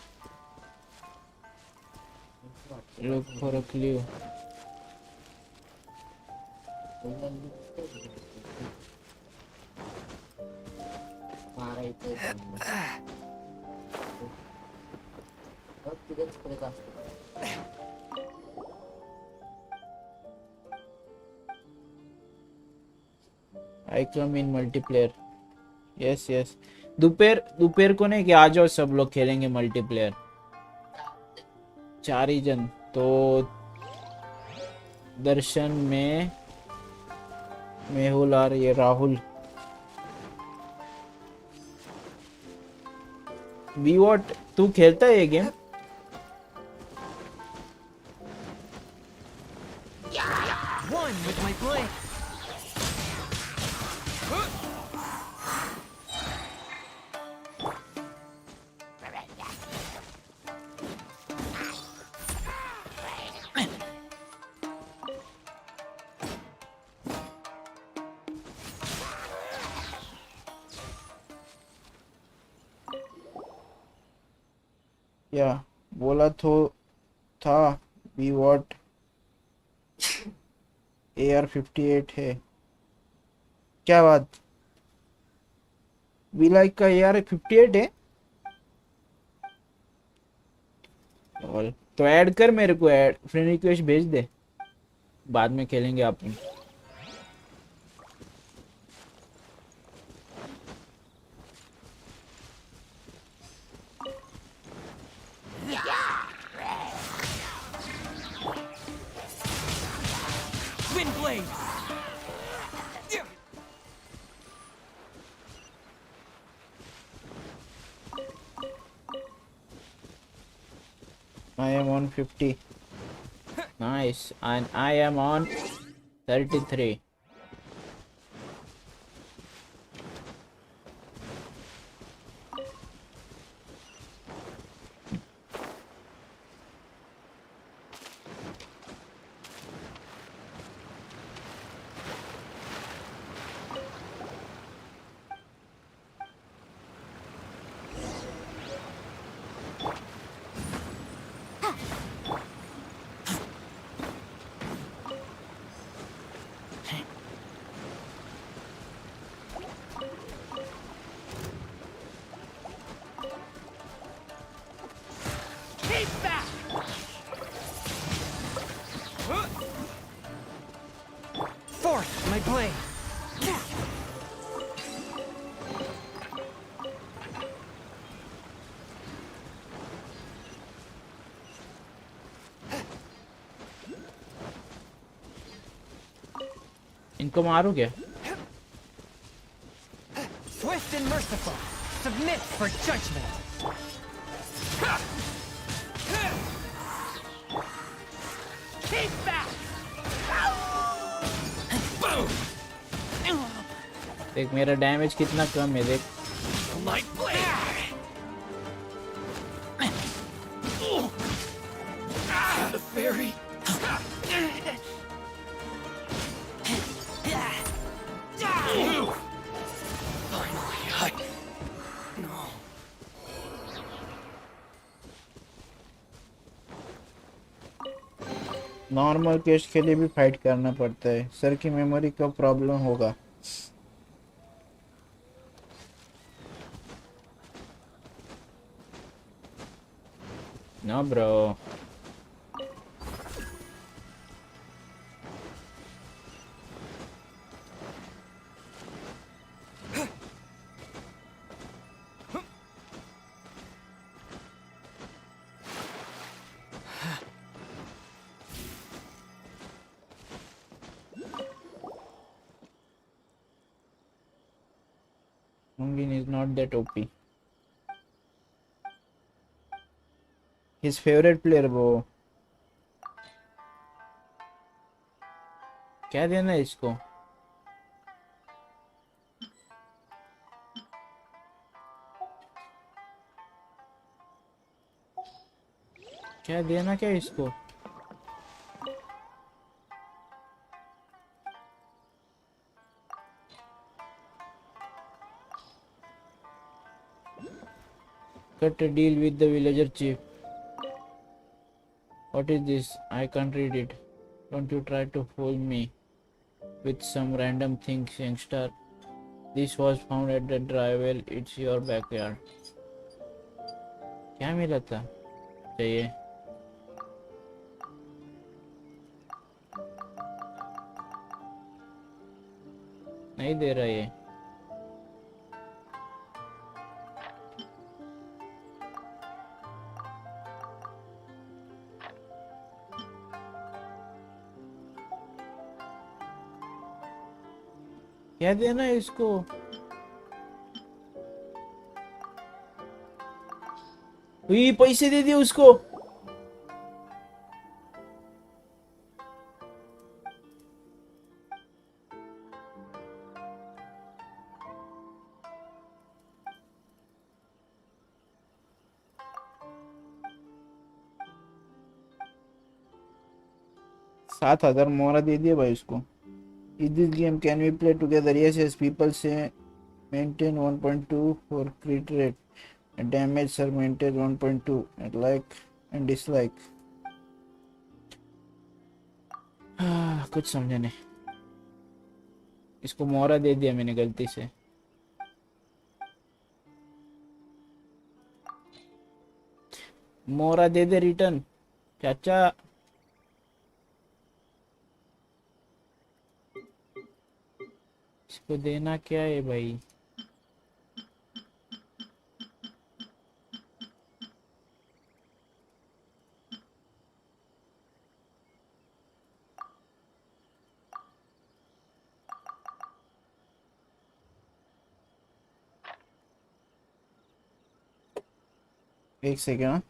Look for a clue. I come in multiplayer. Yes, yes. दोपहर को नहीं कि आ जाओ सब लोग खेलेंगे मल्टीप्लेयर 4 ही जन तो दर्शन में मेहुल और ये राहुल वी वॉट तू खेलता है ये game One with my blade. या बोला तो था वी वॉट AR-58 है क्या बात वी लाइक का AR-58 है और तो ऐड कर मेरे को ऐड फ्रेंड रिक्वेस्ट भेज दे बाद में खेलेंगे अपन Wind blade. I am on 50 nice and I am on 33 Keep back. Fourth, my blade. इनको मारू क्या Swift and merciful. Submit for judgment. Keep back. Boom. देख मेरा डैमेज कितना कम है देख Light blade. The fairy. Normal case के लिए भी फाइट करना पड़ता है सर की मेमोरी का प्रॉब्लम होगा ना bro Mungin is not that OP. His favorite player वो क्या देना है इसको क्या देना क्या इसको Cut a deal with the villager chief. What is this? I can't read it. Don't you try to fool me with some random thing, youngster. This was found at the dry well. It's your backyard. क्या मिला था? चाहिए. नहीं दे रहा ये। क्या देना है इसको? ये पैसे दे दिए उसको। $7,000 मोहरा दे दिया भाई उसको। In this game can we play together? Yes, yes. People say maintain 1.2 for crit rate and damage sir maintain 1.2 and like and dislike. कुछ समझे नहीं। इसको मोहरा दे दिया मैंने गलती से। मोहरा दे दे रिटर्न चाचा। इसको देना क्या है भाई? एक सेकेंड।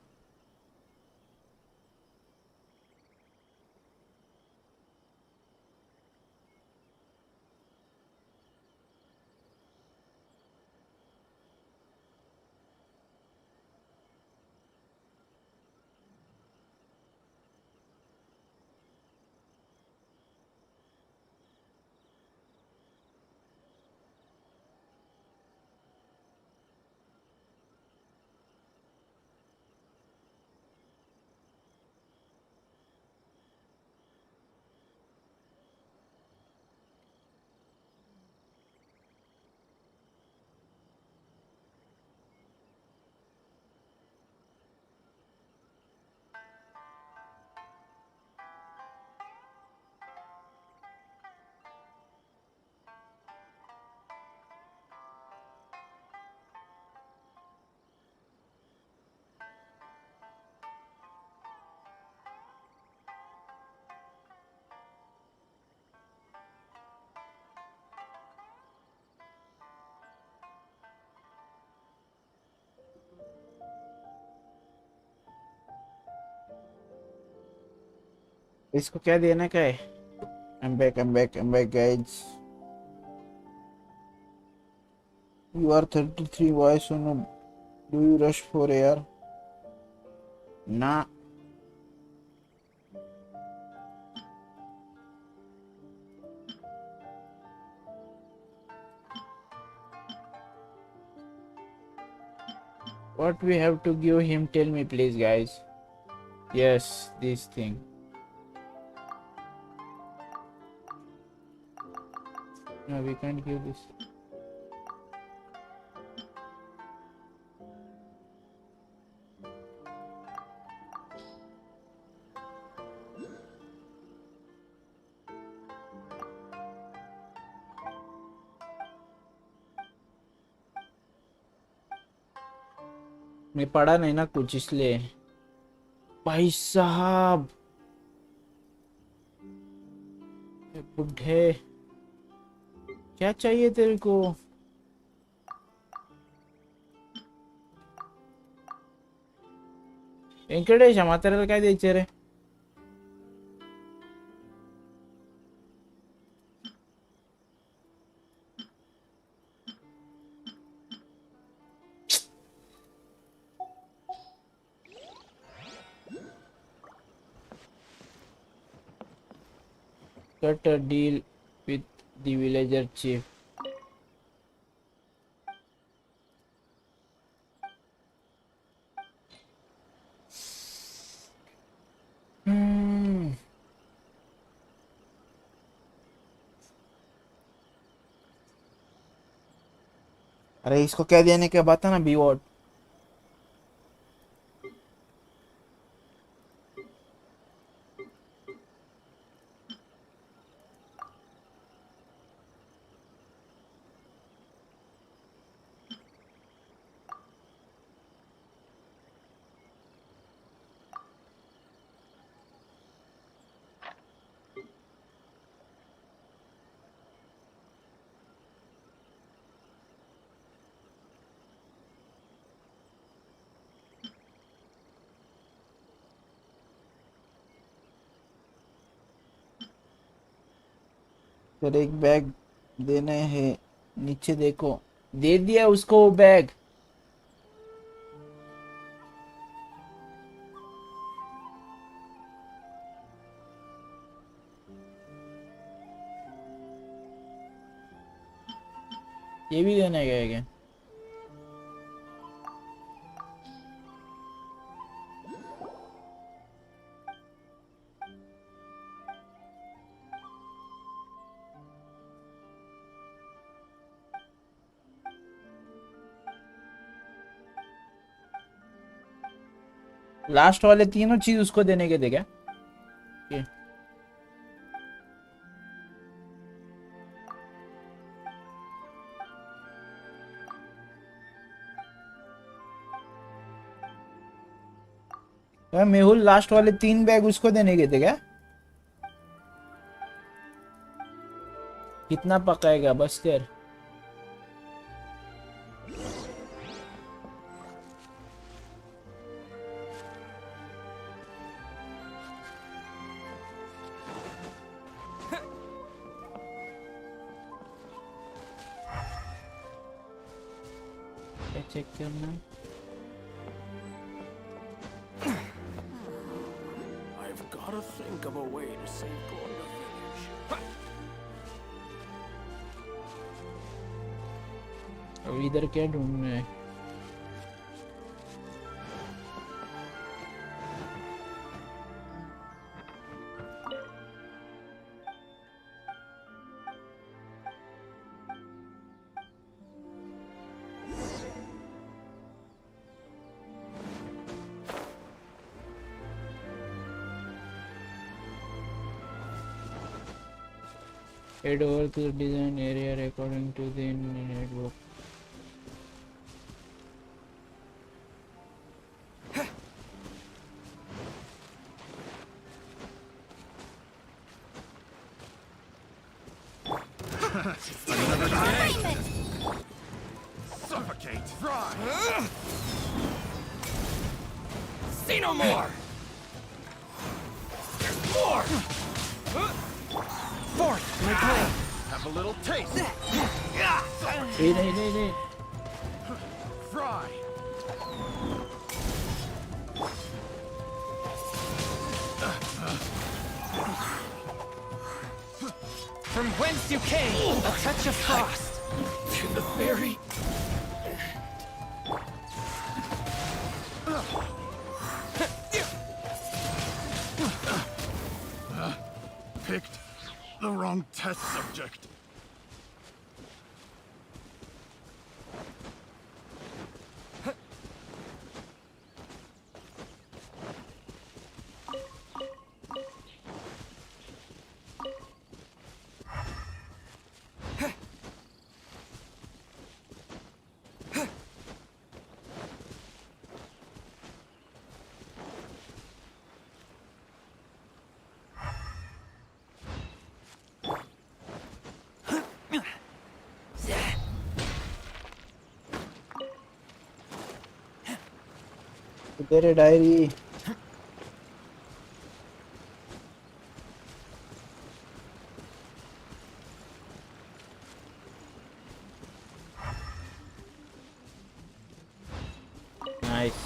इसको क्या देना क्या है? I'm back guys. You are 33. Why so no? Do you rush for air? Nah. What we have to give him? Tell me please guys. Yes, this thing. No, we can't give this. मैं पढ़ा नहीं ना कुछ इसलिए। भाई साहब बुढ़े क्या चाहिए तेरे को? वेंकटेश मात्र काय द्यायचे रे? Cut a deal with the villager chief. अरे इसको क्या देने का बता ना बीवॉट। फिर एक बैग देने हैं, नीचे देखो। दे दिया उसको वो बैग। ये भी देने गए क्या? लास्ट वाले तीनों चीज उसको देने के थे क्या? ये मेहुल लास्ट वाले 3 बैग उसको देने के थे क्या? कितना पकाएगा बस कर। चेक करना। I've got to think of a way to safeguard the village. अब इधर क्या ढूंढना है? Head over to the design area according to the network. Suffocate! Fry! See no more! There's more! Force my blade! Have a little taste! Hey. Fry! From whence you came, a touch of frost. To the very... Picked the wrong test subject. तेरे diary nice.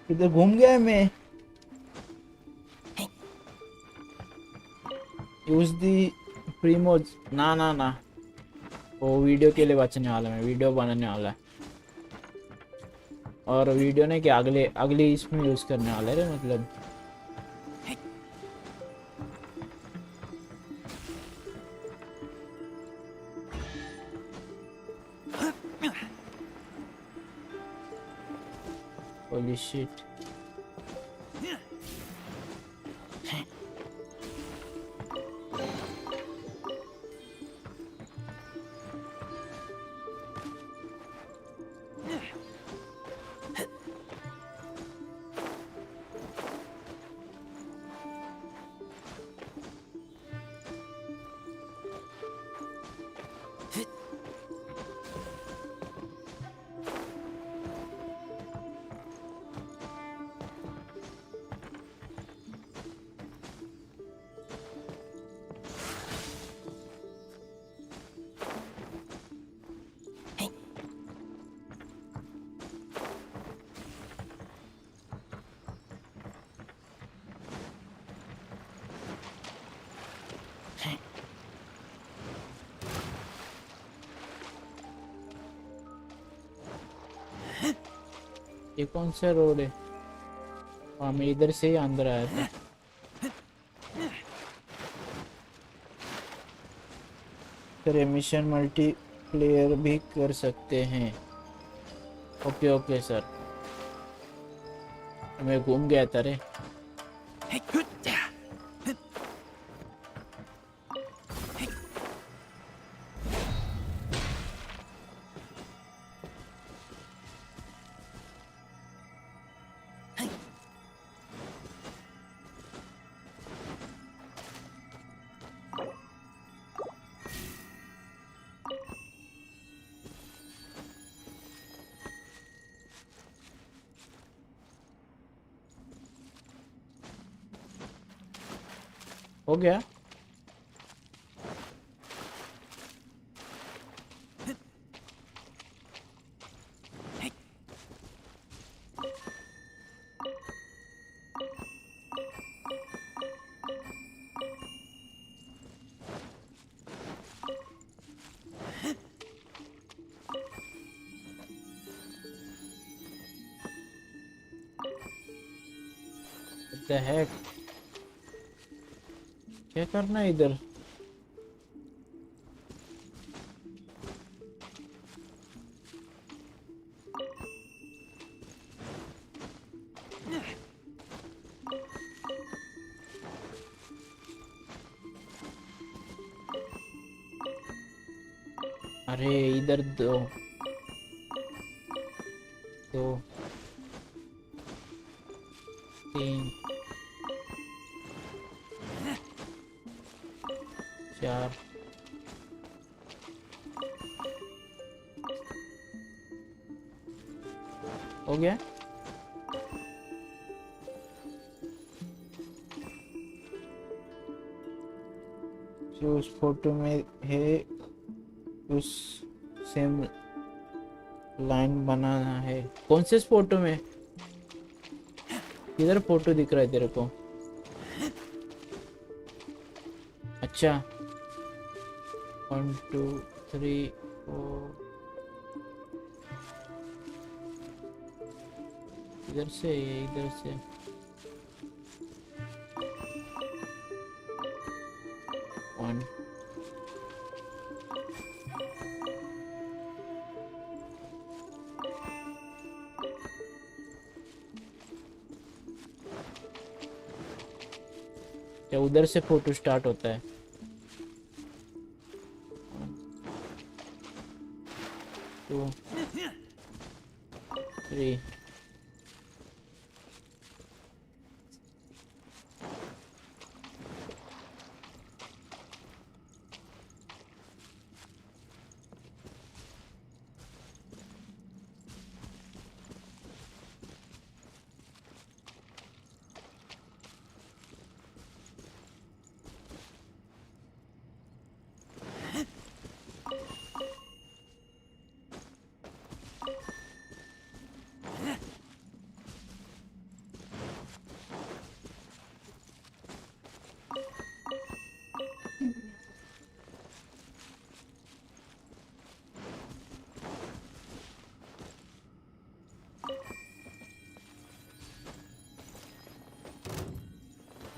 इधर घूम गया मैं। Use the प्रीमोज ना ना ना, वो video के लिए बचने वाला, मैं वीडियो बनाने वाला है और वीडियो ने क्या अगले अगले इसमें यूज करने वाला है मतलब। Holy shit. ये कौन सा रोड है? हाँ मैं इधर से ही अंदर आया था। फिर मिशन मल्टीप्लेयर भी कर सकते हैं। ओके ओके सर, मैं घूम गया था रे। हो गया। The heck? क्या करना है इधर? अरे इधर दो 3 4 हो गया। जो उस फोटो में है उस सेम लाइन बनाना है। कौन से फोटो में? किधर फोटो दिख रहा है तेरे को? अच्छा 1 2 3 4 इधर से इधर से वन क्या उधर से फोटो स्टार्ट होता है? 2 3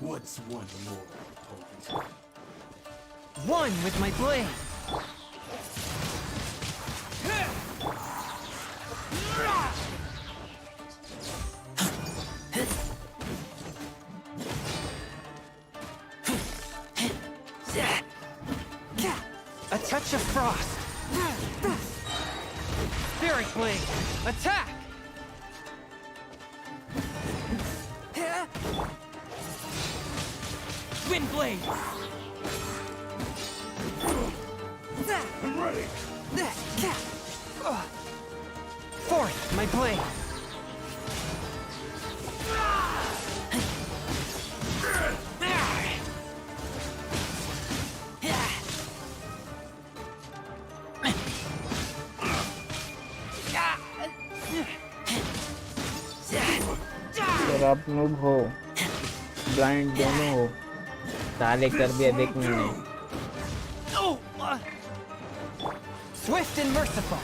What's one more, opponent? One with my blade! A touch of frost! Spirit blade! Attack! Wind blade! I'm ready! Fourth, my blade! Sir आप नूब हो, ब्लाइंड दोनों हो, साले कर दिया देख मैंने। Swift and merciful.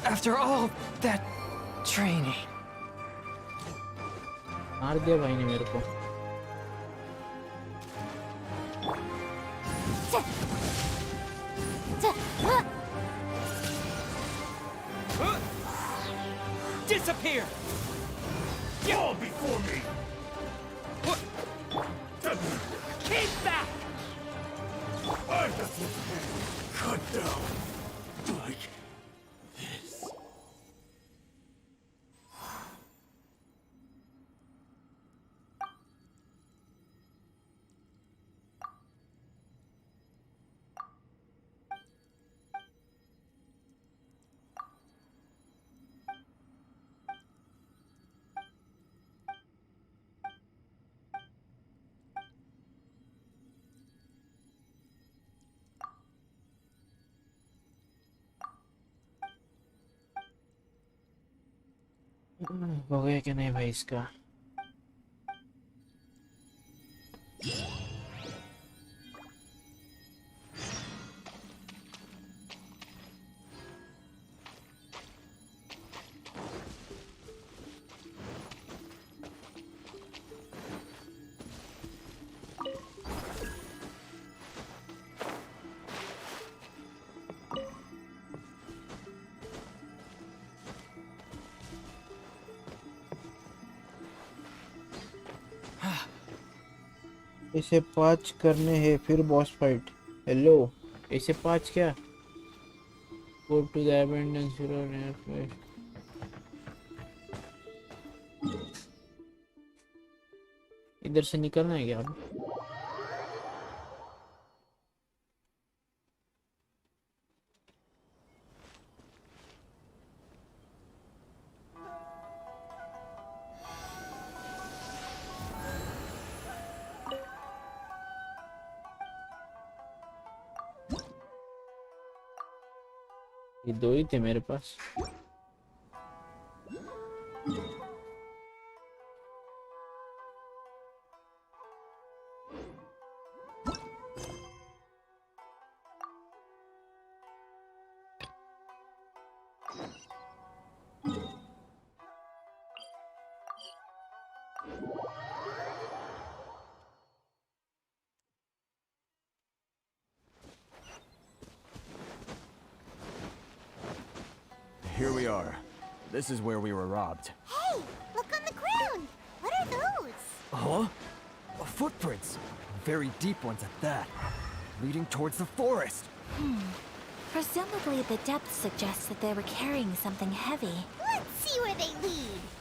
After all that training. मार दिया भाई ने मेरे को। Disappear! Fall before me! Keep back! I have to cut down like this. हो गया कि नहीं भाई इसका? इसे 5 करने हैं फिर बॉस फाइट। हेलो, इसे 5 क्या? Go to the abundance hero. इधर से निकलना है क्या? ये 2 ही थे मेरे पास। Here we are. This is where we were robbed. Hey, look on the ground. What are those? Huh? Footprints. Very deep ones at that. Leading towards the forest. Presumably the depth suggests that they were carrying something heavy. Let's see where they lead.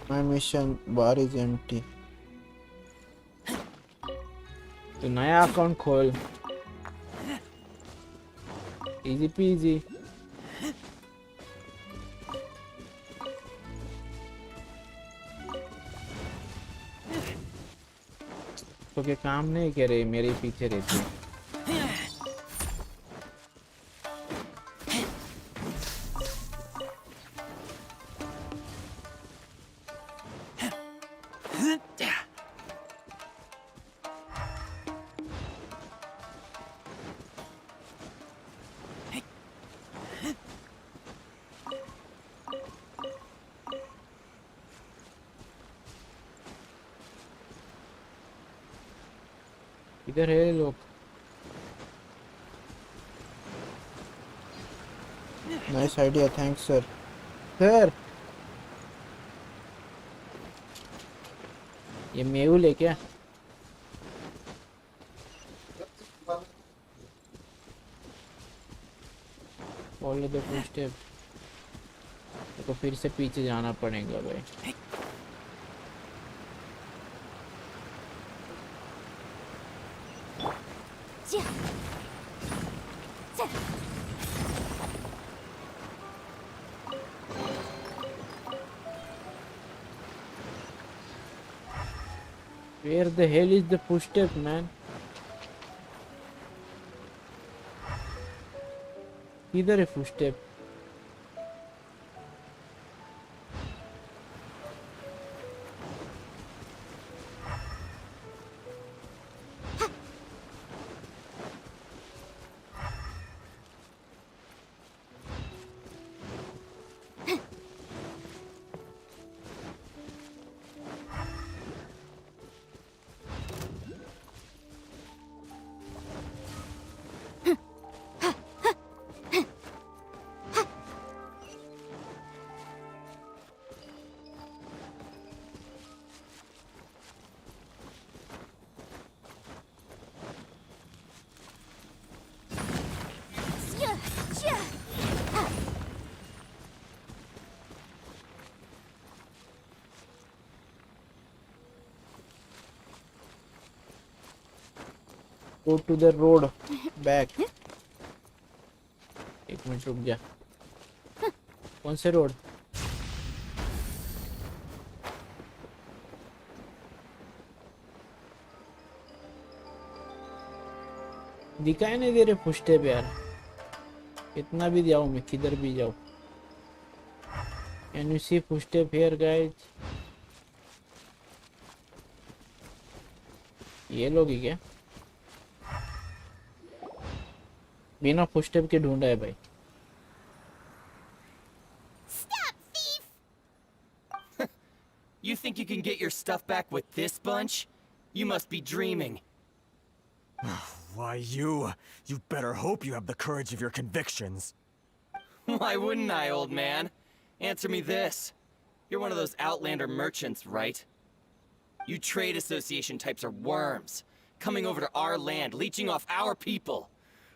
My mission bar is empty. तो नया account खोल। Easy PG. तो क्या काम नहीं करे, मेरे पीछे रहते। इधर है लोग। Nice idea, thanks sir. Sir ये मेहुल है क्या? Follow the footstep. तो फिर से पीछे जाना पड़ेगा भाई। Where the hell is the footstep, man? किधर है footstep? Go to the road back. एक मिनट रुक जा। कौन से रोड? दिखाई नहीं दे रहे फुटस्टेप यार। कितना भी जाऊं मैं, किधर भी जाऊं. Can you see footstep here, guys? ये लोग ही क्या? बिना footstep के ढूंढा है भाई. You think you can get your stuff back with this bunch? You must be dreaming. Why, you better hope you have the courage of your convictions. Why wouldn't I, old man? Answer me this. You're one of those Outlander merchants, right? You trade association types are worms, coming over to our land, leeching off our people.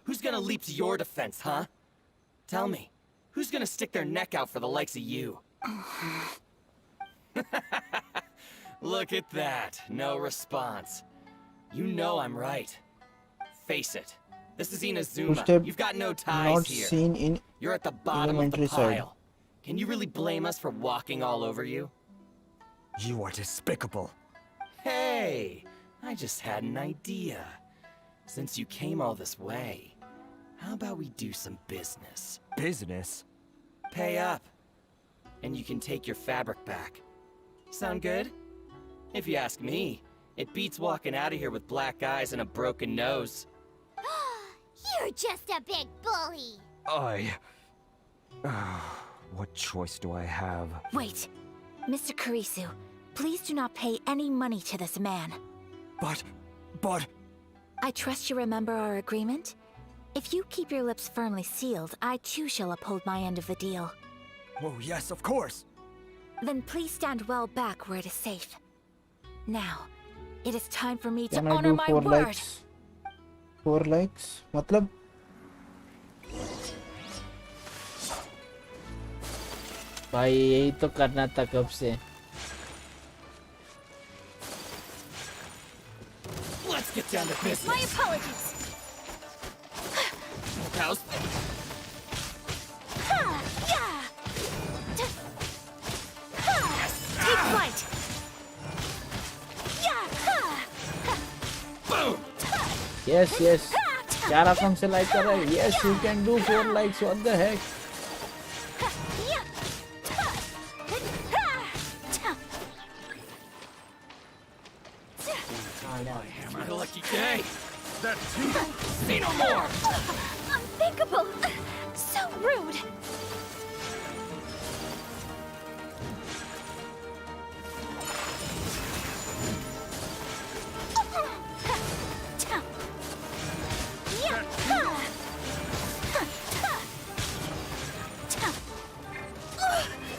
Who's gonna leap to your defense, huh? Tell me, who's gonna stick their neck out for the likes of you? Look at that, no response. You know I'm right. Face it, this is Inazuma. You've got no ties not here. Seen in You're at the bottom of the elementary side. pile. Can you really blame us for walking all over you? You are despicable. Hey, I just had an idea. Since you came all this way, how about we do some business? Business? Pay up, and you can take your fabric back. Sound good? If you ask me, it beats walking out of here with black eyes and a broken nose. You're just a big bully. What choice do I have? Wait. Mr. Kurisu, please do not pay any money to this man. But... I trust you remember our agreement? If you keep your lips firmly sealed, I too shall uphold my end of the deal. Oh, yes, of course. Then please stand well back where it is safe. Now, it is time for me to Can I honor do my 4 word. likes? 4 likes? मतलब? भाई यही तो करना था कब से. Let's get down to business. My apologies. How's... Take flight. Boom. Yes, yes. 4 account से like कर रहा है. Yes, you can do 4 likes. What the heck? My lucky day. That see no more. Unthinkable. So rude.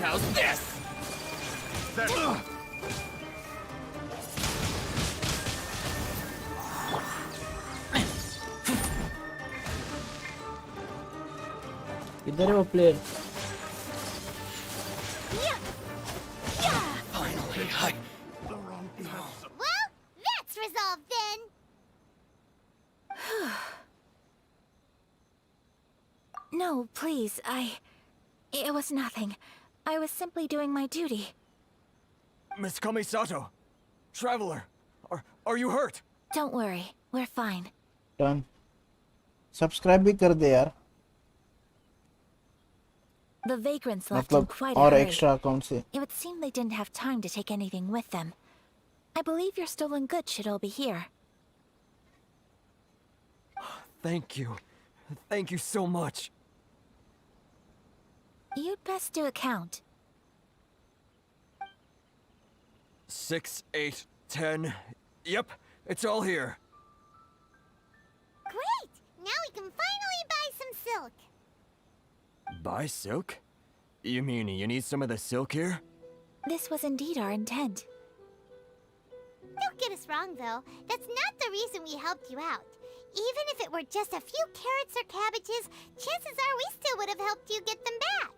How's this? इधर है वो player. Finally, Well, that's resolved then. No, please, It was nothing. I was simply doing my duty. Miss Kamisato, Traveler, are you hurt? Don't worry, we're fine. Done. Subscribe भी कर दे यार. The vagrants left in मतलब quite a और hurry. extra account से. It would seem they didn't have time to take anything with them. I believe your stolen goods should all be here. Thank you. Thank you so much. You'd best do a count. 6, 8, 10. Yep, it's all here. Great! Now we can finally buy some silk. Buy silk? You mean you need some of the silk here? This was indeed our intent. Don't get us wrong, though. That's not the reason we helped you out. Even if it were just a few carrots or cabbages, chances are we still would have helped you get them back.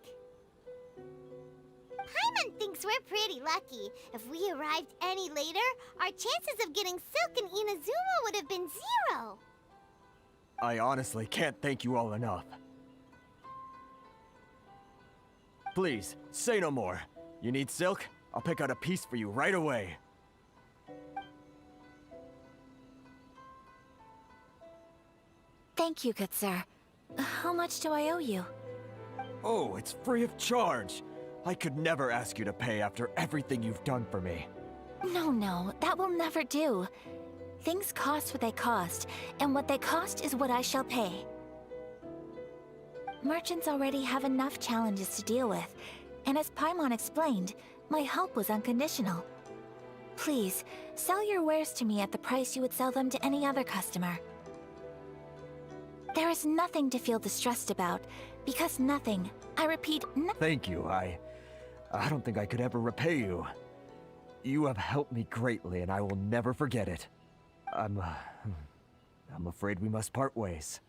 Paimon thinks we're pretty lucky. If we arrived any later, our chances of getting silk in Inazuma would have been 0. I honestly can't thank you all enough. Please, say no more. You need silk? I'll pick out a piece for you right away. Thank you, good sir. How much do I owe you? Oh, it's free of charge. I could never ask you to pay after everything you've done for me. No, that will never do. Things cost what they cost, and what they cost is what I shall pay. Merchants already have enough challenges to deal with, and as Paimon explained, my help was unconditional. Please, sell your wares to me at the price you would sell them to any other customer. There is nothing to feel distressed about, because nothing, I repeat, Thank you, I don't think I could ever repay you. You have helped me greatly, and I will never forget it. I'm afraid we must part ways.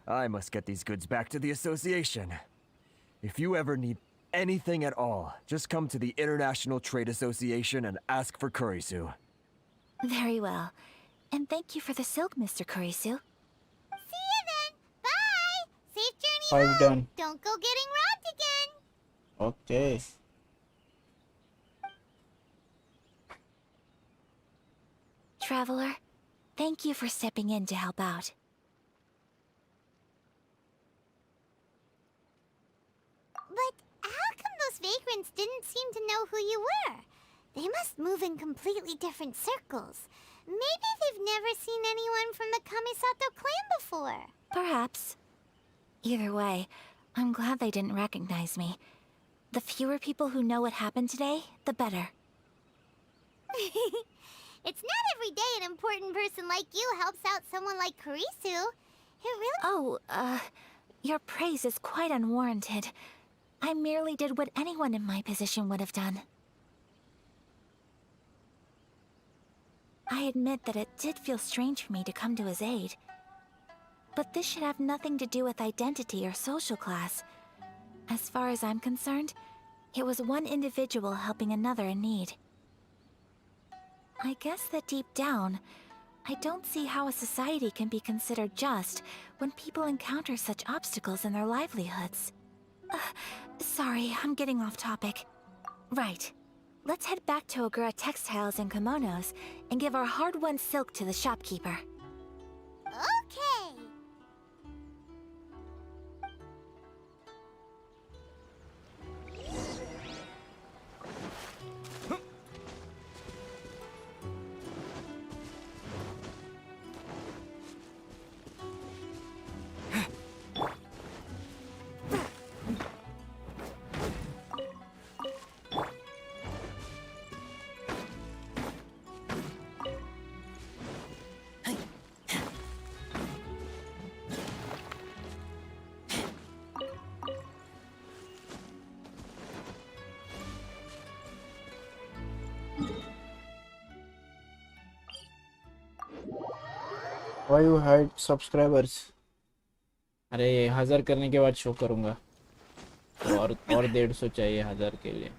I must get these goods back to the Association. If you ever need anything at all, just come to the International Trade Association and ask for Kurisu. Very well. And thank you for the silk, Mr. Kurisu. See you then. Bye. Safe journey 5 home. done. Don't go getting robbed again. Okay. Traveler, thank you for stepping in to help out. But how come those vagrants didn't seem to know who you were? They must move in completely different circles. Maybe they've never seen anyone from the Kamisato clan before. Perhaps. Either way, I'm glad they didn't recognize me. The fewer people who know what happened today, the better. It's not every day an important person like you helps out someone like Kurisu. It really— Oh, your praise is quite unwarranted. I merely did what anyone in my position would have done. I admit that it did feel strange for me to come to his aid. But this should have nothing to do with identity or social class. As far as I'm concerned, it was one individual helping another in need. I guess that deep down, I don't see how a society can be considered just when people encounter such obstacles in their livelihoods. Sorry, I'm getting off topic. Right. Let's head back to Ogura Textiles and Kimonos and give our hard-won silk to the shopkeeper. Okay. Why you hide subscribers? अरे 1000 करने के बाद show करूँगा और 150 चाहिए 1000 के लिए.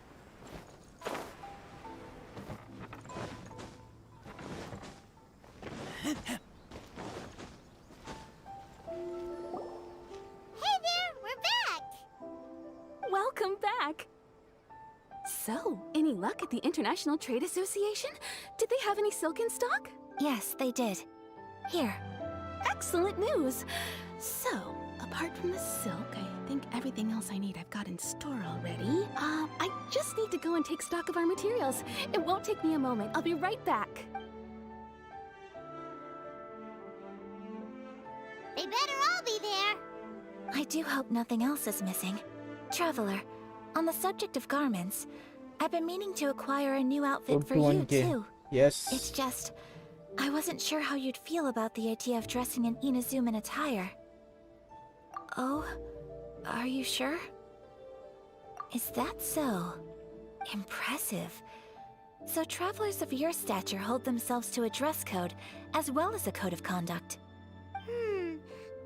Hey there, we're back. Welcome back. So, any luck at the International Trade Association? Did they have any silk in stock? Yes, they did. Here. Excellent news. So, apart from the silk, I think everything else I need I've got in store already. I just need to go and take stock of our materials. It won't take me a moment. I'll be right back. They better all be there. I do hope nothing else is missing. Traveler, on the subject of garments, I've been meaning to acquire a new outfit for you, 41K. too. Yes. It's just, I wasn't sure how you'd feel about the idea of dressing in Inazuman attire. Oh, are you sure? Is that so? Impressive. So travelers of your stature hold themselves to a dress code, as well as a code of conduct.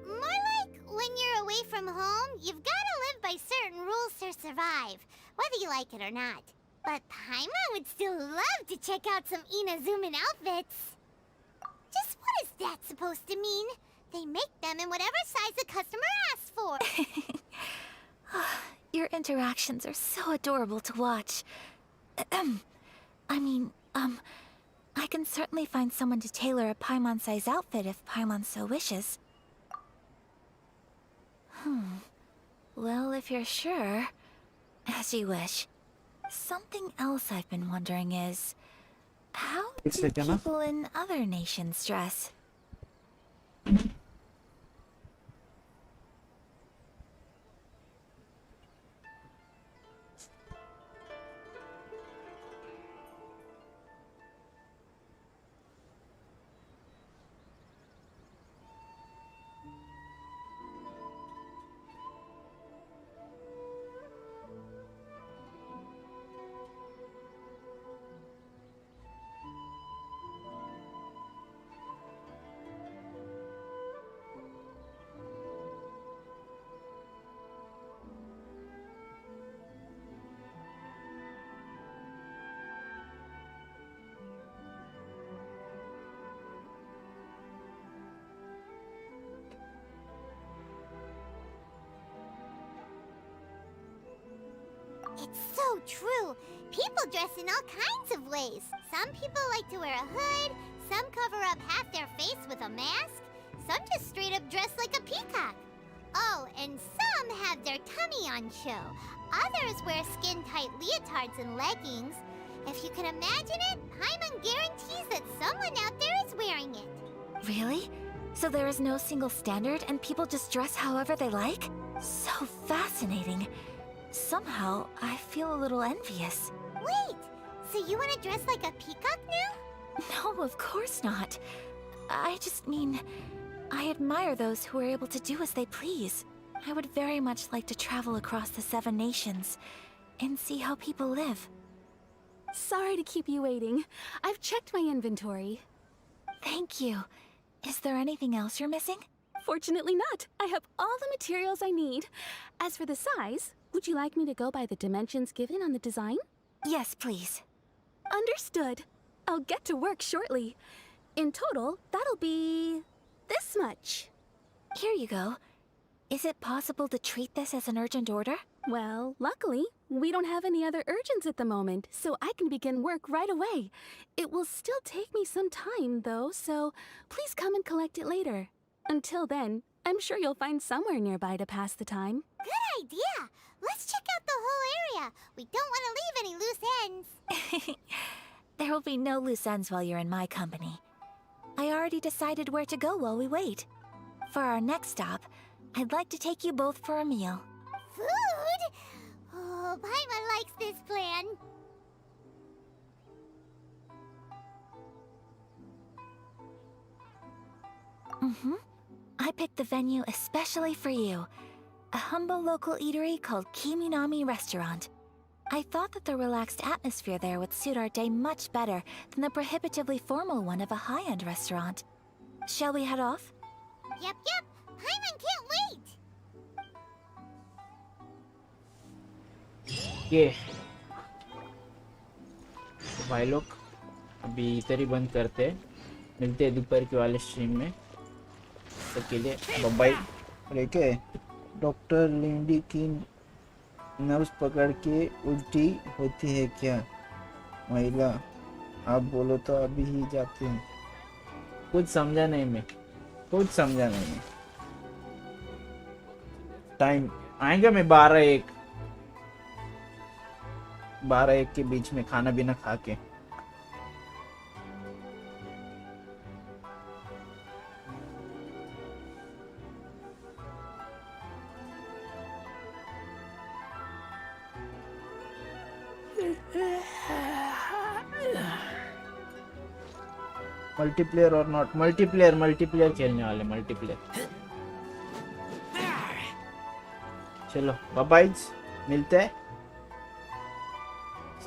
More like when you're away from home, you've got to live by certain rules to survive, whether you like it or not. But Paimon would still love to check out some Inazuman outfits. Just what is that supposed to mean? They make them in whatever size the customer asks for. Your interactions are so adorable to watch. I can certainly find someone to tailor a Paimon-size outfit if Paimon so wishes. Well, if you're sure, as you wish. Something else I've been wondering is, how do people in other nations dress? It's so true. People dress in all kinds of ways. Some people like to wear a hood, some cover up half their face with a mask, some just straight up dress like a peacock. Oh, and some have their tummy on show. Others wear skin-tight leotards and leggings. If you can imagine it, Paimon guarantees that someone out there is wearing it. Really? So there is no single standard and people just dress however they like? So fascinating. Somehow, I feel a little envious. Wait, so you want to dress like a peacock now? No, of course not. I just mean, I admire those who are able to do as they please. I would very much like to travel across the 7 nations and see how people live. Sorry to keep you waiting. I've checked my inventory. Thank you. Is there anything else you're missing? Fortunately not. I have all the materials I need. As for the size, would you like me to go by the dimensions given on the design? Yes, please. Understood. I'll get to work shortly. In total, that'll be this much. Here you go. Is it possible to treat this as an urgent order? Well, luckily, we don't have any other urgents at the moment, so I can begin work right away. It will still take me some time, though, so please come and collect it later. Until then, I'm sure you'll find somewhere nearby to pass the time. Good idea! Let's check out the whole area. We don't want to leave any loose ends. There will be no loose ends while you're in my company. I already decided where to go while we wait. For our next stop, I'd like to take you both for a meal. Food? Oh, Paimon likes this plan. I picked the venue especially for you. A humble local eatery called Kiminami Restaurant. I thought that the relaxed atmosphere there would suit our day much better than the prohibitively formal one of a high-end restaurant. Shall we head off? Yep. Paimon can't wait. ये भाई लोग अभी इधर ही बंद करते हैं, मिलते हैं दोपहर के वाले स्ट्रीम में। तब के लिए बाय। रेके डॉक्टर लिंडी की नब्ज पकड़ के उल्टी होती है क्या? महिला, आप बोलो तो अभी ही जाते हैं। कुछ समझा नहीं मैं, कुछ समझा नहीं मैं। टाइम आएगा मैं 12-1 के बीच में खाना बिना खा के। मल्टीप्लेयर और नॉट मल्टीप्लेयर खेलने वाले मल्टीप्लेयर। चलो बाय, मिलते हैं।